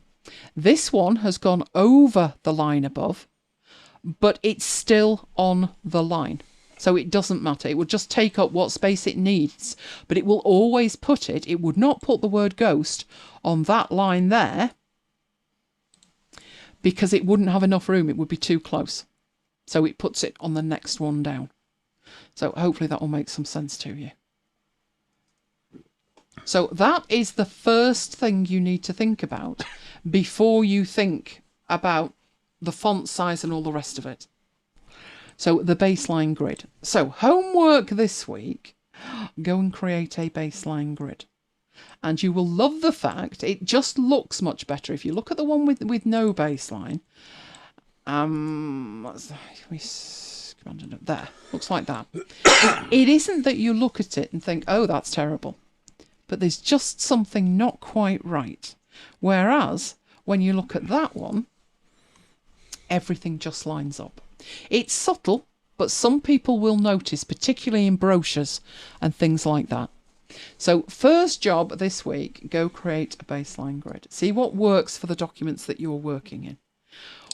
This one has gone over the line above, but it's still on the line. So it doesn't matter. It will just take up what space it needs, but it will always put it. It would not put the word ghost on that line there because it wouldn't have enough room. It would be too close. So it puts it on the next one down. So hopefully that will make some sense to you. So that is the first thing you need to think about before you think about the font size and all the rest of it. So the baseline grid. So homework this week, go and create a baseline grid. And you will love the fact it just looks much better. If you look at the one with no baseline, there, looks like that. It isn't that you look at it and think, oh, that's terrible. But there's just something not quite right. Whereas when you look at that one, everything just lines up. It's subtle, but some people will notice, particularly in brochures and things like that. So first job this week, go create a baseline grid. See what works for the documents that you're working in.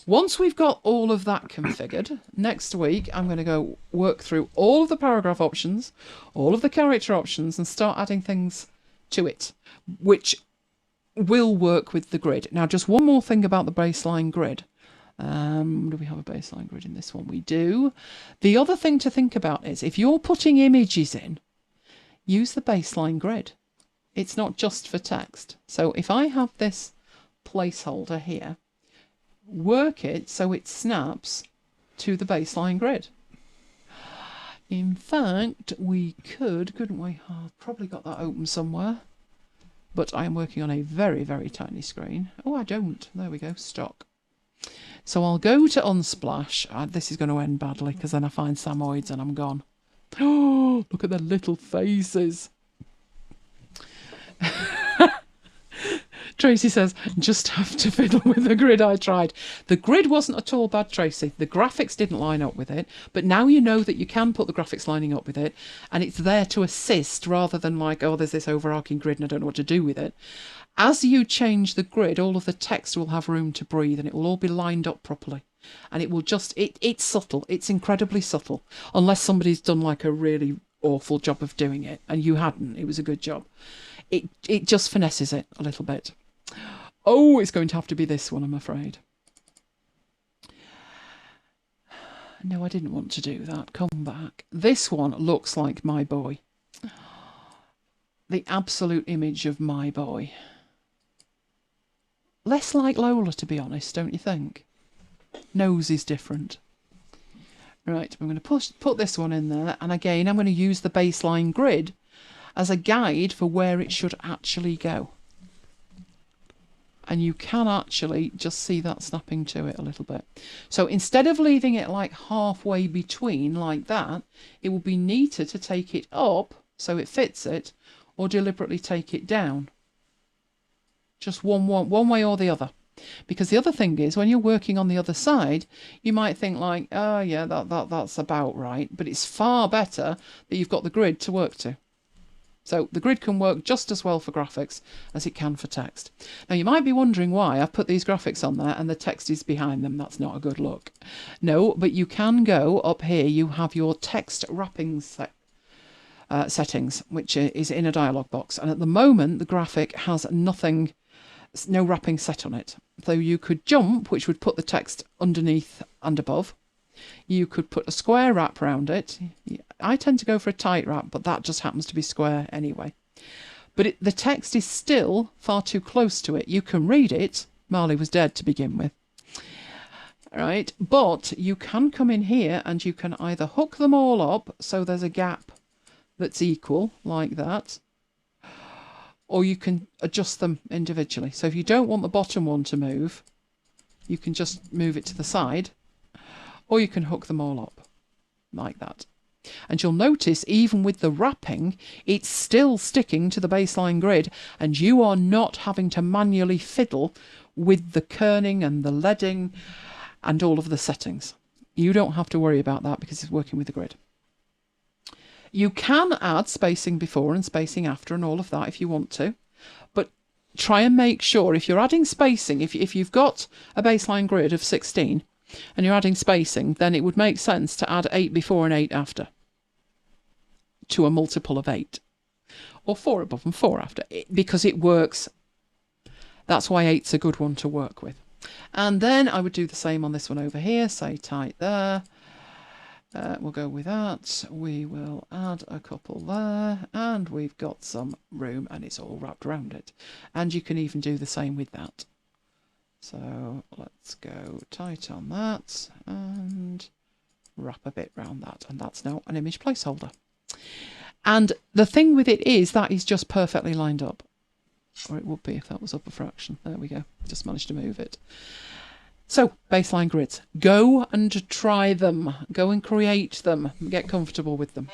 Once we've got all of that configured, next week I'm going to go work through all of the paragraph options, all of the character options, and start adding things to it, which will work with the grid. Now, just one more thing about the baseline grid. Do we have a baseline grid in this one? We do. The other thing to think about is if you're putting images in, use the baseline grid. It's not just for text. So if I have this placeholder here, work it so it snaps to the baseline grid. In fact, we couldn't we? Oh, I've probably got that open somewhere. But I am working on a very, very tiny screen. Oh, I don't. There we go. Stock. So I'll go to Unsplash. This is going to end badly because then I find Samoids and I'm gone. Oh, look at their little faces. Tracy says, just have to fiddle with the grid. I tried. The grid wasn't at all bad, Tracy. The graphics didn't line up with it. But now you know that you can put the graphics lining up with it. And it's there to assist rather than like, oh, there's this overarching grid and I don't know what to do with it. As you change the grid, all of the text will have room to breathe and it will all be lined up properly. And it will just, it's subtle. It's incredibly subtle. Unless somebody's done like a really awful job of doing it. And you hadn't. It was a good job. It just finesses it a little bit. Oh, it's going to have to be this one, I'm afraid. No, I didn't want to do that. Come back. This one looks like my boy. The absolute image of my boy. Less like Lola, to be honest, don't you think? Nose is different. Right, I'm going to put this one in there. And again, I'm going to use the baseline grid as a guide for where it should actually go. And you can actually just see that snapping to it a little bit. So instead of leaving it like halfway between like that, it would be neater to take it up so it fits it, or deliberately take it down. Just one way or the other. Because the other thing is, when you're working on the other side, you might think like, oh yeah, that's about right. But it's far better that you've got the grid to work to. So the grid can work just as well for graphics as it can for text. Now you might be wondering why I've put these graphics on there and the text is behind them. That's not a good look. No, but you can go up here. You have your text wrapping settings, which is in a dialog box. And at the moment, the graphic has nothing, no wrapping set on it. So you could jump, which would put the text underneath and above. You could put a square wrap around it. I tend to go for a tight wrap, but that just happens to be square anyway. But the text is still far too close to it. You can read it. Marley was dead to begin with. Right, but you can come in here and you can either hook them all up so there's a gap that's equal, like that, or you can adjust them individually. So if you don't want the bottom one to move, you can just move it to the side, or you can hook them all up, like that. And you'll notice, even with the wrapping, it's still sticking to the baseline grid, and you are not having to manually fiddle with the kerning and the leading and all of the settings. You don't have to worry about that because it's working with the grid. You can add spacing before and spacing after and all of that if you want to, but try and make sure if you're adding spacing, if you've got a baseline grid of 16 and you're adding spacing, then it would make sense to add 8 before and 8 after to a multiple of 8, or 4 above and 4 after, because it works. That's why 8's a good one to work with. And then I would do the same on this one over here, say tight there. We'll go with that. We will add a couple there, and we've got some room, and it's all wrapped around it. And you can even do the same with that. So let's go tight on that and wrap a bit around that, and that's now an image placeholder. And the thing with it is that is just perfectly lined up, or it would be if that was up a fraction. There we go, just managed to move it. So baseline grids, go and try them, go and create them, get comfortable with them.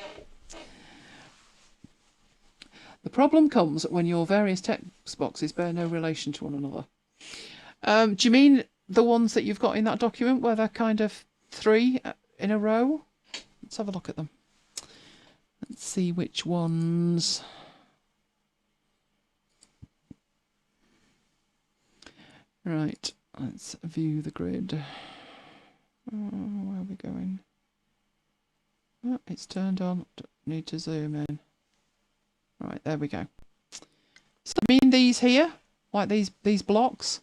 The problem comes when your various text boxes bear no relation to one another. Do you mean the ones that you've got in that document where they're kind of 3 in a row? Let's have a look at them. Let's see which ones. Right, let's view the grid. Where are we going? Oh, it's turned on. Need to zoom in. Right, there we go. So I mean these here, like these blocks,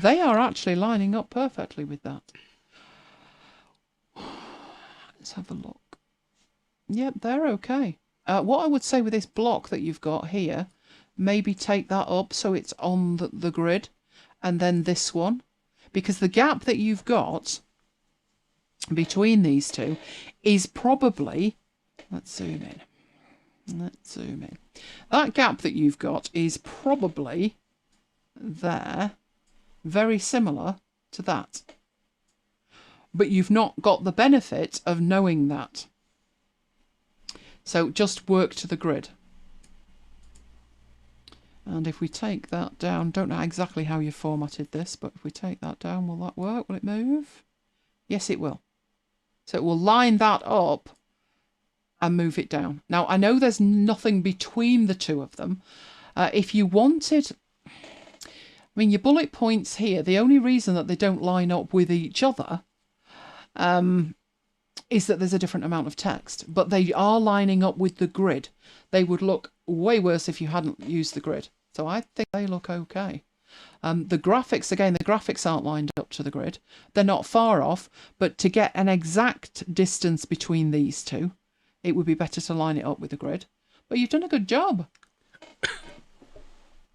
they are actually lining up perfectly with that. Let's have a look. Yep, they're okay. What I would say with this block that you've got here, maybe take that up so it's on the grid, and then this one, because the gap that you've got between these two is probably, let's zoom in. Let's zoom in. That gap that you've got is probably there, very similar to that. But you've not got the benefit of knowing that. So just work to the grid. And if we take that down, don't know exactly how you formatted this, but if we take that down, will that work? Will it move? Yes, it will. So it will line that up and move it down. Now, I know there's nothing between the two of them. If you wanted, I mean, your bullet points here, the only reason that they don't line up with each other is that there's a different amount of text, but they are lining up with the grid. They would look way worse if you hadn't used the grid. So I think they look okay. The graphics, again, the graphics aren't lined up to the grid. They're not far off, but to get an exact distance between these two, it would be better to line it up with the grid. But you've done a good job.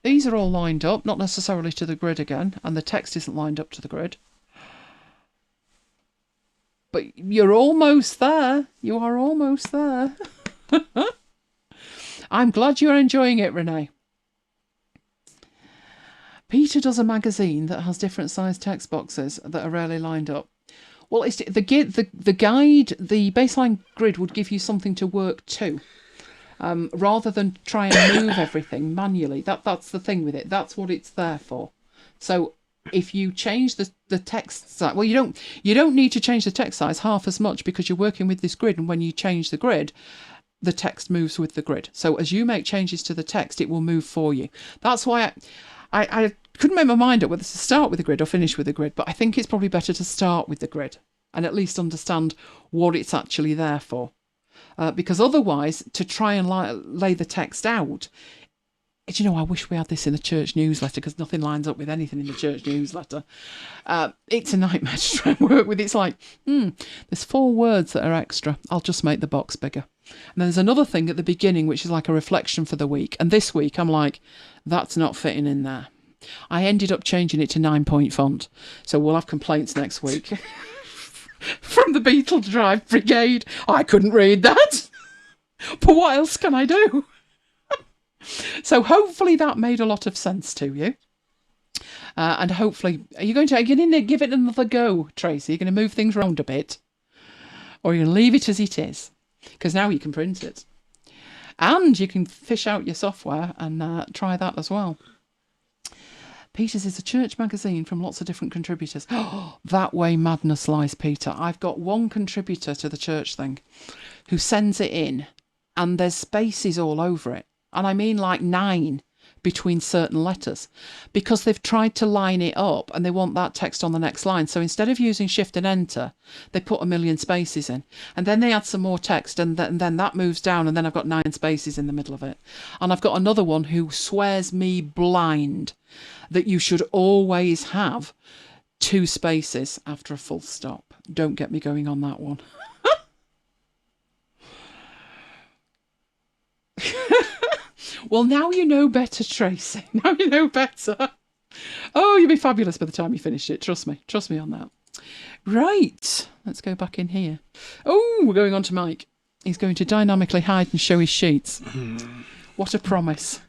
These are all lined up, not necessarily to the grid again, and the text isn't lined up to the grid. But you're almost there. You are almost there. I'm glad you're enjoying it, Renee. Peter does a magazine that has different sized text boxes that are rarely lined up. Well, it's the guide, the baseline grid would give you something to work to, rather than try and move everything manually. That's the thing with it. That's what it's there for. So if you change the text size, well, you don't need to change the text size half as much because you're working with this grid, and when you change the grid, the text moves with the grid. So as you make changes to the text, it will move for you. That's why I couldn't make my mind up whether to start with the grid or finish with the grid, but I think it's probably better to start with the grid and at least understand what it's actually there for. because otherwise, to try and lay the text out, do you know, I wish we had this in the church newsletter, because nothing lines up with anything in the church newsletter. It's a nightmare to try and work with. It's like, there's 4 words that are extra. I'll just make the box bigger. And then there's another thing at the beginning, which is like a reflection for the week. And this week, I'm like, that's not fitting in there. I ended up changing it to 9-point font. So we'll have complaints next week from the Beetle Drive Brigade. I couldn't read that. But what else can I do? So hopefully that made a lot of sense to you. And hopefully, are you going to give it another go, Tracy? Are you going to move things around a bit? Or are you going to leave it as it is? Because now you can print it. And you can fish out your software and try that as well. Peter's is a church magazine from lots of different contributors. Oh, that way madness lies, Peter. I've got one contributor to the church thing who sends it in, and there's spaces all over it. And I mean like 9 between certain letters, because they've tried to line it up and they want that text on the next line. So instead of using shift and enter, they put a million spaces in, and then they add some more text, and then that moves down, and then I've got 9 spaces in the middle of it. And I've got another one who swears me blind that you should always have 2 spaces after a full stop. Don't get me going on that one. Well, now you know better, Tracy. Now you know better. Oh, you'll be fabulous by the time you finish it. Trust me. Trust me on that. Right. Let's go back in here. Oh, we're going on to Mike. He's going to dynamically hide and show his sheets. What a promise.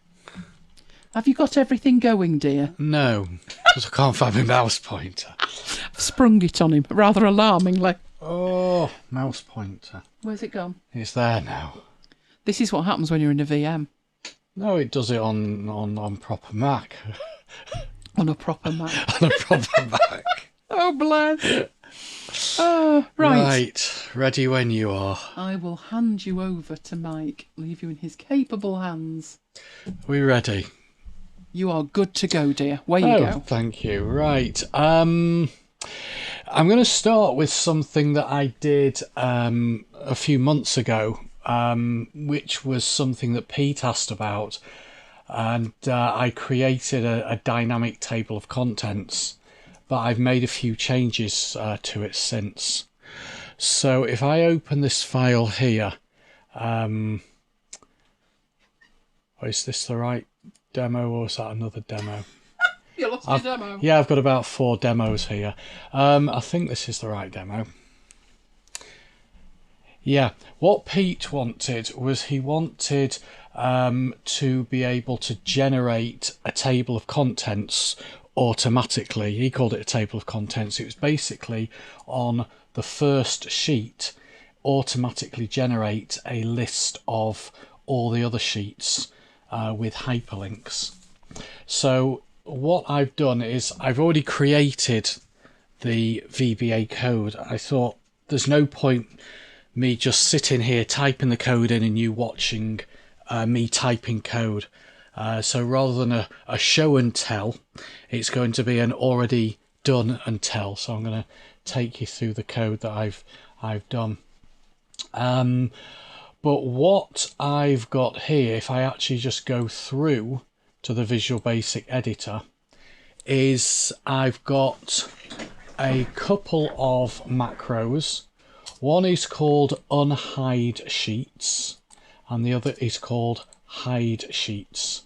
Have you got everything going, dear? No, because I can't find my mouse pointer. I've sprung it on him, rather alarmingly. Oh, mouse pointer. Where's it gone? It's there now. This is what happens when you're in a VM. No, it does it on proper Mac. On a proper Mac. On a proper Mac. Oh, bless. Oh, right. Right, ready when you are. I will hand you over to Mike, leave you in his capable hands. We ready? You are good to go, dear. Where you go. Thank you. Right. I'm going to start with something that I did a few months ago, which was something that Pete asked about, and I created a dynamic table of contents, but I've made a few changes to it since. So if I open this file here, is this the right demo, or is that another demo? You lost your demo. Yeah, I've got about 4 demos here. I think this is the right demo. Yeah, what Pete wanted was he wanted to be able to generate a table of contents automatically. He called it a table of contents. It was basically on the first sheet, automatically generate a list of all the other sheets with hyperlinks. So what I've done is I've already created the VBA code. I thought there's no point me just sitting here typing the code in and you watching me typing code. So rather than a show and tell, it's going to be an already done and tell. So I'm going to take you through the code that I've done. But what I've got here, if I actually just go through to the Visual Basic editor, is I've got a couple of macros. One is called unhide sheets and the other is called hide sheets.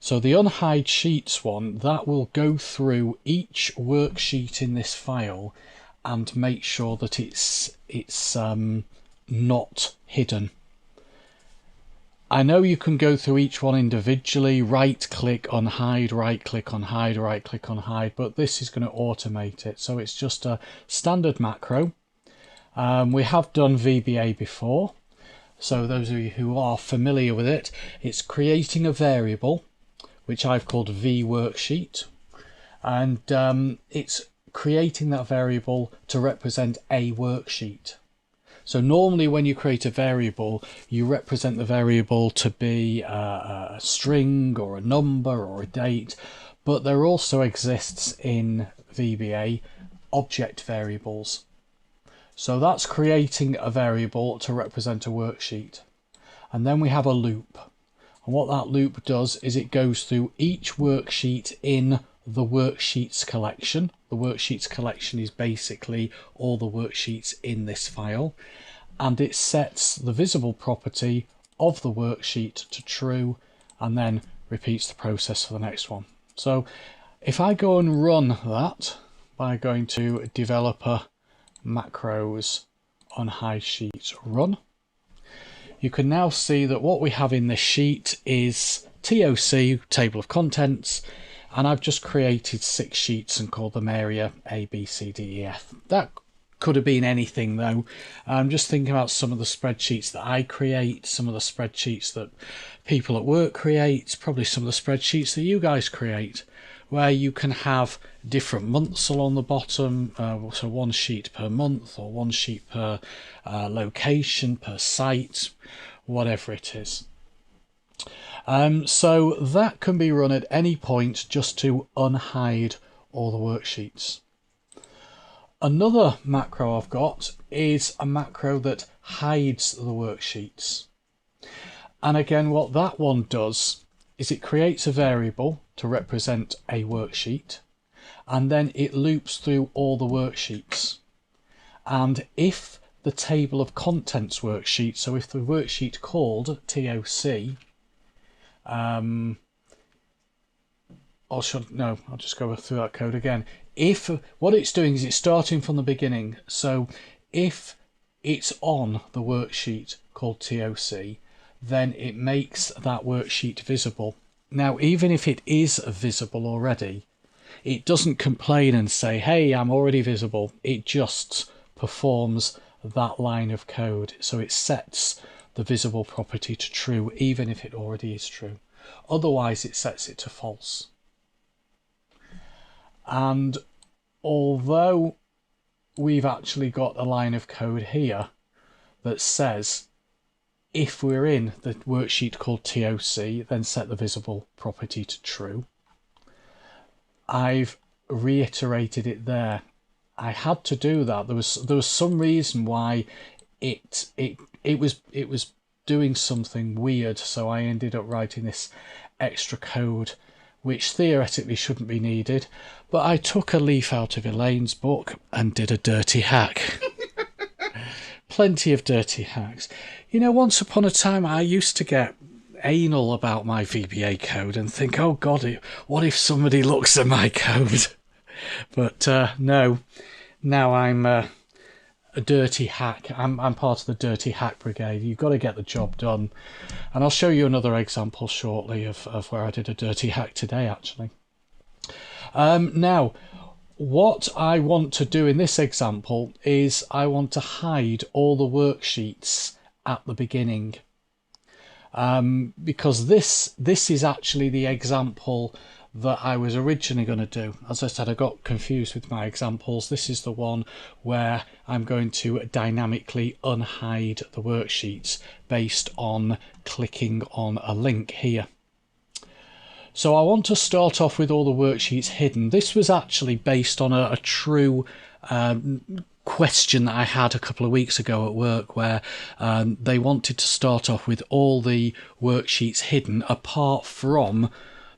So the unhide sheets one, that will go through each worksheet in this file and make sure that it's not hidden. I know you can go through each one individually, right click on hide, right click on hide, right click on hide, but this is going to automate it. So it's just a standard macro. We have done VBA before, so those of you who are familiar with it, it's creating a variable, which I've called VWorksheet, and it's creating that variable to represent a worksheet. So normally when you create a variable, you represent the variable to be a string or a number or a date, but there also exists in VBA object variables. So that's creating a variable to represent a worksheet. And then we have a loop. And what that loop does is it goes through each worksheet in the worksheets collection. The worksheets collection is basically all the worksheets in this file. And it sets the visible property of the worksheet to true and then repeats the process for the next one. So if I go and run that by going to developer macros unhide sheet run, you can now see that what we have in this sheet is TOC, table of contents, and I've just created 6 sheets and called them area A, B, C, D, E, F. That could have been anything though. I'm just thinking about some of the spreadsheets that I create, some of the spreadsheets that people at work create, probably some of the spreadsheets that you guys create, where you can have different months along the bottom, so 1 sheet per month or 1 sheet per location, per site, whatever it is. So that can be run at any point just to unhide all the worksheets. Another macro I've got is a macro that hides the worksheets. And again, what that one does is it creates a variable to represent a worksheet, and then it loops through all the worksheets. And if the table of contents worksheet, so if the worksheet called TOC, I'll just go through that code again. If what it's doing is it's starting from the beginning, so if it's on the worksheet called TOC, then it makes that worksheet visible. Now, even if it is visible already, it doesn't complain and say, hey, I'm already visible. It just performs that line of code. So it sets the visible property to true, even if it already is true. Otherwise, it sets it to false. And although we've actually got a line of code here that says if we're in the worksheet called TOC, then set the visible property to true, I've reiterated it there. I had to do that. There was some reason why it was doing something weird, so I ended up writing this extra code which theoretically shouldn't be needed, but I took a leaf out of Elaine's book and did a dirty hack. Plenty of dirty hacks. You know, once upon a time I used to get anal about my VBA code and think, oh god, what if somebody looks at my code? But no, now I'm a dirty hack. I'm part of the dirty hack brigade. You've got to get the job done. And I'll show you another example shortly of where I did a dirty hack today, actually. Now, what I want to do in this example is I want to hide all the worksheets at the beginning. Because this is actually the example that I was originally going to do. As I said, I got confused with my examples. This is the one where I'm going to dynamically unhide the worksheets based on clicking on a link here. So I want to start off with all the worksheets hidden. This was actually based on a true question that I had a couple of weeks ago at work, where they wanted to start off with all the worksheets hidden apart from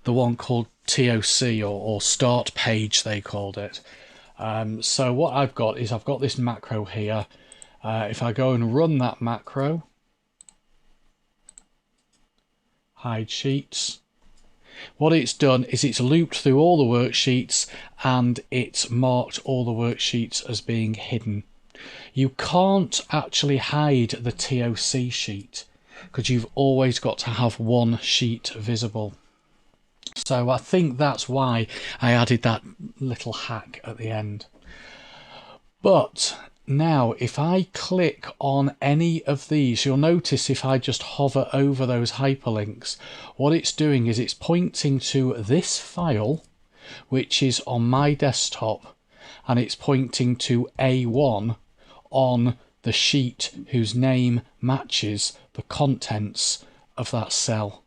the one called TOC or start page, they called it. So what I've got is I've got this macro here. If I go and run that macro, hide sheets, what it's done is it's looped through all the worksheets and it's marked all the worksheets as being hidden. You can't actually hide the TOC sheet because you've always got to have one sheet visible. So I think that's why I added that little hack at the end. But now if I click on any of these, you'll notice if I just hover over those hyperlinks, what it's doing is it's pointing to this file, which is on my desktop, and it's pointing to A1 on the sheet whose name matches the contents of that cell.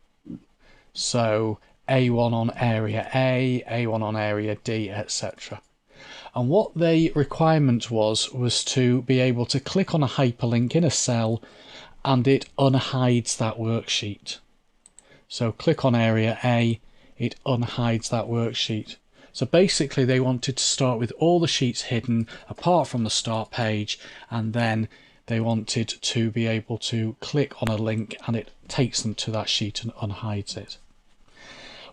So A1 on area A, A1 on area D, etc. And what the requirement was to be able to click on a hyperlink in a cell and it unhides that worksheet. So click on area A, it unhides that worksheet. So basically they wanted to start with all the sheets hidden apart from the start page, and then they wanted to be able to click on a link and it takes them to that sheet and unhides it.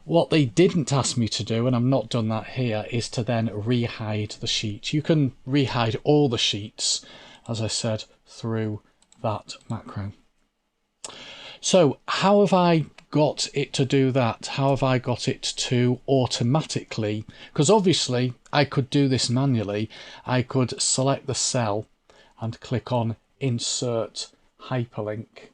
What they didn't ask me to do, and I've not done that here, is to then rehide the sheet. You can rehide all the sheets, as I said, through that macro. So how have I got it to do that? How have I got it to automatically? Because obviously I could do this manually. I could select the cell and click on insert hyperlink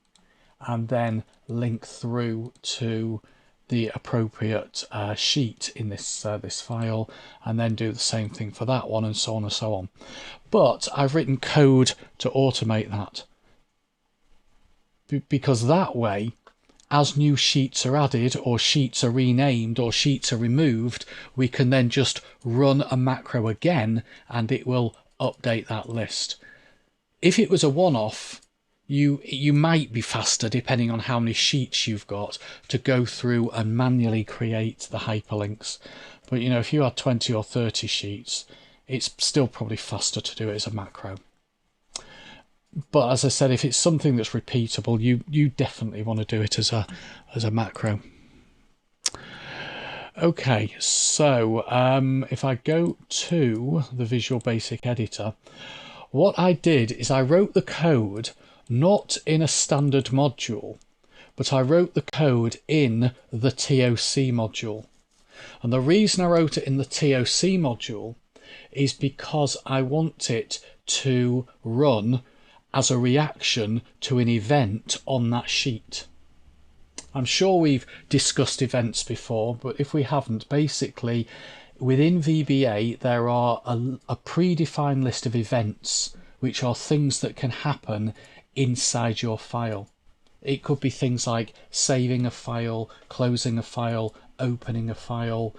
and then link through to the appropriate sheet in this this file, and then do the same thing for that one, and so on and so on. But I've written code to automate that, because that way, as new sheets are added or sheets are renamed or sheets are removed, we can then just run a macro again and it will update that list. If it was a one-off, you might be faster, depending on how many sheets you've got, to go through and manually create the hyperlinks. But you know, if you had 20 or 30 sheets, it's still probably faster to do it as a macro. But as I said, if it's something that's repeatable, you definitely want to do it as a macro. Okay, so if I go to the Visual Basic Editor, what I did is I wrote the code not in a standard module, but I wrote the code in the TOC module. And the reason I wrote it in the TOC module is because I want it to run as a reaction to an event on that sheet. I'm sure we've discussed events before, but if we haven't, basically within VBA there are a predefined list of events which are things that can happen inside your file. It could be things like saving a file, closing a file, opening a file,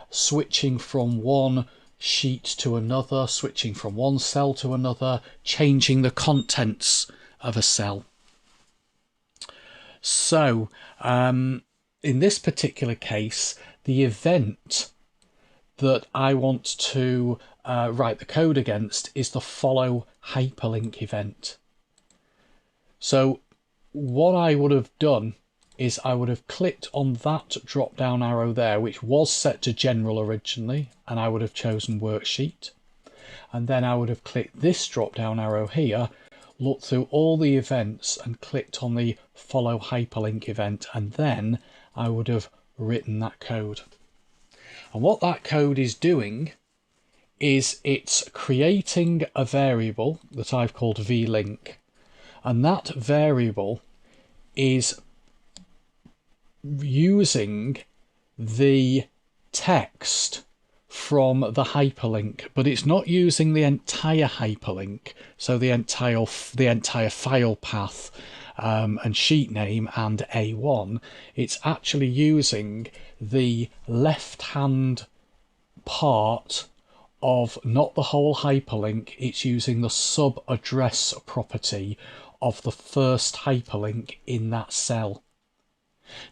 switching from one sheet to another, switching from one cell to another, changing the contents of a cell. So in this particular case, the event that I want to write the code against is the follow hyperlink event. So what I would have done is I would have clicked on that drop down arrow there, which was set to general originally, and I would have chosen worksheet. And then I would have clicked this drop down arrow here, looked through all the events and clicked on the follow hyperlink event, and then I would have written that code. And what that code is doing is it's creating a variable that I've called vlink, and that variable is using the text from the hyperlink, but it's not using the entire hyperlink, so the entire file path and sheet name and A1. It's actually using the left hand part of not the whole hyperlink, it's using the sub address property of the first hyperlink in that cell.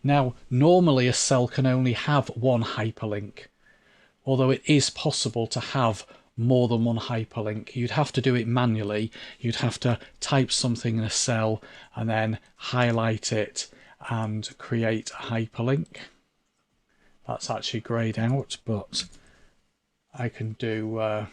Now normally a cell can only have one hyperlink, although it is possible to have more than one hyperlink. You'd have to do it manually. You'd have to type something in a cell and then highlight it and create a hyperlink. That's actually greyed out, but I can do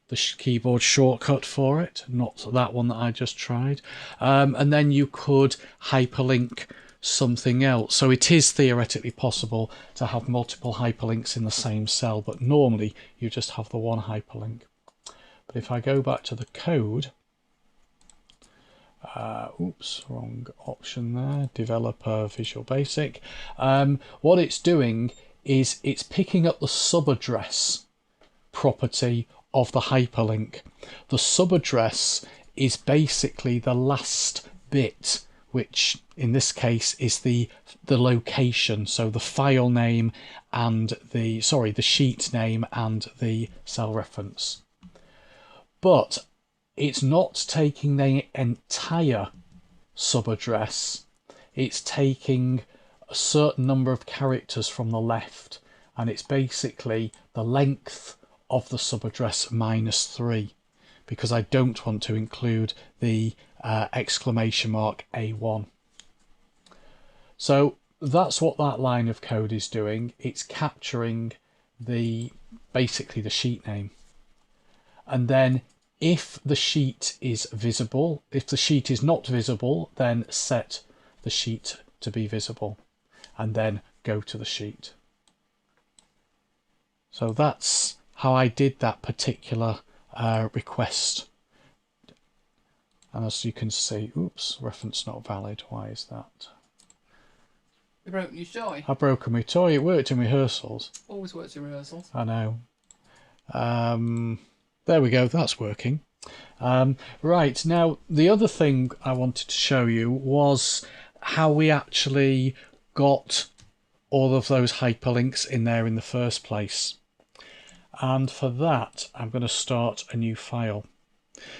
the keyboard shortcut for it, not that one that I just tried. And then you could hyperlink something else. So it is theoretically possible to have multiple hyperlinks in the same cell, but normally you just have the one hyperlink. But if I go back to the code, oops, wrong option there, developer Visual Basic, what it's doing is it's picking up the subaddress property of the hyperlink. The subaddress is basically the last bit, which in this case is the location, so the file name and the sheet name and the cell reference. but it's not taking the entire subaddress. It's taking a certain number of characters from the left, and it's basically the length of the subaddress minus 3, because I don't want to include the exclamation mark A1. So that's what that line of code is doing. It's capturing basically the sheet name. And then if the sheet is visible, if the sheet is not visible, then set the sheet to be visible and then go to the sheet. So that's how I did that particular request. And as you can see, oops, reference not valid. Why is that? You broken your toy? I've broken my toy. It worked in rehearsals. Always works in rehearsals. I know. There we go. That's working. Right, now the other thing I wanted to show you was how we actually got all of those hyperlinks in there in the first place. And for that, I'm going to start a new file,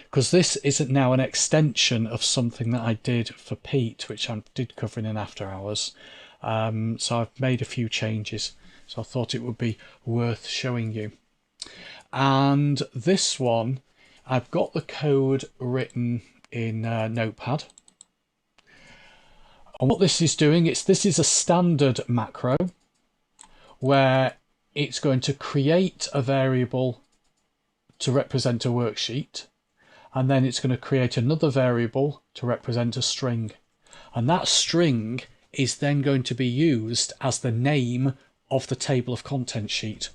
because this isn't now an extension of something that I did for Pete, which I did cover in After Hours. So I've made a few changes, so I thought it would be worth showing you. And this one, I've got the code written in Notepad. And what this is doing, this is a standard macro where it's going to create a variable to represent a worksheet, and then it's going to create another variable to represent a string. And that string is then going to be used as the name of the table of contents sheet.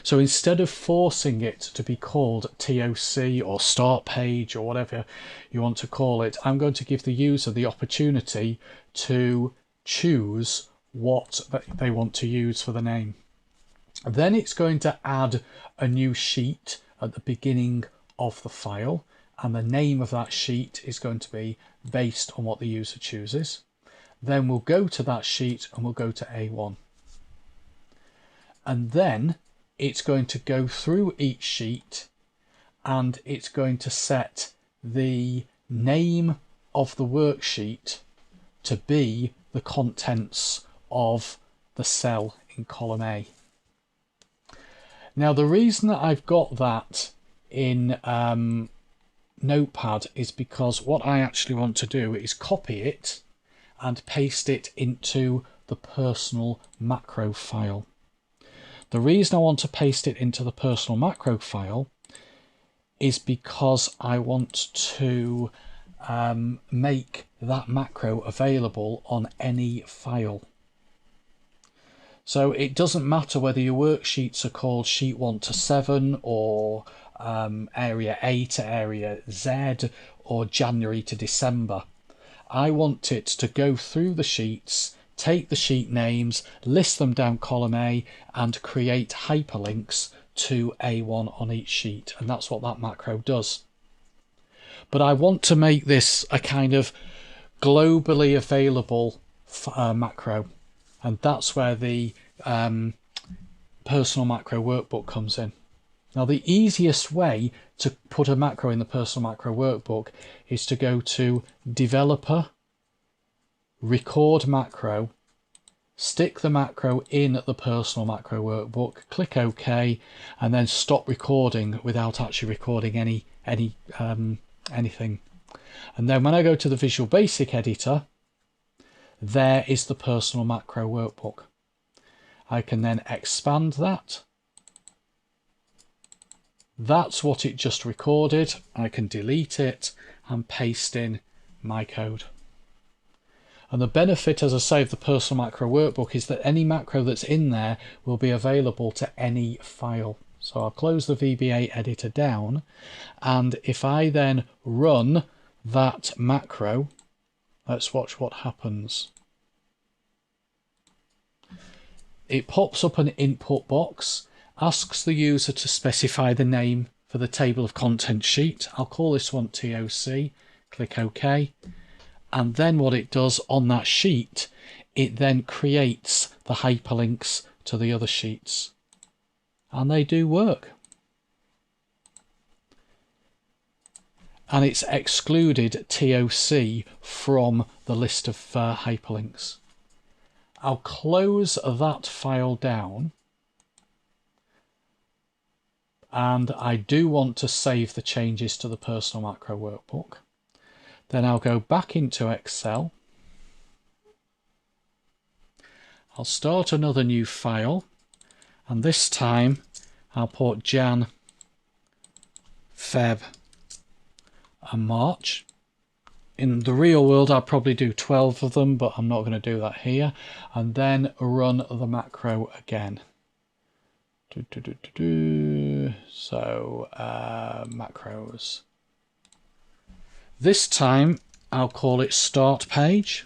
So instead of forcing it to be called TOC or start page or whatever you want to call it, I'm going to give the user the opportunity to choose what they want to use for the name. Then it's going to add a new sheet at the beginning of the file, and the name of that sheet is going to be based on what the user chooses. Then we'll go to that sheet and we'll go to A1. And then it's going to go through each sheet and it's going to set the name of the worksheet to be the contents of the cell in column A. Now the reason that I've got that in Notepad is because what I actually want to do is copy it and paste it into the personal macro file. The reason I want to paste it into the personal macro file is because I want to make that macro available on any file. So it doesn't matter whether your worksheets are called sheet 1 to 7 or area A to area Z or January to December. I want it to go through the sheets, take the sheet names, list them down column A and create hyperlinks to A1 on each sheet, and that's what that macro does. But I want to make this a kind of globally available macro, and that's where the personal macro workbook comes in. Now the easiest way to put a macro in the personal macro workbook is to go to Developer, Record Macro, stick the macro in the personal macro workbook, click OK, and then stop recording without actually recording anything. And then when I go to the Visual Basic editor, there is the personal macro workbook. I can then expand that. That's what it just recorded. I can delete it and paste in my code. And the benefit, as I say, of the personal macro workbook is that any macro that's in there will be available to any file. So I'll close the VBA editor down, and if I then run that macro, let's watch what happens. It pops up an input box, asks the user to specify the name for the table of contents sheet. I'll call this one TOC, click OK. And then what it does on that sheet, it then creates the hyperlinks to the other sheets. And they do work. and it's excluded TOC from the list of hyperlinks. I'll close that file down, and I do want to save the changes to the personal macro workbook. Then I'll go back into Excel. I'll start another new file, and this time I'll put Jan, Feb and March. In the real world I'll probably do 12 of them, but I'm not going to do that here. And then run the macro again. So macros. This time I'll call it start page.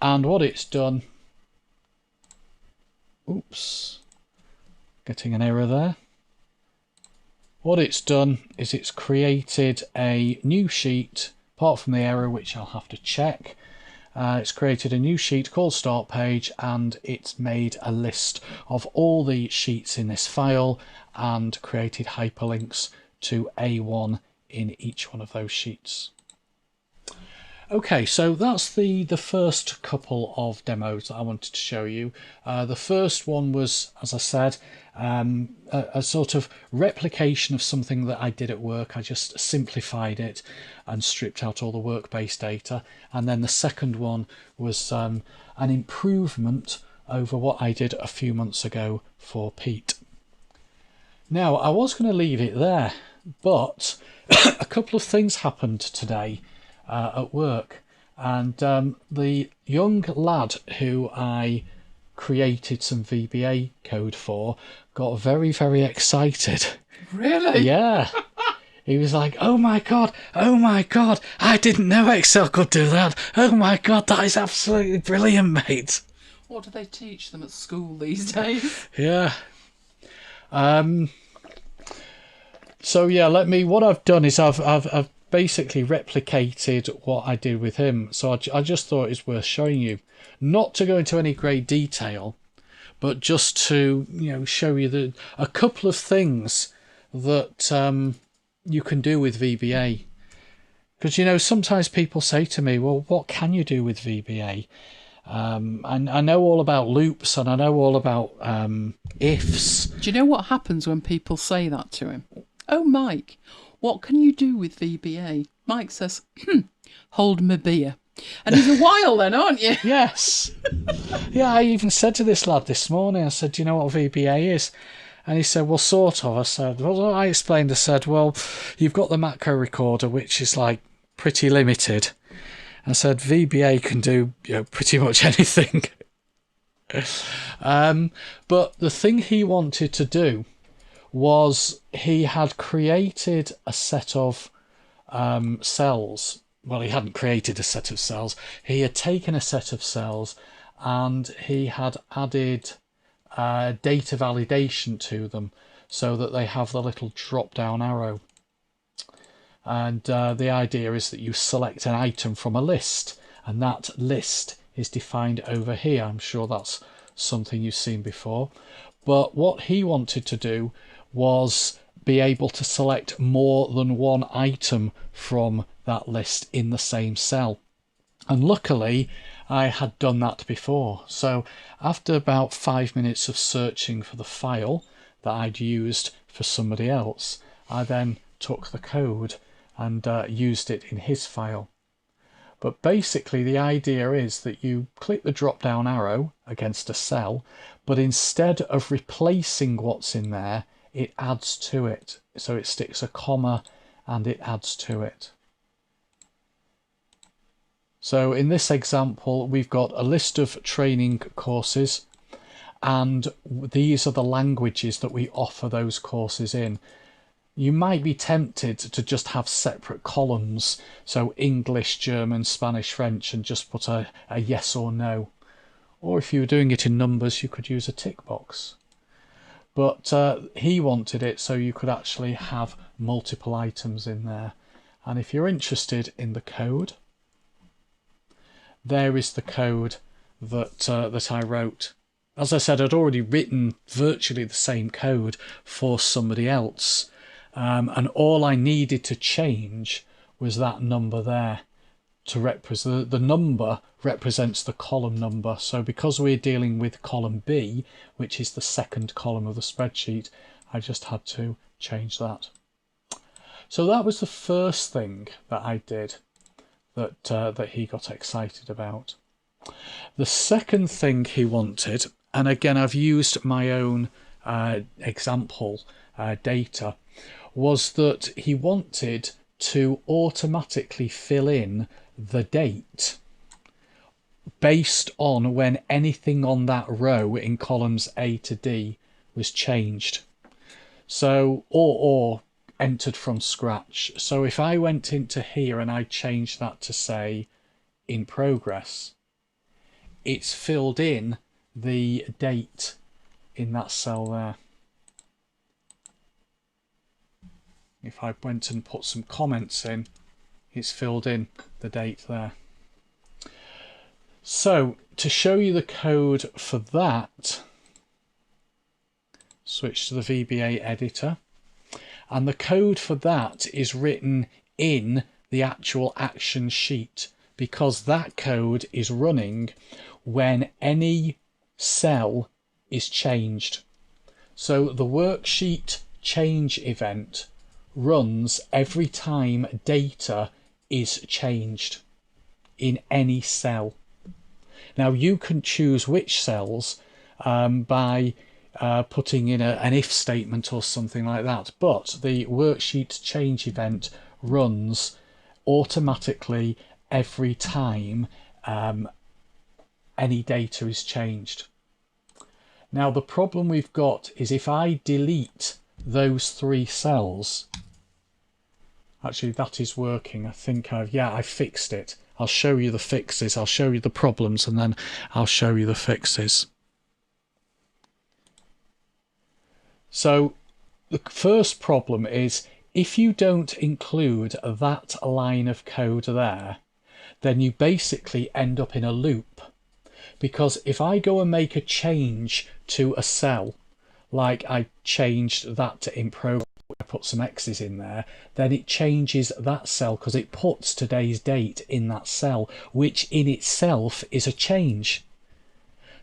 And what it's done, oops, getting an error there. What it's done is it's created a new sheet, apart from the error which I'll have to check. It's created a new sheet called start page, and it's made a list of all the sheets in this file and created hyperlinks to A1 in each one of those sheets. Okay, so that's the first couple of demos that I wanted to show you. The first one was, as I said, a sort of replication of something that I did at work. I just simplified it and stripped out all the work-based data. And then the second one was an improvement over what I did a few months ago for Pete. Now, I was going to leave it there, but a couple of things happened today at work, and the young lad who I created some VBA code for got very, very excited. Really? Yeah. He was like, oh my god, I didn't know Excel could do that. Oh my god, that is absolutely brilliant, mate. What do they teach them at school these days? Yeah. So yeah, what I've done is I've basically replicated what I did with him. So I just thought it's worth showing you, not to go into any great detail, but just to, you know, show you a couple of things that you can do with VBA. Because, you know, sometimes people say to me, well, what can you do with VBA? And I know all about loops, and I know all about ifs. Do you know what happens when people say that to him? Oh, Mike, what can you do with VBA? Mike says, hold my beer. And he's a while then, aren't you? Yes. Yeah, I even said to this lad this morning, I said, do you know what VBA is? And he said, well, sort of. I said, well, I explained, I said, well, you've got the macro recorder, which is like pretty limited. I said, VBA can do, you know, pretty much anything. But the thing he wanted to do was he had created a set of cells. Well, he hadn't created a set of cells. He had taken a set of cells and he had added data validation to them so that they have the little drop down arrow. And the idea is that you select an item from a list, and that list is defined over here. I'm sure that's something you've seen before. But what he wanted to do was be able to select more than one item from that list in the same cell. And luckily, I had done that before. So after about 5 minutes of searching for the file that I'd used for somebody else, I then took the code and used it in his file. But basically the idea is that you click the drop down arrow against a cell, but instead of replacing what's in there, it adds to it. So it sticks a comma and it adds to it. So in this example, we've got a list of training courses, and these are the languages that we offer those courses in. You might be tempted to just have separate columns, so English, German, Spanish, French, and just put a yes or no. Or if you were doing it in numbers, you could use a tick box. But he wanted it so you could actually have multiple items in there. And if you're interested in the code, there is the code that I wrote. As I said, I'd already written virtually the same code for somebody else. and all I needed to change was that number there to represent the number represents the column number. So because we're dealing with column B, which is the second column of the spreadsheet, I just had to change that. So that was the first thing that I did that he got excited about. The second thing he wanted, and again I've used my own example data, was that he wanted to automatically fill in the date based on when anything on that row in columns A to D was changed. So, or entered from scratch. So if I went into here and I changed that to say in progress, it's filled in the date in that cell there. If I went and put some comments in, it's filled in the date there. So to show you the code for that, switch to the VBA editor, and the code for that is written in the actual action sheet, because that code is running when any cell is changed. So the worksheet change event runs every time data is changed in any cell. Now you can choose which cells by putting in an if statement or something like that, but the worksheet change event runs automatically every time any data is changed. Now the problem we've got is if I delete those 3 cells, actually that is working. I think I fixed it. I'll show you the fixes. I'll show you the problems and then I'll show you the fixes. So the first problem is if you don't include that line of code there, then you basically end up in a loop. Because if I go and make a change to a cell, like I changed that to in progress, I put some X's in there, then it changes that cell because it puts today's date in that cell, which in itself is a change.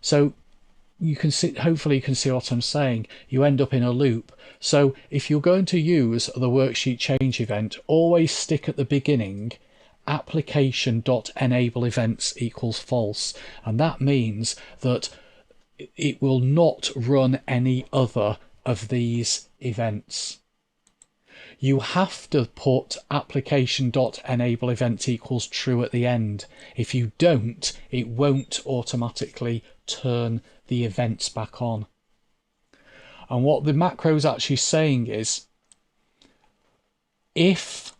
So you can see, hopefully you can see what I'm saying. You end up in a loop. So if you're going to use the worksheet change event, always stick at the beginning application.enable events equals false, and that means that it will not run any other of these events. You have to put application.enable event equals true at the end. If you don't, it won't automatically turn the events back on. And what the macro is actually saying is, if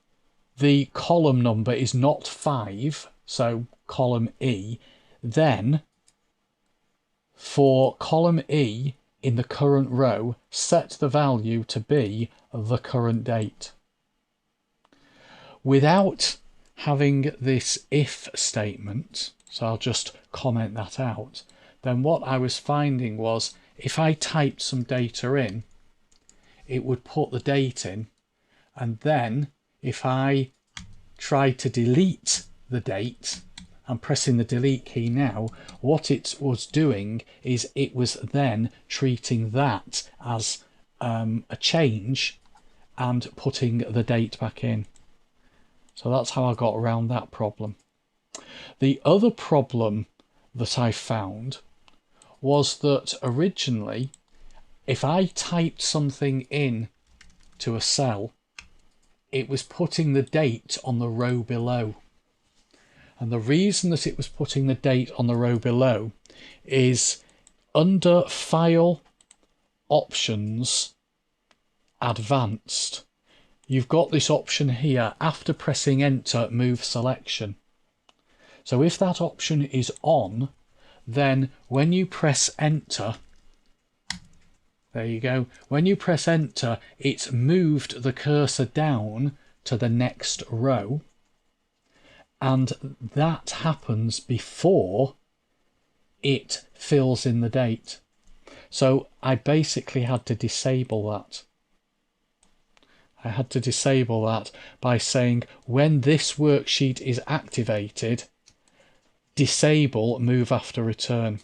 the column number is not 5, so column E, then for column E in the current row, set the value to be the current date. Without having this if statement, so I'll just comment that out, then what I was finding was if I typed some data in, it would put the date in, and then if I tried to delete the date, I'm pressing the delete key now, what it was doing is it was then treating that as a change and putting the date back in. So that's how I got around that problem. The other problem that I found was that originally, if I typed something in to a cell, it was putting the date on the row below. And the reason that it was putting the date on the row below is under File, Options, Advanced, you've got this option here, after pressing Enter, Move Selection. So if that option is on, then when you press Enter, there you go, when you press Enter, it's moved the cursor down to the next row. And that happens before it fills in the date. So I basically had to disable that. I had to disable that by saying when this worksheet is activated, disable move after return.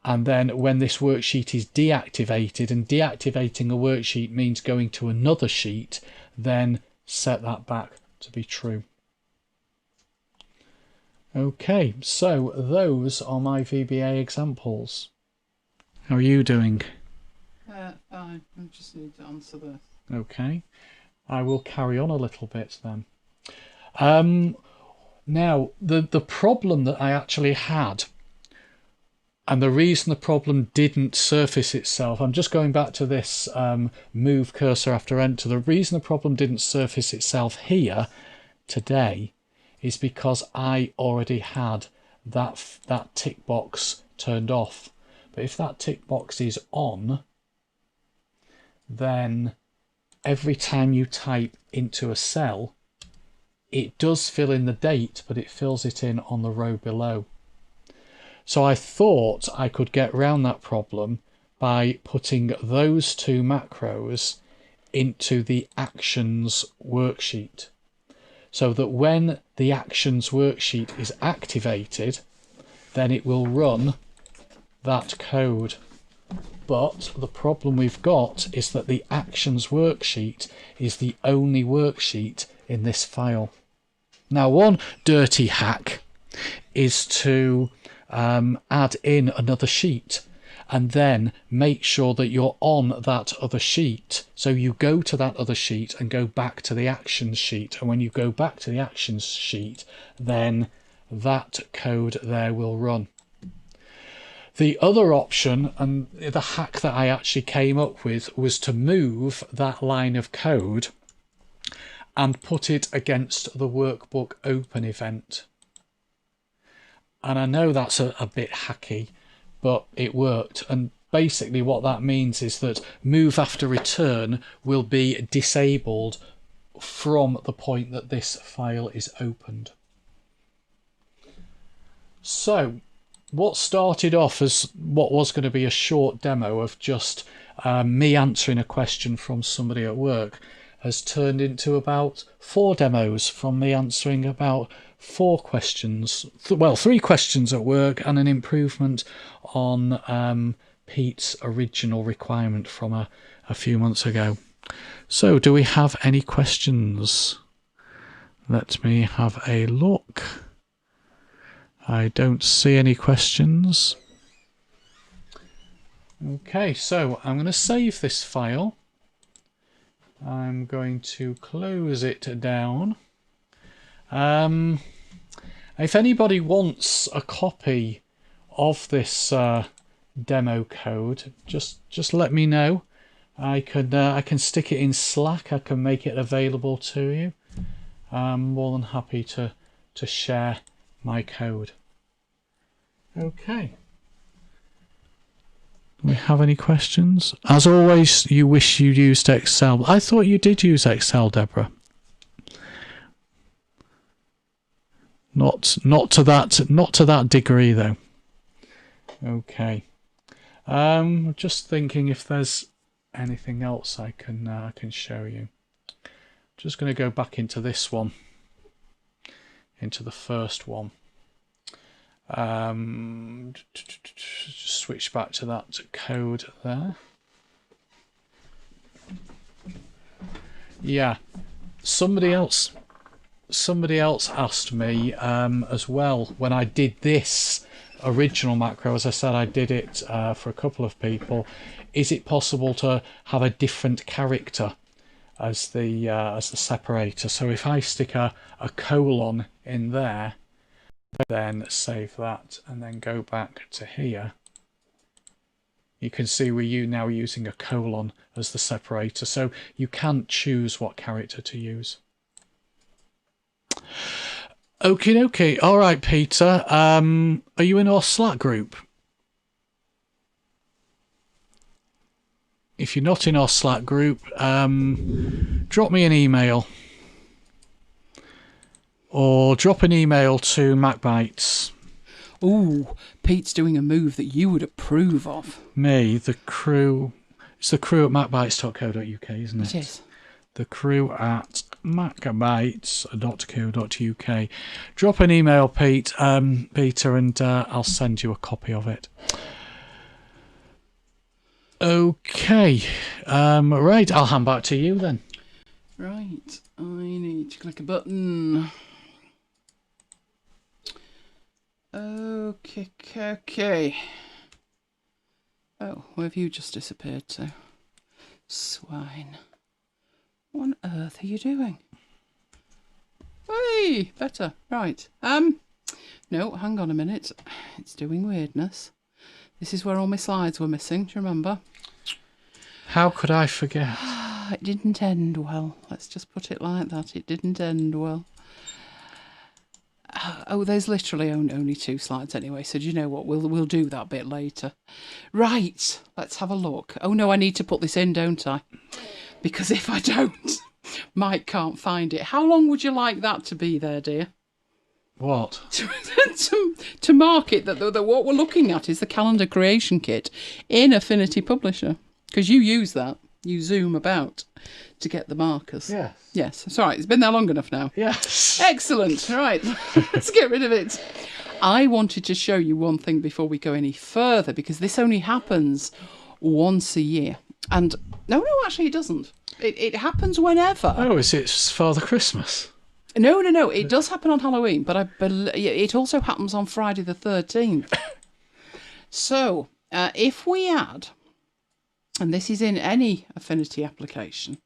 And then when this worksheet is deactivated, and deactivating a worksheet means going to another sheet, then set that back to be true. Okay, so those are my VBA examples. How are you doing? Fine. I just need to answer this. Okay, I will carry on a little bit then. Now, the problem that I actually had, and the reason the problem didn't surface itself, I'm just going back to this move cursor after enter. The reason the problem didn't surface itself here today is because I already had that tick box turned off. But if that tick box is on, then every time you type into a cell, it does fill in the date, but it fills it in on the row below. So I thought I could get around that problem by putting those two macros into the actions worksheet, so that when the actions worksheet is activated, then it will run that code. But the problem we've got is that the actions worksheet is the only worksheet in this file. Now, one dirty hack is to add in another sheet and then make sure that you're on that other sheet. So you go to that other sheet and go back to the actions sheet. And when you go back to the actions sheet, then that code there will run. The other option, and the hack that I actually came up with, was to move that line of code and put it against the workbook open event. And I know that's a bit hacky, but it worked. And basically what that means is that move after return will be disabled from the point that this file is opened. So what started off as what was going to be a short demo of just me answering a question from somebody at work has turned into about 4 demos from me answering about 4 questions, well, 3 questions at work, and an improvement on Pete's original requirement from a few months ago. So do we have any questions? Let me have a look. I don't see any questions. Okay, so I'm going to save this file. I'm going to close it down. If anybody wants a copy of this demo code, just let me know. I can stick it in Slack. I can make it available to you. I'm more than happy to share my code. Okay. Do we have any questions? As always, you wish you used Excel. I thought you did use Excel, Deborah. Not to that degree though. Okay. Just thinking if there's anything else I can show you. Just going to go back into this one, into the first one. Just switch back to that code there. Yeah, somebody else asked me as well when I did this original macro. As I said, I did it for a couple of people. Is it possible to have a different character as the separator? So if I stick a colon in there, then save that and then go back to here, you can see we're now using a colon as the separator, so you can't choose what character to use. Okay, all right, Peter. Are you in our Slack group? If you're not in our Slack group, drop me an email. Or drop an email to MacBites. Ooh, Pete's doing a move that you would approve of. Me, the crew. It's the crew at macbites.co.uk, isn't it? It is. the crew at macbites.co.uk. Drop an email, Peter, and I'll send you a copy of it. Okay. Right, I'll hand back to you then. Right, I need to click a button. Okay. Oh, where have you just disappeared to? Swine. What on earth are you doing? Hey, better. Right. No, hang on a minute. It's doing weirdness. This is where all my slides were missing, do you remember? How could I forget? It didn't end well. Let's just put it like that. It didn't end well. Oh, there's literally only 2 slides anyway, so do you know what? We'll do that bit later. Right, let's have a look. Oh no, I need to put this in, don't I? Because if I don't, Mike can't find it. How long would you like that to be there, dear? What? to mark it that what we're looking at is the calendar creation kit in Affinity Publisher. Because you use that. You zoom about to get the markers. Yes. Yes, it's all right. It's been there long enough now. Yes. Excellent. Right, let's get rid of it. I wanted to show you one thing before we go any further, because this only happens once a year. And no, actually it doesn't. It happens whenever. Oh, is it Father Christmas? No. It does happen on Halloween, but it also happens on Friday the 13th. So, if we add, and this is in any Affinity application,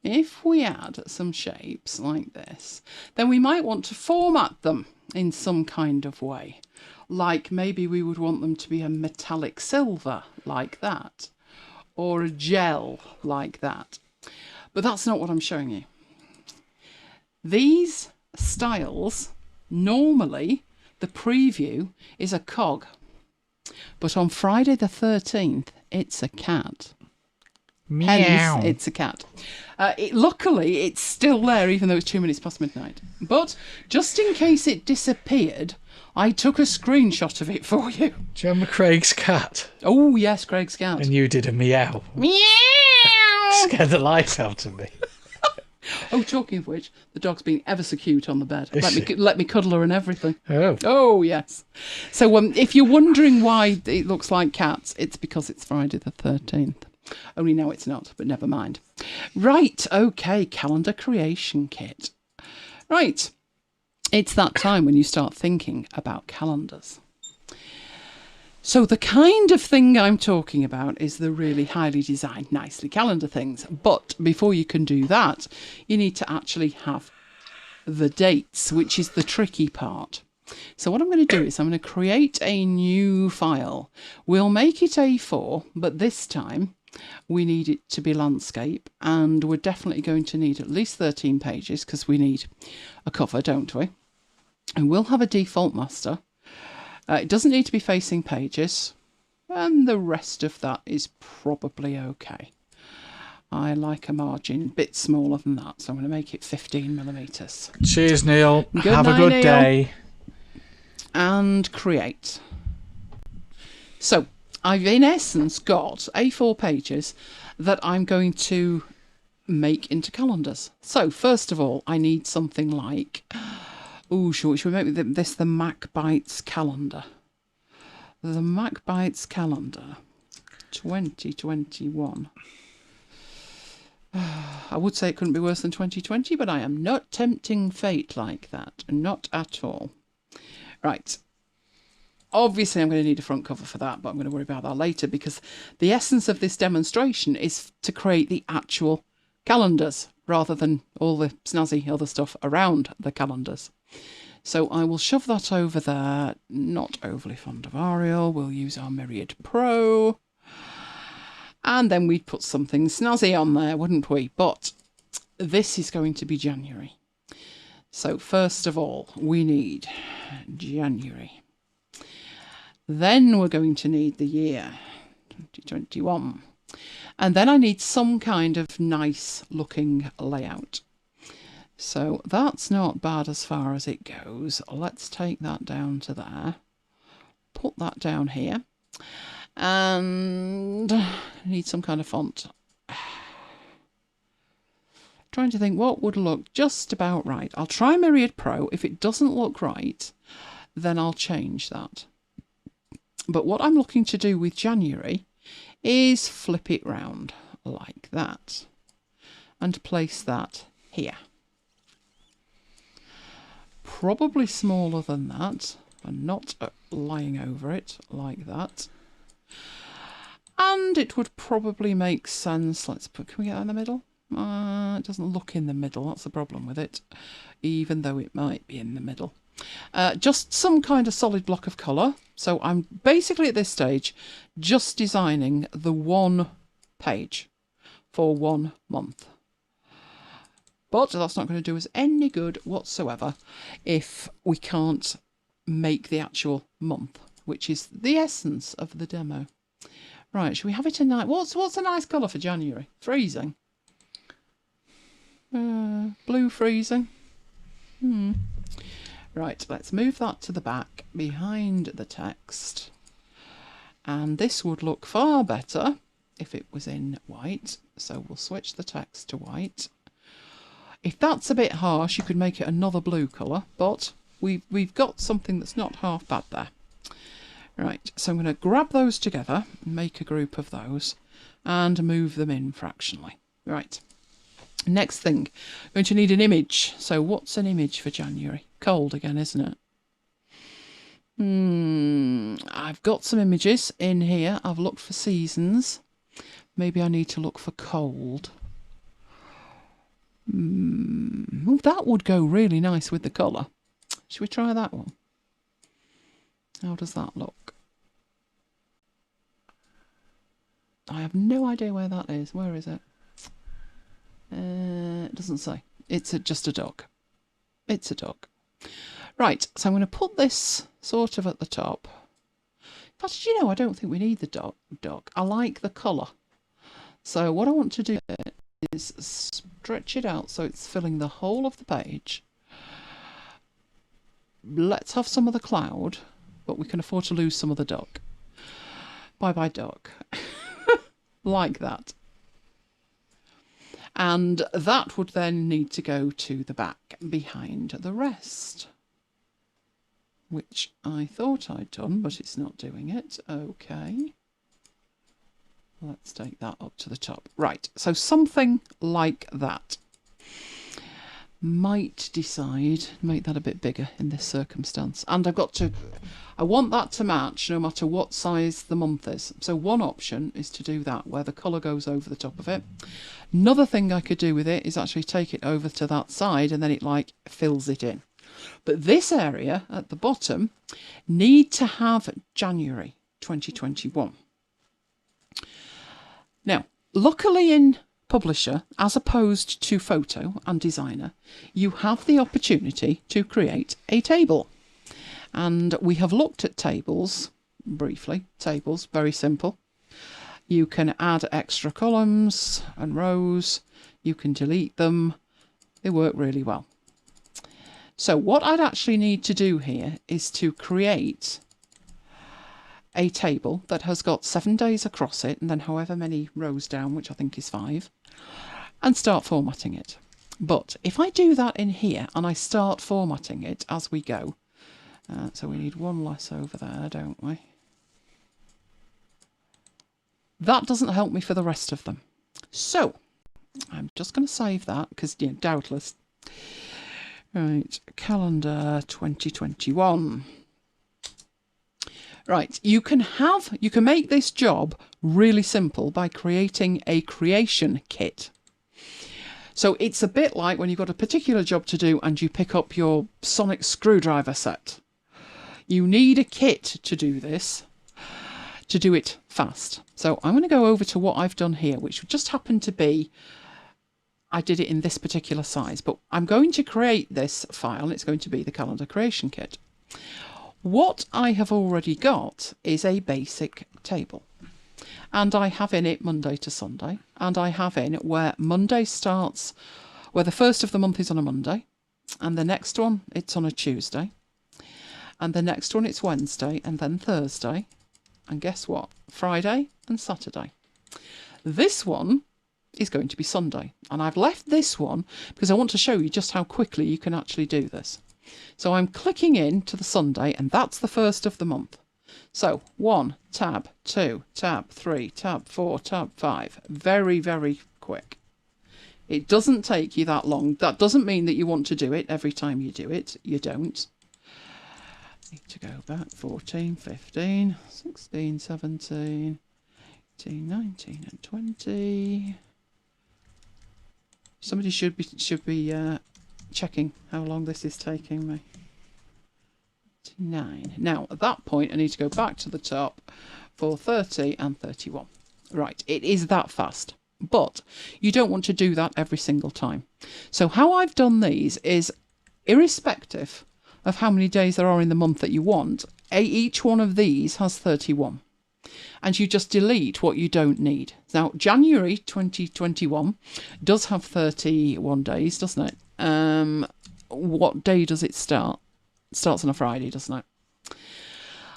if we add some shapes like this, then we might want to format them in some kind of way. Like maybe we would want them to be a metallic silver like that, or a gel like that. But that's not what I'm showing you. These styles, normally the preview is a cog, but on Friday the 13th, it's a cat. Meow. Hence, it's a cat. Luckily, it's still there, even though it's 2 minutes past midnight. But just in case it disappeared, I took a screenshot of it for you. Do you remember Craig's cat? Oh, yes, Craig's cat. And you did a meow. Meow! Scared the life out of me. Oh, talking of which, the dog's been ever so cute on the bed. Is she? Let me cuddle her and everything. Oh. Oh, yes. So if you're wondering why it looks like cats, it's because it's Friday the 13th. Only now it's not, but never mind. Right, okay, calendar creation kit. Right, it's that time when you start thinking about calendars. So the kind of thing I'm talking about is the really highly designed, nicely calendar things. But before you can do that, you need to actually have the dates, which is the tricky part. So what I'm going to do is I'm going to create a new file. We'll make it A4, but this time we need it to be landscape, and we're definitely going to need at least 13 pages because we need a cover, don't we? And we'll have a default master. It doesn't need to be facing pages, and the rest of that is probably okay. I like a margin a bit smaller than that, so I'm going to make it 15mm. Cheers, Neil. Good Have night, a good Neil. day. And create. So I've in essence got A4 pages that I'm going to make into calendars. So first of all, I need something like, should we make this the MacBites calendar? The MacBites calendar 2021. I would say it couldn't be worse than 2020, but I am not tempting fate like that. Not at all. Right. Obviously, I'm going to need a front cover for that, but I'm going to worry about that later because the essence of this demonstration is to create the actual calendars rather than all the snazzy other stuff around the calendars. So I will shove that over there. Not overly fond of Arial. We'll use our Myriad Pro. And then we'd put something snazzy on there, wouldn't we? But this is going to be January. So first of all, we need January. Then we're going to need the year 2021. And then I need some kind of nice looking layout. So that's not bad as far as it goes. Let's take that down to there. Put that down here. And I need some kind of font. Trying to think what would look just about right. I'll try Myriad Pro. If it doesn't look right, then I'll change that. But what I'm looking to do with January is flip it round like that and place that here. Probably smaller than that and not lying over it like that. And it would probably make sense. Let's put, can we get that in the middle? It doesn't look in the middle. That's the problem with it, even though it might be in the middle. Just some kind of solid block of colour. So I'm basically at this stage just designing the one page for 1 month. But that's not going to do us any good whatsoever if we can't make the actual month, which is the essence of the demo. Right, should we have it in night? What's a nice colour for January? Freezing. Blue freezing. Right, let's move that to the back behind the text. And this would look far better if it was in white. So we'll switch the text to white. If that's a bit harsh, you could make it another blue colour, but we've got something that's not half bad there. Right, so I'm going to grab those together, make a group of those, and move them in fractionally. Right, next thing, I'm going to need an image. So what's an image for January? Cold again, isn't it? I've got some images in here. I've looked for seasons. Maybe I need to look for cold. That would go really nice with the colour. Should we try that one? How does that look? I have no idea where that is. Where is it? It doesn't say. It's just a dog. It's a dog. Right, so I'm going to put this sort of at the top. In fact, you know, I don't think we need the dog. I like the colour. So what I want to do is stretch it out so it's filling the whole of the page. Let's have some of the cloud, but we can afford to lose some of the dog. Bye bye dog. Like that. And that would then need to go to the back behind the rest, which I thought I'd done, but it's not doing it. Okay. Let's take that up to the top. Right, so something like that. Might decide, make that a bit bigger in this circumstance. And I want that to match no matter what size the month is. So one option is to do that, where the colour goes over the top of it. Another thing I could do with it is actually take it over to that side and then it like fills it in. But this area at the bottom need to have January 2021. Now, luckily in Publisher, as opposed to Photo and Designer, you have the opportunity to create a table. And we have looked at tables briefly. Tables, very simple. You can add extra columns and rows. You can delete them. They work really well. So what I'd actually need to do here is to create a table that has got 7 days across it and then however many rows down, which I think is 5, and start formatting it. But if I do that in here and I start formatting it as we go, so we need one less over there, don't we? That doesn't help me for the rest of them. So I'm just going to save that because, yeah, doubtless. Right, calendar 2021. Right, you can make this job really simple by creating a creation kit. So it's a bit like when you've got a particular job to do and you pick up your sonic screwdriver set. You need a kit to do this, to do it fast. So I'm going to go over to what I've done here, which just happened to be, I did it in this particular size, but I'm going to create this file and it's going to be the calendar creation kit. What I have already got is a basic table. And I have in it Monday to Sunday. And I have in it where Monday starts, where the first of the month is on a Monday. And the next one, it's on a Tuesday. And the next one, it's Wednesday and then Thursday. And guess what? Friday and Saturday. This one is going to be Sunday. And I've left this one because I want to show you just how quickly you can actually do this. So I'm clicking in to the Sunday, and that's the first of the month. So 1, tab, 2, tab, 3, tab, 4, tab, 5. Very, very quick. It doesn't take you that long. That doesn't mean that you want to do it every time you do it. You don't. Need to go back 14, 15, 16, 17, 18, 19 and 20. Somebody should be checking how long this is taking me. 9. Now, at that point, I need to go back to the top for 30 and 31. Right, it is that fast. But you don't want to do that every single time. So how I've done these is, irrespective of how many days there are in the month that you want, each one of these has 31. And you just delete what you don't need. Now, January 2021 does have 31 days, doesn't it? What day does it start? It starts on a Friday, doesn't it?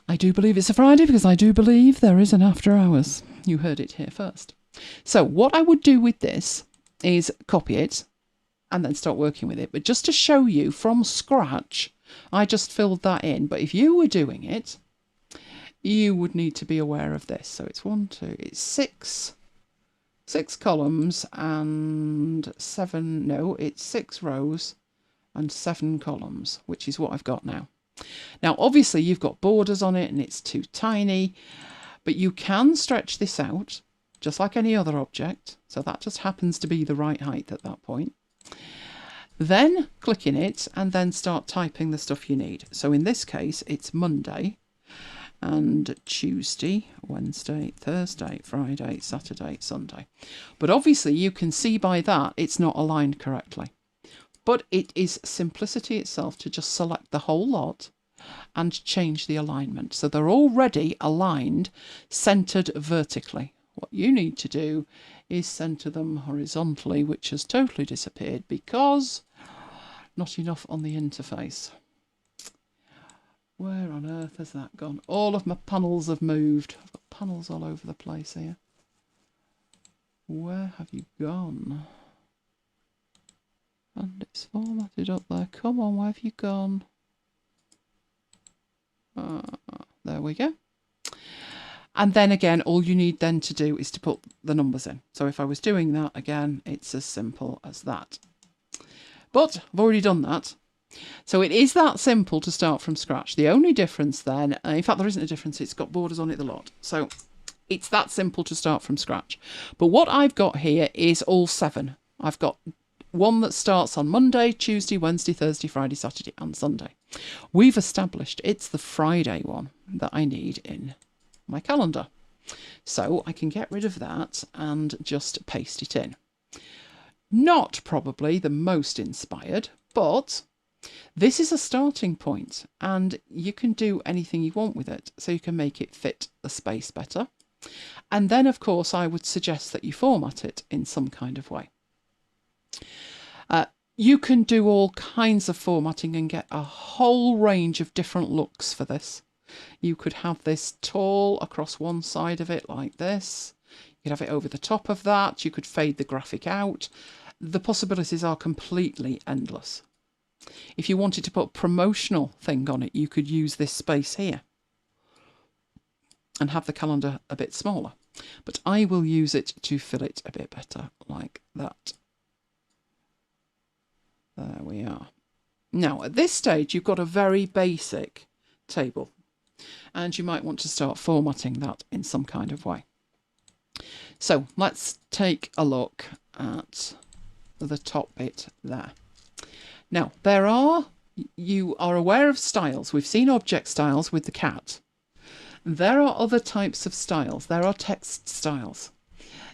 I do believe it's a Friday because I do believe there is an after hours. You heard it here first. So what I would do with this is copy it and then start working with it. But just to show you from scratch, I just filled that in. But if you were doing it, you would need to be aware of this. So it's 1, 2, it's 6 columns and 7, no, it's 6 rows and 7 columns, which is what I've got now. Now, obviously, you've got borders on it and it's too tiny, but you can stretch this out just like any other object. So that just happens to be the right height at that point. Then click in it and then start typing the stuff you need. So in this case, it's Monday and Tuesday, Wednesday, Thursday, Friday, Saturday, Sunday. But obviously you can see by that it's not aligned correctly. But it is simplicity itself to just select the whole lot and change the alignment. So they're already aligned, centered vertically. What you need to do is center them horizontally, which has totally disappeared because not enough on the interface. Where on earth has that gone? All of my panels have moved. I've got panels all over the place here. Where have you gone? And it's formatted up there. Come on, where have you gone? There we go. And then again, all you need then to do is to put the numbers in. So if I was doing that again, it's as simple as that. But I've already done that. So it is that simple to start from scratch. The only difference then, in fact, there isn't a difference. It's got borders on it a lot. So it's that simple to start from scratch. But what I've got here is all 7. I've got one that starts on Monday, Tuesday, Wednesday, Thursday, Friday, Saturday and Sunday. We've established it's the Friday one that I need in my calendar. So I can get rid of that and just paste it in. Not probably the most inspired, but this is a starting point and you can do anything you want with it. So you can make it fit the space better. And then, of course, I would suggest that you format it in some kind of way. You can do all kinds of formatting and get a whole range of different looks for this. You could have this tall across one side of it like this. You could have it over the top of that. You could fade the graphic out. The possibilities are completely endless. If you wanted to put a promotional thing on it, you could use this space here and have the calendar a bit smaller. But I will use it to fill it a bit better like that. There we are. Now, at this stage, you've got a very basic table. And you might want to start formatting that in some kind of way. So let's take a look at the top bit there. Now, you are aware of styles. We've seen object styles with the cat. There are other types of styles. There are text styles.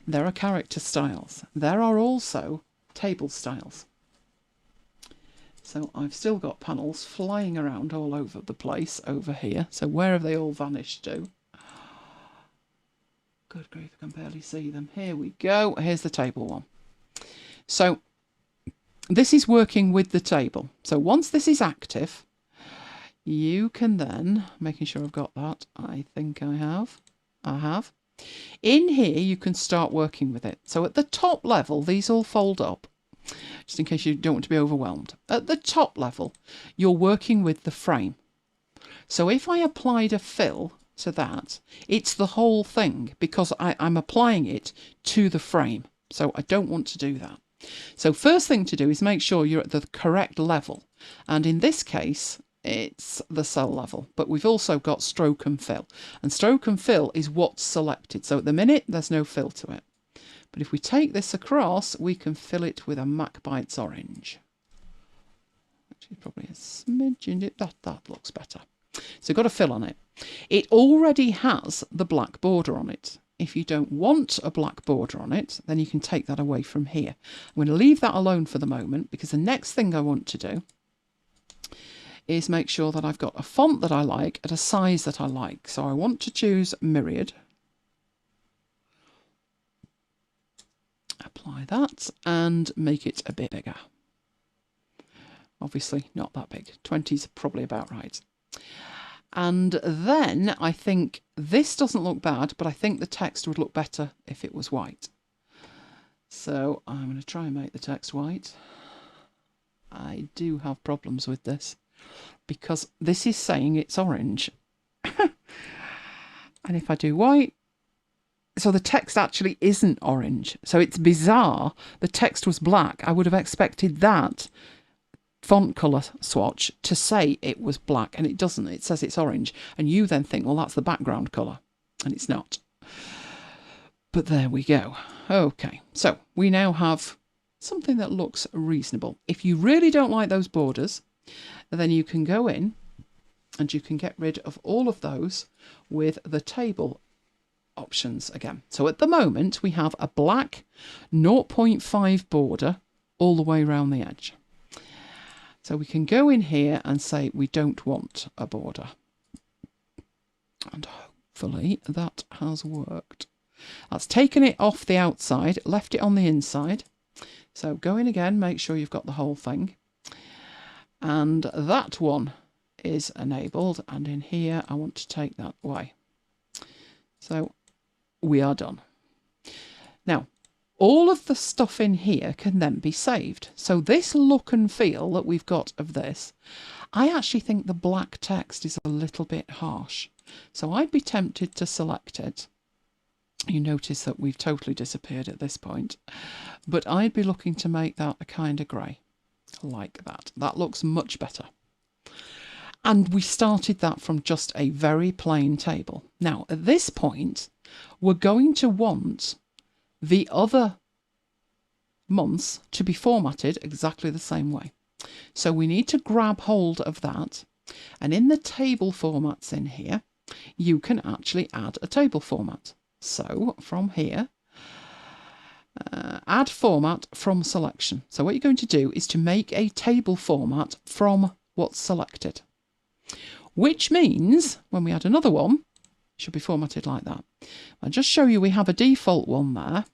There are character styles. There are also table styles. So I've still got panels flying around all over the place over here. So where have they all vanished to? Good grief, I can barely see them. Here we go. Here's the table one. So this is working with the table. So once this is active, you can then, making sure I've got that, I think I have. In here, you can start working with it. So at the top level, these all fold up, just in case you don't want to be overwhelmed. At the top level, you're working with the frame. So if I applied a fill to that, it's the whole thing because I'm applying it to the frame. So I don't want to do that. So first thing to do is make sure you're at the correct level. And in this case, it's the cell level, but we've also got stroke and fill. And stroke and fill is what's selected. So at the minute, there's no fill to it. But if we take this across, we can fill it with a MacBites orange. Which is probably a smidgen. That looks better. So got a fill on it. It already has the black border on it. If you don't want a black border on it, then you can take that away from here. I'm going to leave that alone for the moment because the next thing I want to do is make sure that I've got a font that I like at a size that I like. So I want to choose Myriad. Apply that and make it a bit bigger. Obviously not that big. 20 is probably about right. And then I think this doesn't look bad, but I think the text would look better if it was white. So I'm going to try and make the text white. I do have problems with this because this is saying it's orange. And if I do white, so the text actually isn't orange. So it's bizarre. The text was black. I would have expected that font colour swatch to say it was black, and it doesn't. It says it's orange, and you then think, well, that's the background colour, and it's not. But there we go. Okay, so we now have something that looks reasonable. If you really don't like those borders, then you can go in and you can get rid of all of those with the table options again. So at the moment we have a black 0.5 border all the way around the edge. So we can go in here and say we don't want a border. And hopefully that has worked. That's taken it off the outside, left it on the inside. So go in again, make sure you've got the whole thing. And that one is enabled. And in here, I want to take that away. So we are done. Now, all of the stuff in here can then be saved. So this look and feel that we've got of this, I actually think the black text is a little bit harsh. So I'd be tempted to select it. You notice that we've totally disappeared at this point. But I'd be looking to make that a kind of grey, like that. That looks much better. And we started that from just a very plain table. Now, at this point, we're going to want the other months to be formatted exactly the same way. So we need to grab hold of that. And in the table formats in here, you can actually add a table format. So from here, add format from selection. So what you're going to do is to make a table format from what's selected. Which means when we add another one, it should be formatted like that. I'll just show you we have a default one there.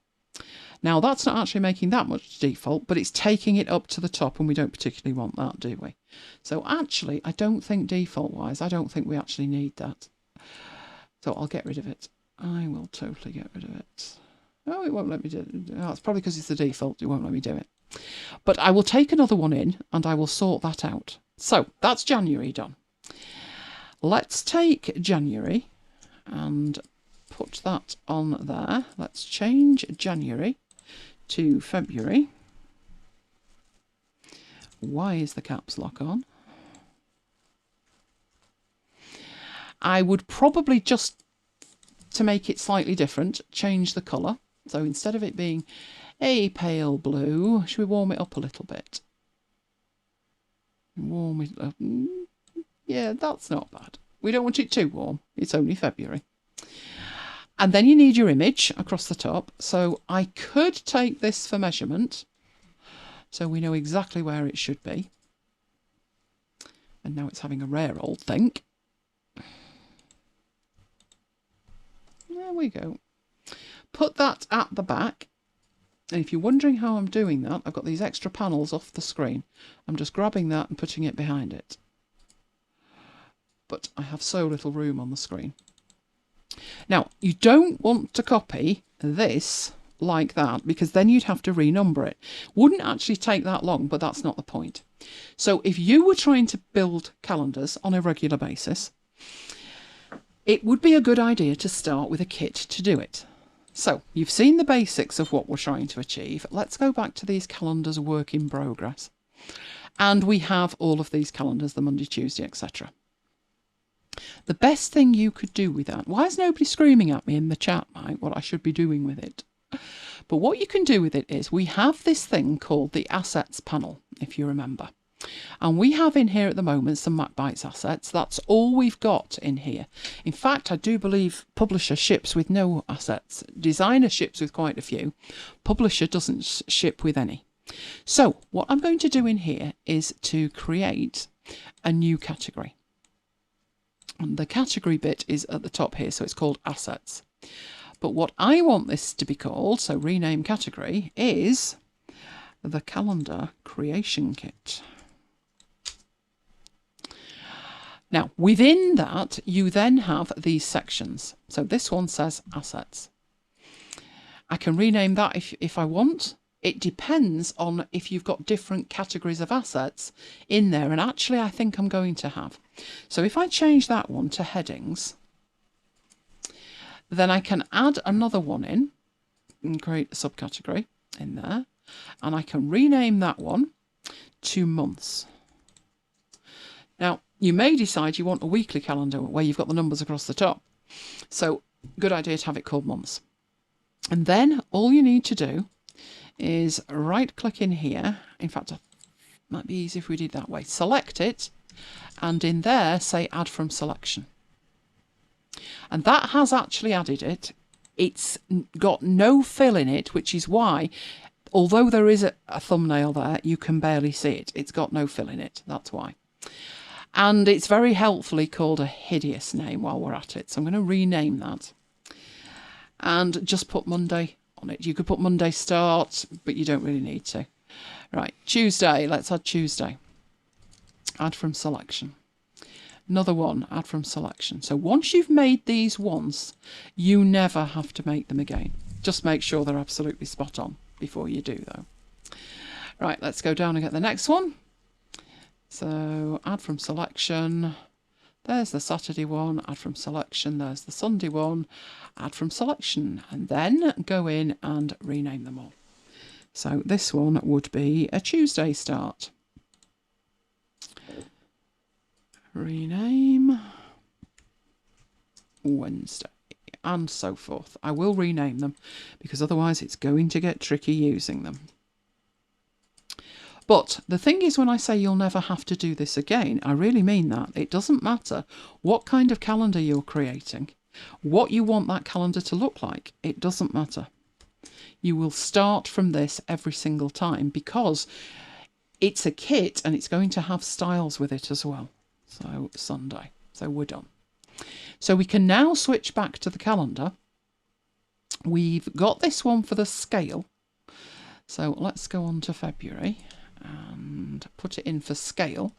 Now that's not actually making that much default, but it's taking it up to the top, and we don't particularly want that, do we? So actually, I don't think default wise, I don't think we actually need that. So I'll get rid of it. I will totally get rid of it. Oh, it won't let me do it. Oh, it's probably because it's the default. It won't let me do it. But I will take another one in and I will sort that out. So that's January done. Let's take January and put that on there. Let's change January to February. Why is the caps lock on? I would probably just, to make it slightly different, change the colour. So instead of it being a pale blue, should we warm it up a little bit? Warm it up. Yeah, that's not bad. We don't want it too warm. It's only February. And then you need your image across the top. So I could take this for measurement, so we know exactly where it should be. And now it's having a rare old think. There we go. Put that at the back. And if you're wondering how I'm doing that, I've got these extra panels off the screen. I'm just grabbing that and putting it behind it. But I have so little room on the screen. Now, you don't want to copy this like that, because then you'd have to renumber it. Wouldn't actually take that long, but that's not the point. So if you were trying to build calendars on a regular basis, it would be a good idea to start with a kit to do it. So you've seen the basics of what we're trying to achieve. Let's go back to these calendars work in progress. And we have all of these calendars, the Monday, Tuesday, etc. The best thing you could do with that, why is nobody screaming at me in the chat, Mike, what I should be doing with it? But what you can do with it is we have this thing called the assets panel, if you remember. And we have in here at the moment some MacBites assets. That's all we've got in here. In fact, I do believe Publisher ships with no assets. Designer ships with quite a few. Publisher doesn't ship with any. So what I'm going to do in here is to create a new category. And the category bit is at the top here, so it's called assets. But what I want this to be called, so rename category, is the calendar creation kit. Now, within that, you then have these sections. So this one says assets. I can rename that if I want. It depends on if you've got different categories of assets in there. And actually, I think I'm going to have. So if I change that one to headings, then I can add another one in and create a subcategory in there. And I can rename that one to months. Now, you may decide you want a weekly calendar where you've got the numbers across the top. So, good idea to have it called months. And then all you need to do is right-click in here. In fact, it might be easy if we did that way. Select it, and in there, say Add from Selection. And that has actually added it. It's got no fill in it, which is why, although there is a thumbnail there, you can barely see it. It's got no fill in it. That's why. And it's very helpfully called a hideous name while we're at it. So I'm going to rename that and just put Monday on it. You could put Monday start, but you don't really need to. Right, Tuesday. Let's add Tuesday. Add from selection. Another one, add from selection. So once you've made these once, you never have to make them again. Just make sure they're absolutely spot on before you do, though. Right, let's go down and get the next one. So add from selection. There's the Saturday one, add from selection. There's the Sunday one, add from selection. And then go in and rename them all. So this one would be a Tuesday start. Rename Wednesday and so forth. I will rename them because otherwise it's going to get tricky using them. But the thing is, when I say you'll never have to do this again, I really mean that. It doesn't matter what kind of calendar you're creating, what you want that calendar to look like. It doesn't matter. You will start from this every single time because it's a kit and it's going to have styles with it as well. So Sunday. So we're done. So we can now switch back to the calendar. We've got this one for the scale. So let's go on to February and put it in for scale.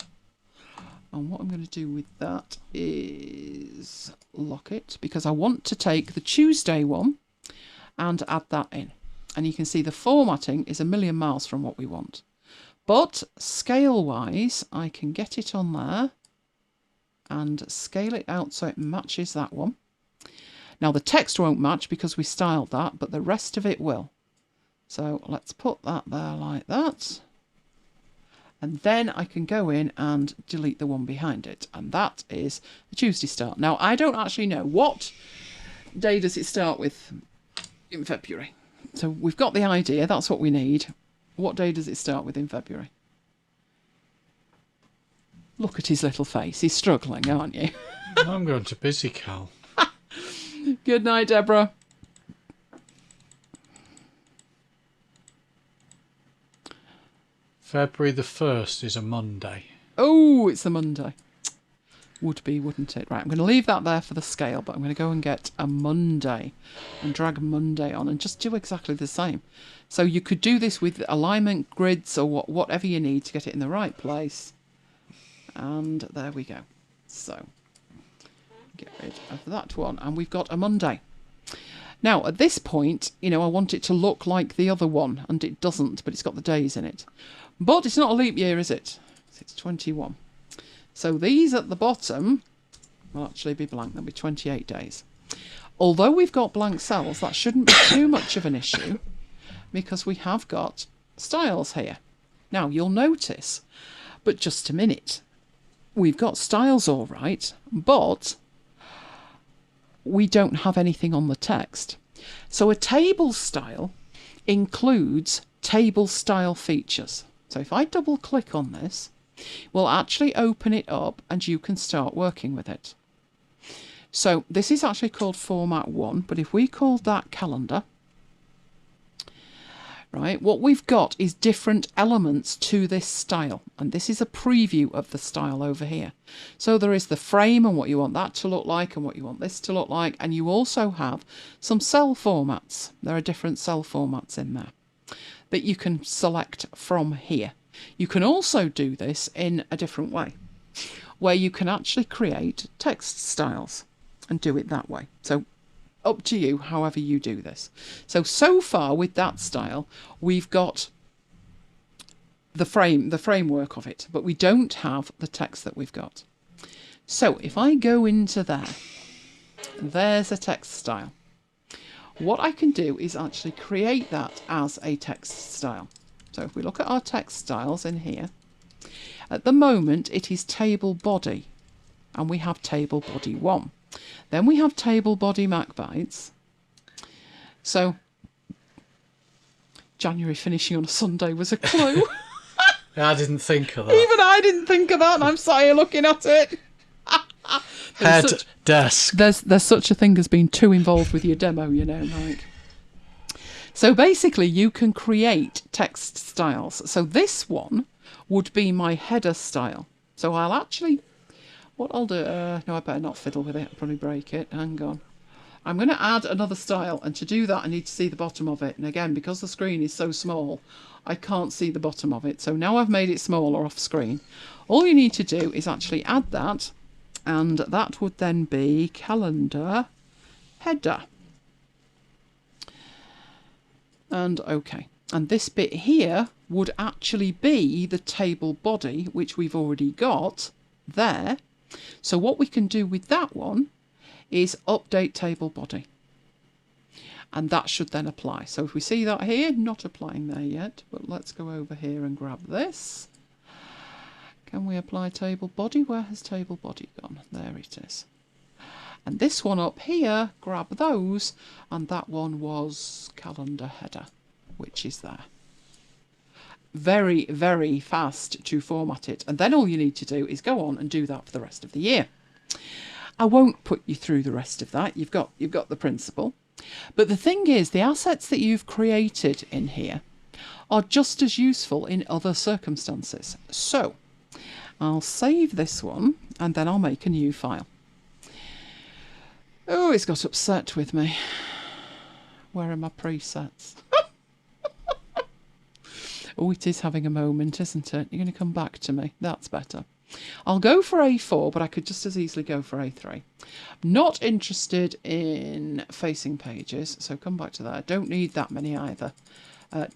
And what I'm going to do with that is lock it because I want to take the Tuesday one and add that in. And you can see the formatting is a million miles from what we want. But scale-wise, I can get it on there and scale it out so it matches that one. Now the text won't match because we styled that, but the rest of it will. So let's put that there like that. And then I can go in and delete the one behind it. And that is the Tuesday start. Now I don't actually know what day does it start with in February. So we've got the idea, that's what we need. What day does it start with in February? Look at his little face. He's struggling, aren't you? I'm going to busy, Cal. Good night, Deborah. February the 1st is a Monday. Oh, it's a Monday. Would be, wouldn't it? Right, I'm going to leave that there for the scale, but I'm going to go and get a Monday and drag Monday on and just do exactly the same. So you could do this with alignment grids or whatever you need to get it in the right place. And there we go. So Get rid of that one. And we've got a Monday. Now, at this point, you know, I want it to look like the other one, and it doesn't, but it's got the days in it. But it's not a leap year, is it? It's 21. So these at the bottom will actually be blank. There'll be 28 days. Although we've got blank cells, that shouldn't be too much of an issue because we have got styles here. Now, you'll notice, but just a minute, we've got styles all right, but we don't have anything on the text. So a table style includes table style features. So if I double click on this, we'll actually open it up and you can start working with it. So this is actually called Format 1, but if we call that calendar, right, what we've got is different elements to this style. And this is a preview of the style over here. So there is the frame and what you want that to look like and what you want this to look like. And you also have some cell formats. There are different cell formats in there that you can select from here. You can also do this in a different way, where you can actually create text styles and do it that way. So up to you, however you do this. So far with that style, we've got the framework of it, but we don't have the text that we've got. So if I go into there, there's a text style. What I can do is actually create that as a text style. So if we look at our text styles in here, at the moment it is table body, and we have table body 1. Then we have table body MacBites. So January finishing on a Sunday was a clue. I didn't think of that. Even I didn't think of that, and I'm sat here looking at it. Desk. There's such a thing as being too involved with your demo, you know, like. So basically you can create text styles. So this one would be my header style. So I'll actually, what I'll do, no, I better not fiddle with it. I'll probably break it. Hang on. I'm going to add another style, and to do that I need to see the bottom of it. And again, because the screen is so small, I can't see the bottom of it. So now I've made it smaller off screen. All you need to do is actually add that, and that would then be calendar header. And OK. And this bit here would actually be the table body, which we've already got there. So what we can do with that one is update table body. And that should then apply. So if we see that here, not applying there yet, but let's go over here and grab this. Can we apply table body? Where has table body gone? There it is. And this one up here, grab those, and that one was calendar header, which is there. Very, very fast to format it. And then all you need to do is go on and do that for the rest of the year. I won't put you through the rest of that. You've got the principle. But the thing is, the assets that you've created in here are just as useful in other circumstances. So I'll save this one and then I'll make a new file. Oh, it's got upset with me. Where are my presets? Oh, it is having a moment, isn't it? You're going to come back to me. That's better. I'll go for A4, but I could just as easily go for A3. Not interested in facing pages, so come back to that. I don't need that many either.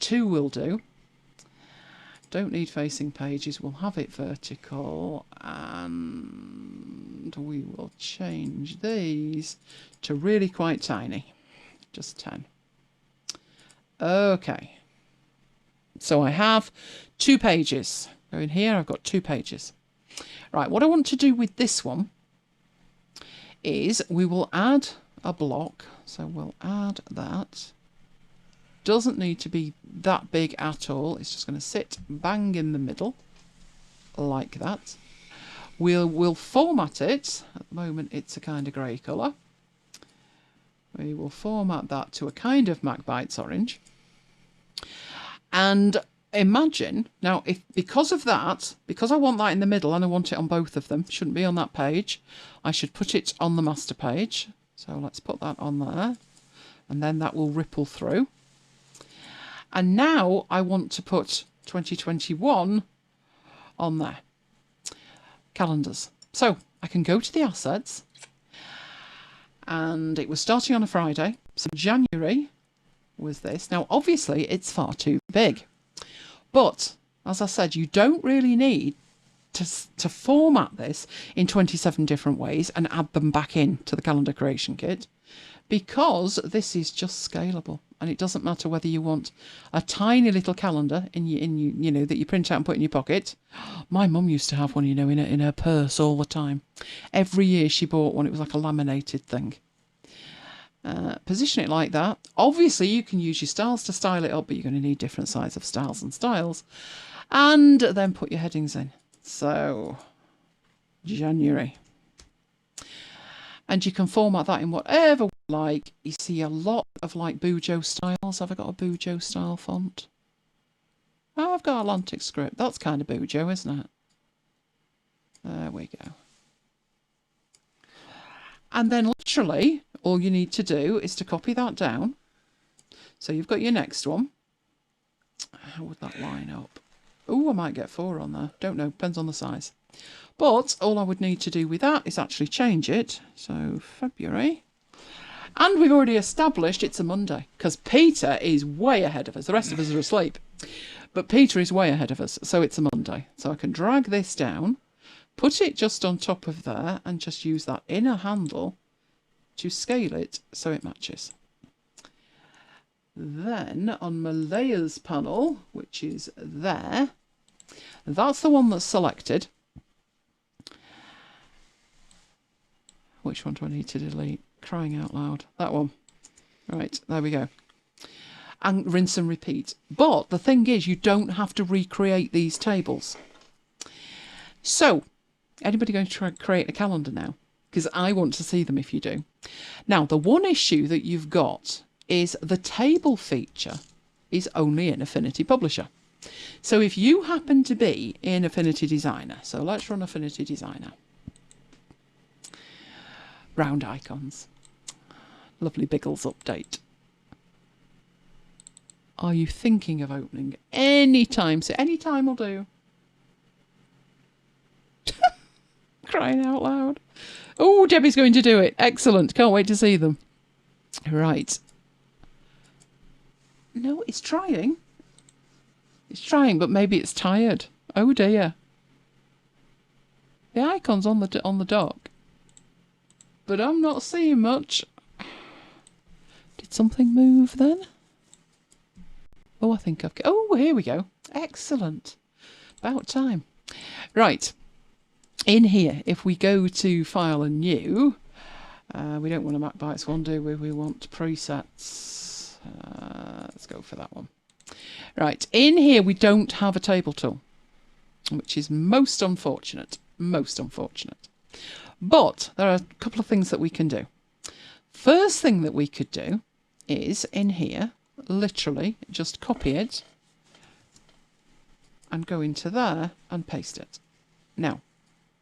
2 will do. Don't need facing pages. We'll have it vertical, and we will change these to really quite tiny. Just 10. Okay. So I have 2 pages. Go in here, I've got 2 pages. Right, what I want to do with this one is we will add a block. So we'll add that. Doesn't need to be that big at all. It's just going to sit bang in the middle like that. We'll format it. At the moment it's a kind of grey colour. We will format that to a kind of MacBites orange. And imagine, now, if because of that, because I want that in the middle and I want it on both of them, shouldn't be on that page, I should put it on the master page. So let's put that on there, and then that will ripple through. And now I want to put 2021 on there. Calendars. So I can go to the assets, and it was starting on a Friday. So January was this. Now, obviously, it's far too big. But, as I said, you don't really need to format this in 27 different ways and add them back in to the calendar creation kit, because this is just scalable. And it doesn't matter whether you want a tiny little calendar you know, that you print out and put in your pocket. My mum used to have one, you know, in her purse all the time. Every year she bought one. It was like a laminated thing. Position it like that. Obviously, you can use your styles to style it up, but you're going to need different sizes of styles and styles. And then put your headings in. So, January. And you can format that in whatever you like. You see a lot of like Bujo styles. Have I got a Bujo style font? Oh, I've got Atlantic script. That's kind of Bujo, isn't it? There we go. And then literally all you need to do is to copy that down. So you've got your next one. How would that line up? Oh, I might get 4 on there. Don't know. Depends on the size. But all I would need to do with that is actually change it. So February. And we've already established it's a Monday, because Peter is way ahead of us. The rest of us are asleep. But Peter is way ahead of us. So it's a Monday. So I can drag this down, put it just on top of there, and just use that inner handle to scale it so it matches. Then on my layers panel, which is there, that's the one that's selected. Which one do I need to delete? Crying out loud. That one. Right, there we go. And rinse and repeat. But the thing is, you don't have to recreate these tables. So, anybody going to try and create a calendar now? Because I want to see them if you do. Now, the one issue that you've got is the table feature is only in Affinity Publisher. So if you happen to be in Affinity Designer, so let's run Affinity Designer. Round icons. Lovely Biggles update. Are you thinking of opening any time? So any time will do. Crying out loud. Oh, Debbie's going to do it. Excellent. Can't wait to see them. Right. No, it's trying. It's trying, but maybe it's tired. Oh dear. The icon's on the dock. But I'm not seeing much. Did something move then? Oh, I think I've... Oh, here we go. Excellent. About time. Right. In here, if we go to File and New, we don't want a MacBites one, do we? We want presets. Let's go for that one. Right. In here, we don't have a table tool, which is most unfortunate. Most unfortunate. But there are a couple of things that we can do. First thing that we could do is in here, literally just copy it and go into there and paste it. Now,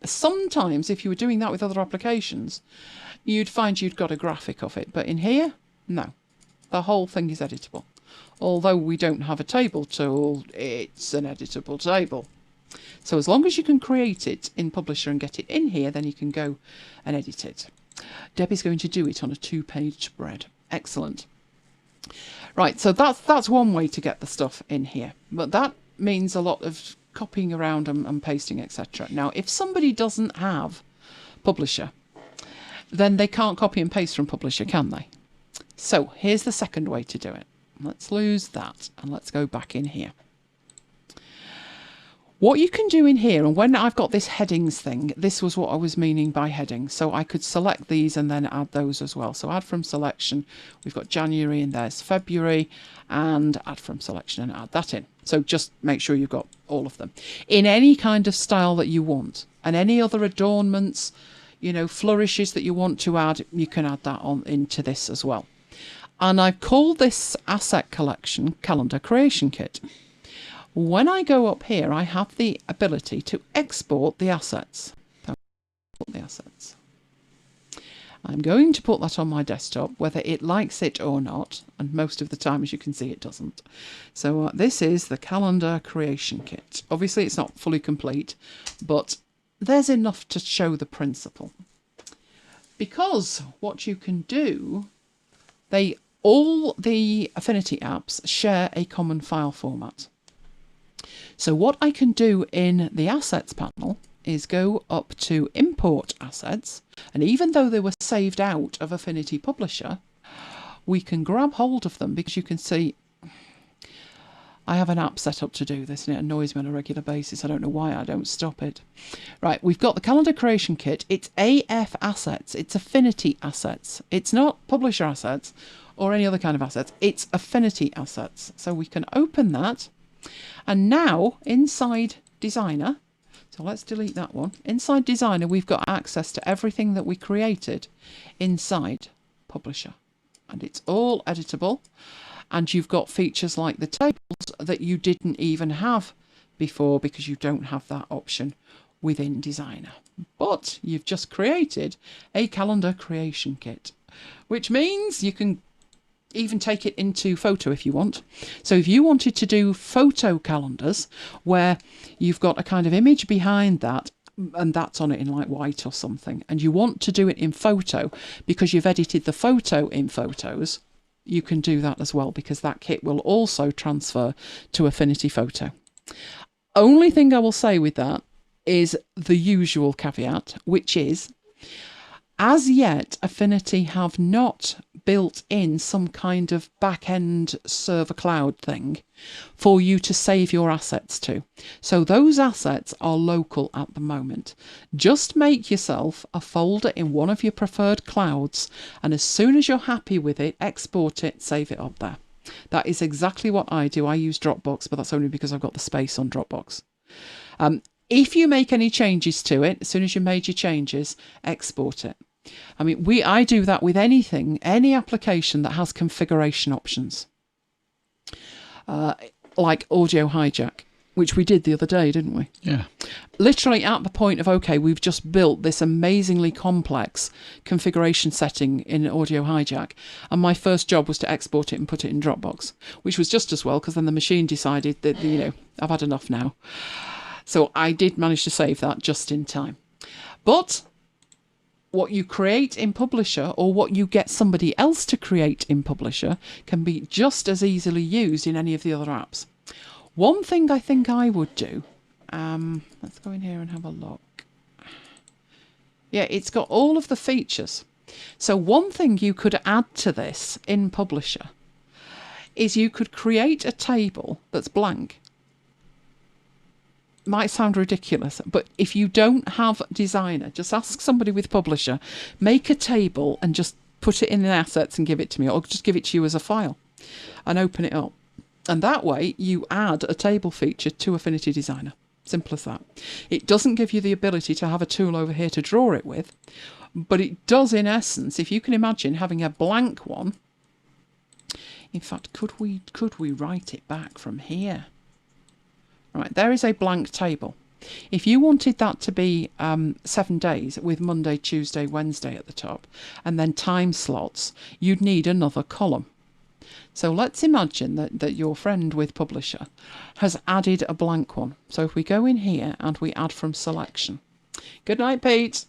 sometimes if you were doing that with other applications, you'd find you'd got a graphic of it. But in here, no. The whole thing is editable. Although we don't have a table tool, it's an editable table. So as long as you can create it in Publisher and get it in here, then you can go and edit it. Debbie's going to do it on a 2-page spread. Excellent. Right, so that's one way to get the stuff in here. But that means a lot of copying around and pasting, etc. Now, if somebody doesn't have Publisher, then they can't copy and paste from Publisher, can they? So here's the second way to do it. Let's lose that and let's go back in here. What you can do in here, and when I've got this headings thing, this was what I was meaning by headings. So I could select these and then add those as well. So add from selection, we've got January and there's February, and add from selection and add that in. So just make sure you've got all of them in any kind of style that you want, and any other adornments, you know, flourishes that you want to add, you can add that on into this as well. And I've called this asset collection calendar creation kit. When I go up here, I have the ability to export the assets. I'm going to put that on my desktop, whether it likes it or not, and most of the time, as you can see, it doesn't. So this is the calendar creation kit. Obviously, it's not fully complete, but there's enough to show the principle. Because what you can do, all the Affinity apps share a common file format. So what I can do in the Assets panel is go up to Import Assets, and even though they were saved out of Affinity Publisher, we can grab hold of them because you can see I have an app set up to do this and it annoys me on a regular basis. I don't know why I don't stop it. Right, we've got the calendar creation kit. It's AF assets. It's Affinity assets. It's not Publisher assets or any other kind of assets. It's Affinity assets. So we can open that. And now inside Designer, so let's delete that one. Inside Designer, we've got access to everything that we created inside Publisher. And it's all editable. And you've got features like the tables that you didn't even have before because you don't have that option within Designer. But you've just created a calendar creation kit, which means you can even take it into photo if you want. So if you wanted to do photo calendars where you've got a kind of image behind that and that's on it in like white or something, and you want to do it in photo because you've edited the photo in Photos, you can do that as well because that kit will also transfer to Affinity Photo. Only thing I will say with that is the usual caveat, which is, as yet, Affinity have not built in some kind of back-end server cloud thing for you to save your assets to. So those assets are local at the moment. Just make yourself a folder in one of your preferred clouds, and as soon as you're happy with it, export it, save it up there. That is exactly what I do. I use Dropbox, but that's only because I've got the space on Dropbox. If you make any changes to it, as soon as you made your changes, export it. I mean, I do that with anything, any application that has configuration options, like Audio Hijack, which we did the other day, didn't we? Yeah. Literally at the point of, okay, we've just built this amazingly complex configuration setting in Audio Hijack, and my first job was to export it and put it in Dropbox, which was just as well, because then the machine decided that, you know, I've had enough now. So I did manage to save that just in time. But what you create in Publisher or what you get somebody else to create in Publisher can be just as easily used in any of the other apps. One thing I think I would do, let's go in here and have a look. Yeah, it's got all of the features. So one thing you could add to this in Publisher is you could create a table that's blank. Might sound ridiculous, but if you don't have Designer, just ask somebody with Publisher, make a table and just put it in the assets and give it to me, or just give it to you as a file and open it up. And that way you add a table feature to Affinity Designer. Simple as that. It doesn't give you the ability to have a tool over here to draw it with, but it does in essence, if you can imagine having a blank one. In fact, could we write it back from here? Right, there is a blank table. If you wanted that to be 7 days with Monday, Tuesday, Wednesday at the top, and then time slots, you'd need another column. So let's imagine that your friend with Publisher has added a blank one. So if we go in here and we add from selection. Good night, Pete.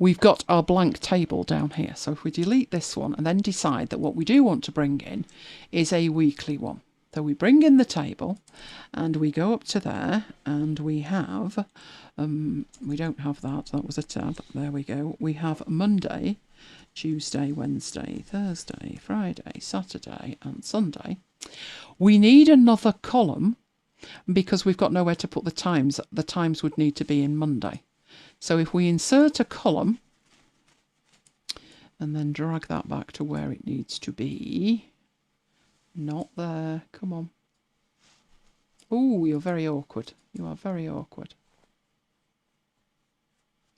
We've got our blank table down here. So if we delete this one and then decide that what we do want to bring in is a weekly one. So we bring in the table and we go up to there and we have, we don't have that, that was a tab, there we go. We have Monday, Tuesday, Wednesday, Thursday, Friday, Saturday and Sunday. We need another column because we've got nowhere to put the times. The times would need to be in Monday. So if we insert a column and then drag that back to where it needs to be. Not there. Come on. Oh, you're very awkward. You are very awkward.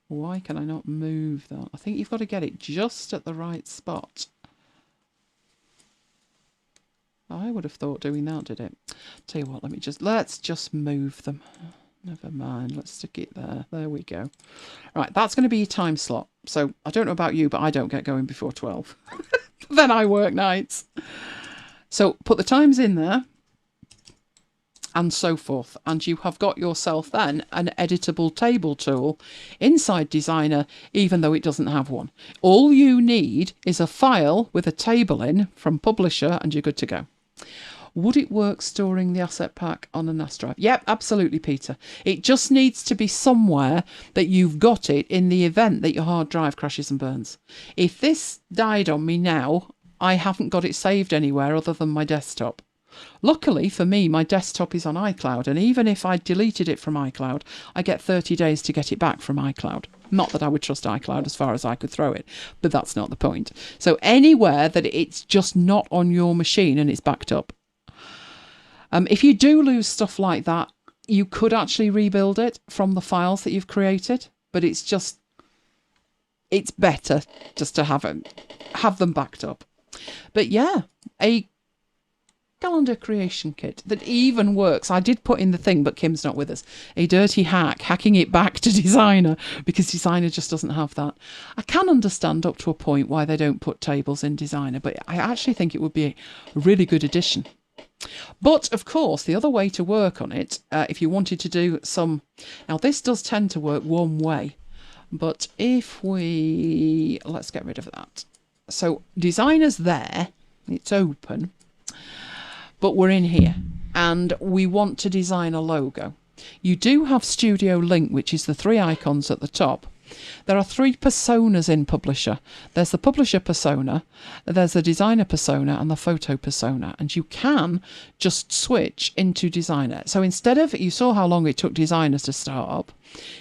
Why can I not move that? I think you've got to get it just at the right spot. I would have thought doing that did it. Tell you what, let's just move them. Never mind. Let's stick it there. There we go. Right, that's going to be your time slot. So I don't know about you, but I don't get going before 12. Then I work nights. So put the times in there and so forth. And you have got yourself then an editable table tool inside Designer, even though it doesn't have one. All you need is a file with a table in from Publisher and you're good to go. Would it work storing the asset pack on a NAS drive? Yep, absolutely, Peter. It just needs to be somewhere that you've got it in the event that your hard drive crashes and burns. If this died on me now, I haven't got it saved anywhere other than my desktop. Luckily for me, my desktop is on iCloud, and even if I deleted it from iCloud, I get 30 days to get it back from iCloud. Not that I would trust iCloud as far as I could throw it, but that's not the point. So anywhere that it's just not on your machine and it's backed up. If you do lose stuff like that, you could actually rebuild it from the files that you've created, but it's better just to have them backed up. But yeah, a calendar creation kit that even works. I did put in the thing, but Kim's not with us. A dirty hack, hacking it back to Designer, because Designer just doesn't have that. I can understand up to a point why they don't put tables in Designer, but I actually think it would be a really good addition. But of course, the other way to work on it, if you wanted to do some, now this does tend to work one way, but if let's get rid of that. So Designer's there, it's open, but we're in here and we want to design a logo. You do have Studio Link, which is the 3 icons at the top. There are 3 personas in Publisher. There's the Publisher persona, there's the Designer persona, and the Photo persona. And you can just switch into Designer. So instead of, you saw how long it took Designer to start up.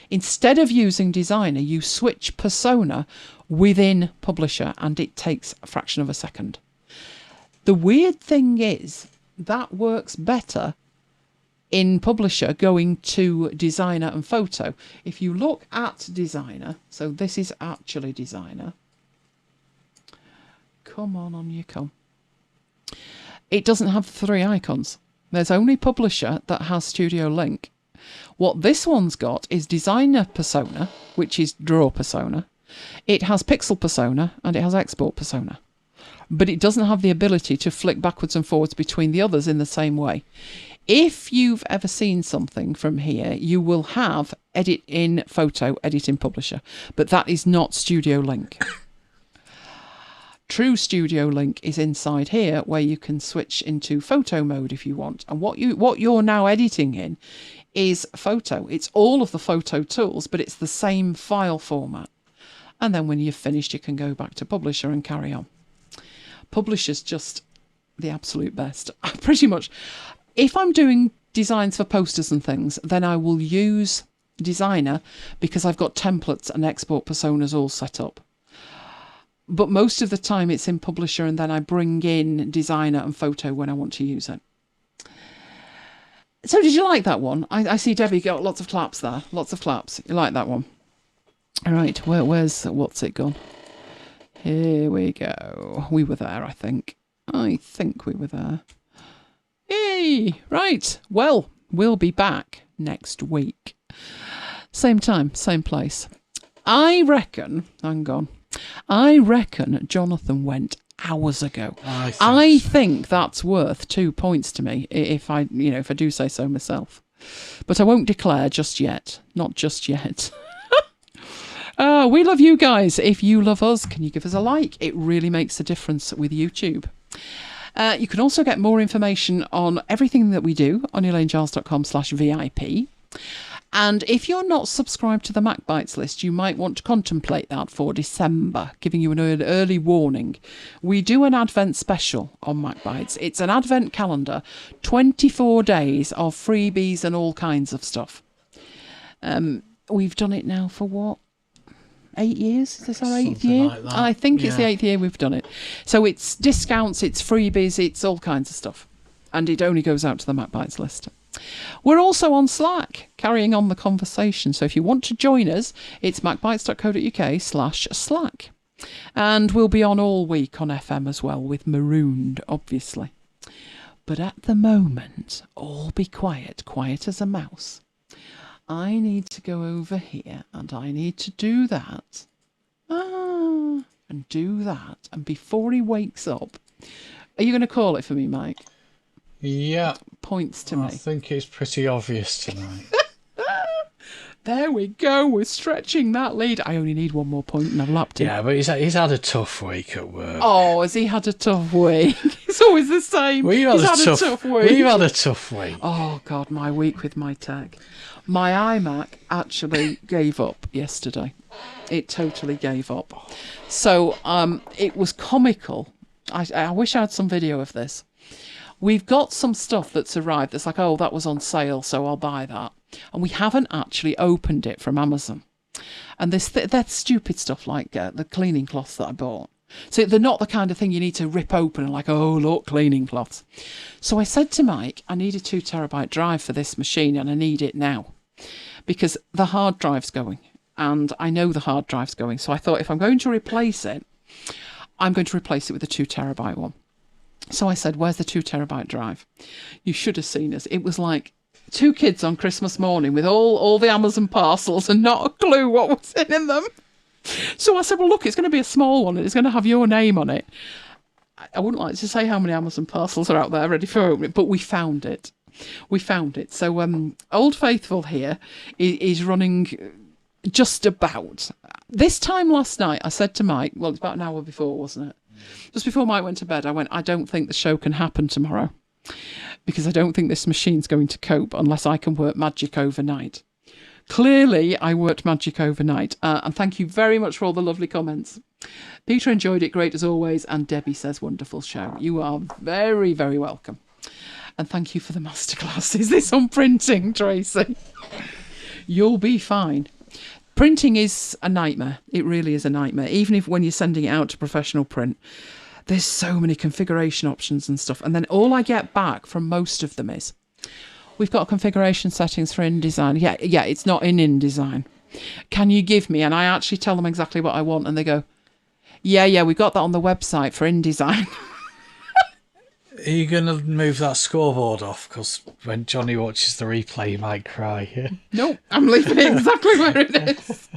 Instead of using Designer, you switch persona within Publisher, and it takes a fraction of a second. The weird thing is, that works better in Publisher going to Designer and Photo. If you look at Designer, so this is actually Designer. Come on you come. It doesn't have 3 icons. There's only Publisher that has Studio Link. What this one's got is Designer persona, which is Draw persona. It has Pixel persona and it has Export persona. But it doesn't have the ability to flick backwards and forwards between the others in the same way. If you've ever seen something from here, you will have Edit in Photo, Edit in Publisher, but that is not Studio Link. True Studio Link is inside here, where you can switch into photo mode if you want. And what you're now editing in is photo. It's all of the photo tools, but it's the same file format. And then when you've finished, you can go back to Publisher and carry on. Publisher's just the absolute best. Pretty much, if I'm doing designs for posters and things, then I will use Designer because I've got templates and export personas all set up. But most of the time it's in Publisher, and then I bring in Designer and Photo when I want to use it. So did you like that one? I see Debbie got lots of claps there. Lots of claps. You like that one? All right, what's it gone? Here we go. We were there, I think. I think we were there. Yay! Right. Well, we'll be back next week. Same time, same place. I reckon Jonathan went hours ago. I think that's worth 2 points to me if I do say so myself. But I won't declare just yet. Not just yet. We love you guys. If you love us, can you give us a like? It really makes a difference with YouTube. You can also get more information on everything that we do on elainegiles.com/VIP. And if you're not subscribed to the MacBites list, you might want to contemplate that for December, giving you an early warning. We do an Advent special on MacBites. It's an Advent calendar, 24 days of freebies and all kinds of stuff. We've done it now for what? 8 years? Is this our 8th year? Like I think it's the 8th year we've done it. So it's discounts, it's freebies, it's all kinds of stuff. And it only goes out to the MacBites list. We're also on Slack, carrying on the conversation. So if you want to join us, it's macbites.co.uk/Slack. And we'll be on all week on FM as well, with Marooned, obviously. But at the moment, all be quiet as a mouse. I need to go over here and I need to do that. And do that. And before he wakes up, are you going to call it for me, Mike? Yeah. Points to I me. think it's pretty obvious tonight. There we go. We're stretching that lead. I only need one more point and I've lapped him. Yeah, but he's had a tough week at work. Oh, has he had a tough week? It's always the same. He's had a tough week. We've had a tough week. Oh, God, my week with my tech. My iMac actually gave up yesterday. It totally gave up. So it was comical. I wish I had some video of this. We've got some stuff that's arrived that's like, oh, that was on sale, so I'll buy that. And we haven't actually opened it from Amazon. And that's stupid stuff like the cleaning cloths that I bought. So they're not the kind of thing you need to rip open and like, oh, look, cleaning cloths. So I said to Mike, I need a 2 terabyte drive for this machine and I need it now because the hard drive's going and I know the hard drive's going. So I thought if I'm going to replace it, I'm going to replace it with a 2 terabyte one. So I said, where's the 2 terabyte drive? You should have seen us. It was like 2 kids on Christmas morning with all the Amazon parcels and not a clue what was in them. So I said, well, look, it's going to be a small one and it's going to have your name on it. I wouldn't like to say how many Amazon parcels are out there ready for opening, but we found it. We found it. So Old Faithful here is running just about. This time last night, I said to Mike, well, it's about an hour before, wasn't it? Just before Mike went to bed, I went, I don't think the show can happen tomorrow because I don't think this machine's going to cope unless I can work magic overnight. Clearly, I worked magic overnight. And thank you very much for all the lovely comments. Peter enjoyed it, great as always. And Debbie says, wonderful show. You are very, very welcome. And thank you for the masterclass. Is this on printing, Tracy? You'll be fine. Printing is a nightmare. It really is a nightmare. Even if when you're sending it out to professional print, there's so many configuration options and stuff. And then all I get back from most of them is, we've got configuration settings for InDesign. Yeah, it's not in InDesign. Can you give me? And I actually tell them exactly what I want. And they go, yeah, we got that on the website for InDesign. Are you going to move that scoreboard off? Because when Johnny watches the replay, he might cry. Yeah? No, I'm leaving it exactly where it is.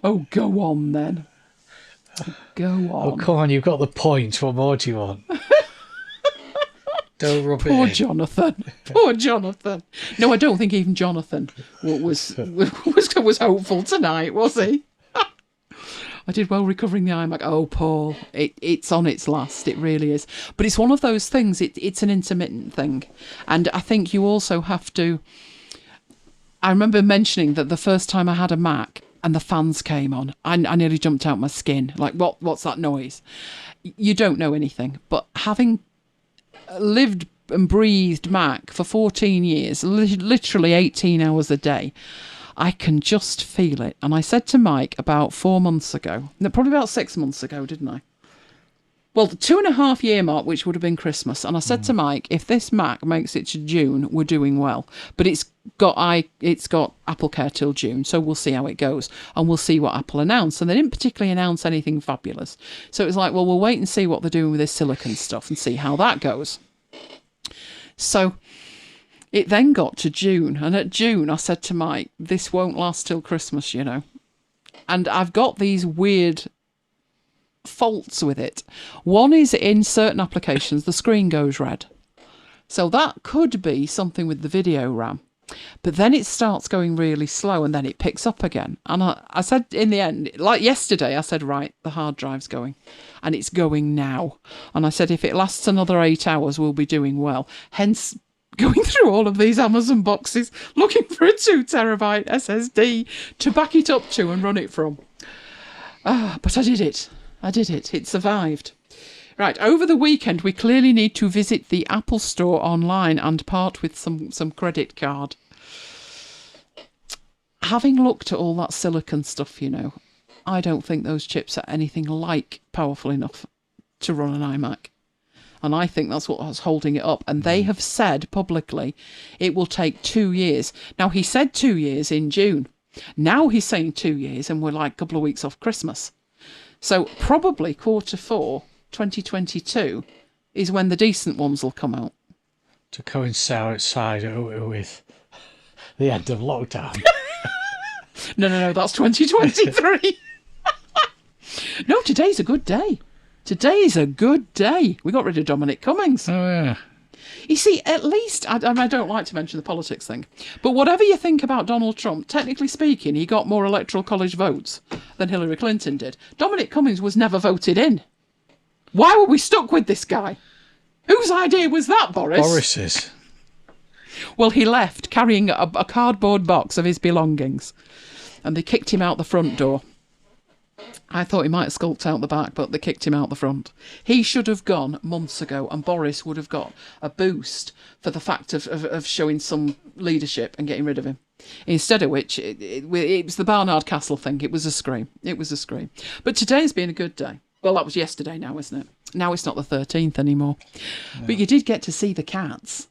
Oh, go on then. Go on. Oh, come on, you've got the point. What more do you want? Don't rub it in. Poor Jonathan. Poor Jonathan. No, I don't think even Jonathan was hopeful tonight, was he? I did well recovering the iMac. Oh, Paul, it's on its last. It really is. But it's one of those things. It's an intermittent thing. And I think you also have to... I remember mentioning that the first time I had a Mac and the fans came on, I nearly jumped out my skin. Like, what's that noise? You don't know anything. But having lived and breathed Mac for 14 years, literally 18 hours a day, I can just feel it. And I said to Mike about 4 months ago, no, probably about 6 months ago, didn't I? Well, the 2.5 year mark, which would have been Christmas. And I said to Mike, if this Mac makes it to June, we're doing well. But it's got Apple Care till June, so we'll see how it goes. And we'll see what Apple announce. And they didn't particularly announce anything fabulous. So it was like, well, we'll wait and see what they're doing with this silicon stuff and see how that goes. So it then got to June. And at June, I said to Mike, this won't last till Christmas, you know. And I've got these weird faults with it. One is in certain applications the screen goes red, so that could be something with the video RAM, but then it starts going really slow and then it picks up again. And I said in the end, like yesterday, I said, right, the hard drive's going, and it's going now, and I said if it lasts another 8 hours we'll be doing well. Hence going through all of these Amazon boxes looking for a 2 terabyte SSD to back it up to and run it from. But I did it. It survived. Right, over the weekend, we clearly need to visit the Apple Store online and part with some credit card. Having looked at all that silicon stuff, you know, I don't think those chips are anything like powerful enough to run an iMac. And I think that's what was holding it up. And they have said publicly it will take 2 years. Now, he said 2 years in June. Now he's saying 2 years and we're like a couple of weeks off Christmas. So probably Q4 2022 is when the decent ones will come out. To coincide with the end of lockdown. No, that's 2023. No, today's a good day. Today's a good day. We got rid of Dominic Cummings. Oh, yeah. You see, at least, I don't like to mention the politics thing, but whatever you think about Donald Trump, technically speaking, he got more electoral college votes than Hillary Clinton did. Dominic Cummings was never voted in. Why were we stuck with this guy? Whose idea was that, Boris? Boris's. Well, he left carrying a cardboard box of his belongings, and they kicked him out the front door. I thought he might have skulked out the back, but they kicked him out the front. He should have gone months ago, and Boris would have got a boost for the fact of showing some leadership and getting rid of him. Instead of which, it was the Barnard Castle thing. It was a scream. It was a scream. But today's been a good day. Well, that was yesterday now, isn't it? Now it's not the 13th anymore. No. But you did get to see the cats.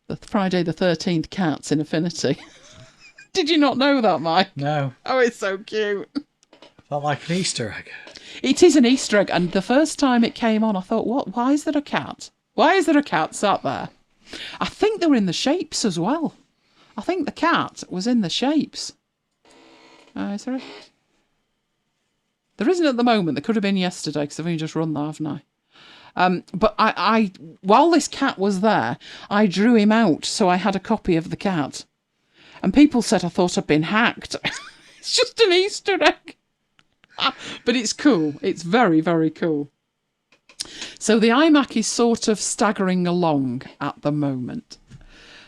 The Friday the 13th cats in Affinity. Did you not know that, Mike? No. Oh, it's so cute. Felt like an Easter egg. It is an Easter egg, and the first time it came on, I thought, what? Why is there a cat? Why is there a cat sat there? I think they were in the shapes as well. I think the cat was in the shapes. Is there a... There isn't at the moment. There could have been yesterday, because I've only just run that, haven't I? But I, while this cat was there, I drew him out, so I had a copy of the cat. And people said I thought I'd been hacked. It's just an Easter egg. But it's cool. It's very, very cool. So the iMac is sort of staggering along at the moment.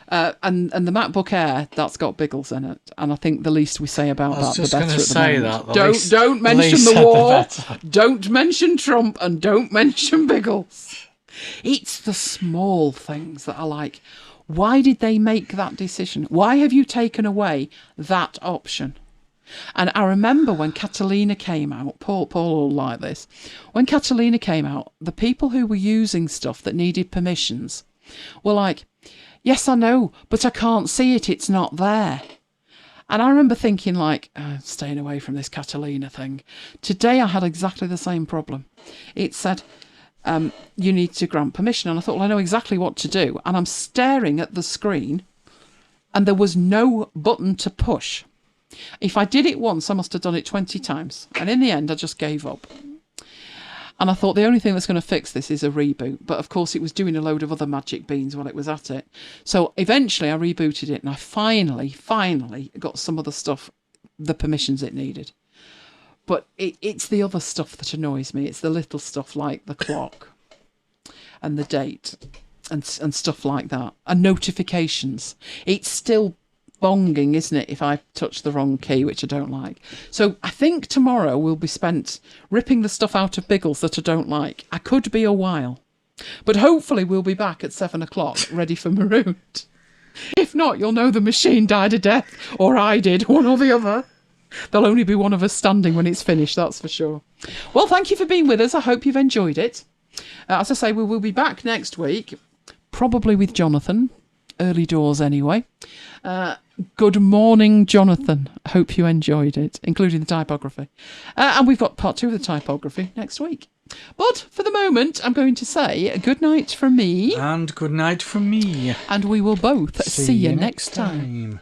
And the MacBook Air, that's got Biggles in it. And I think the least we say about that, the better at the moment. Don't mention the war. Don't mention Trump, and don't mention Biggles. It's the small things that are like, why did they make that decision? Why have you taken away that option? And I remember when Catalina came out, Paul all like this, when Catalina came out, the people who were using stuff that needed permissions were like, yes, I know, but I can't see it, it's not there. And I remember thinking like, staying away from this Catalina thing. Today I had exactly the same problem. It said, you need to grant permission. And I thought, well, I know exactly what to do. And I'm staring at the screen and there was no button to push. If I did it once, I must have done it 20 times. And in the end, I just gave up. And I thought the only thing that's going to fix this is a reboot. But of course, it was doing a load of other magic beans while it was at it. So eventually I rebooted it and I finally got some of the stuff, the permissions it needed. But it's the other stuff that annoys me. It's the little stuff like the clock and the date and stuff like that. And notifications. It's still bonging, isn't it, if I touch the wrong key, which I don't like. So I think tomorrow will be spent ripping the stuff out of Biggles that I don't like. I could be a while. But hopefully we'll be back at 7 o'clock, ready for Marooned. If not, you'll know the machine died a death, or I did, one or the other. There'll only be one of us standing when it's finished, that's for sure. Well, thank you for being with us. I hope you've enjoyed it. As I say, we will be back next week, probably with Jonathan. Early doors anyway. Good morning, Jonathan. Hope you enjoyed it, including the typography. And we've got part 2 of the typography next week. But for the moment, I'm going to say good night from me. And good night from me. And we will both see you next time.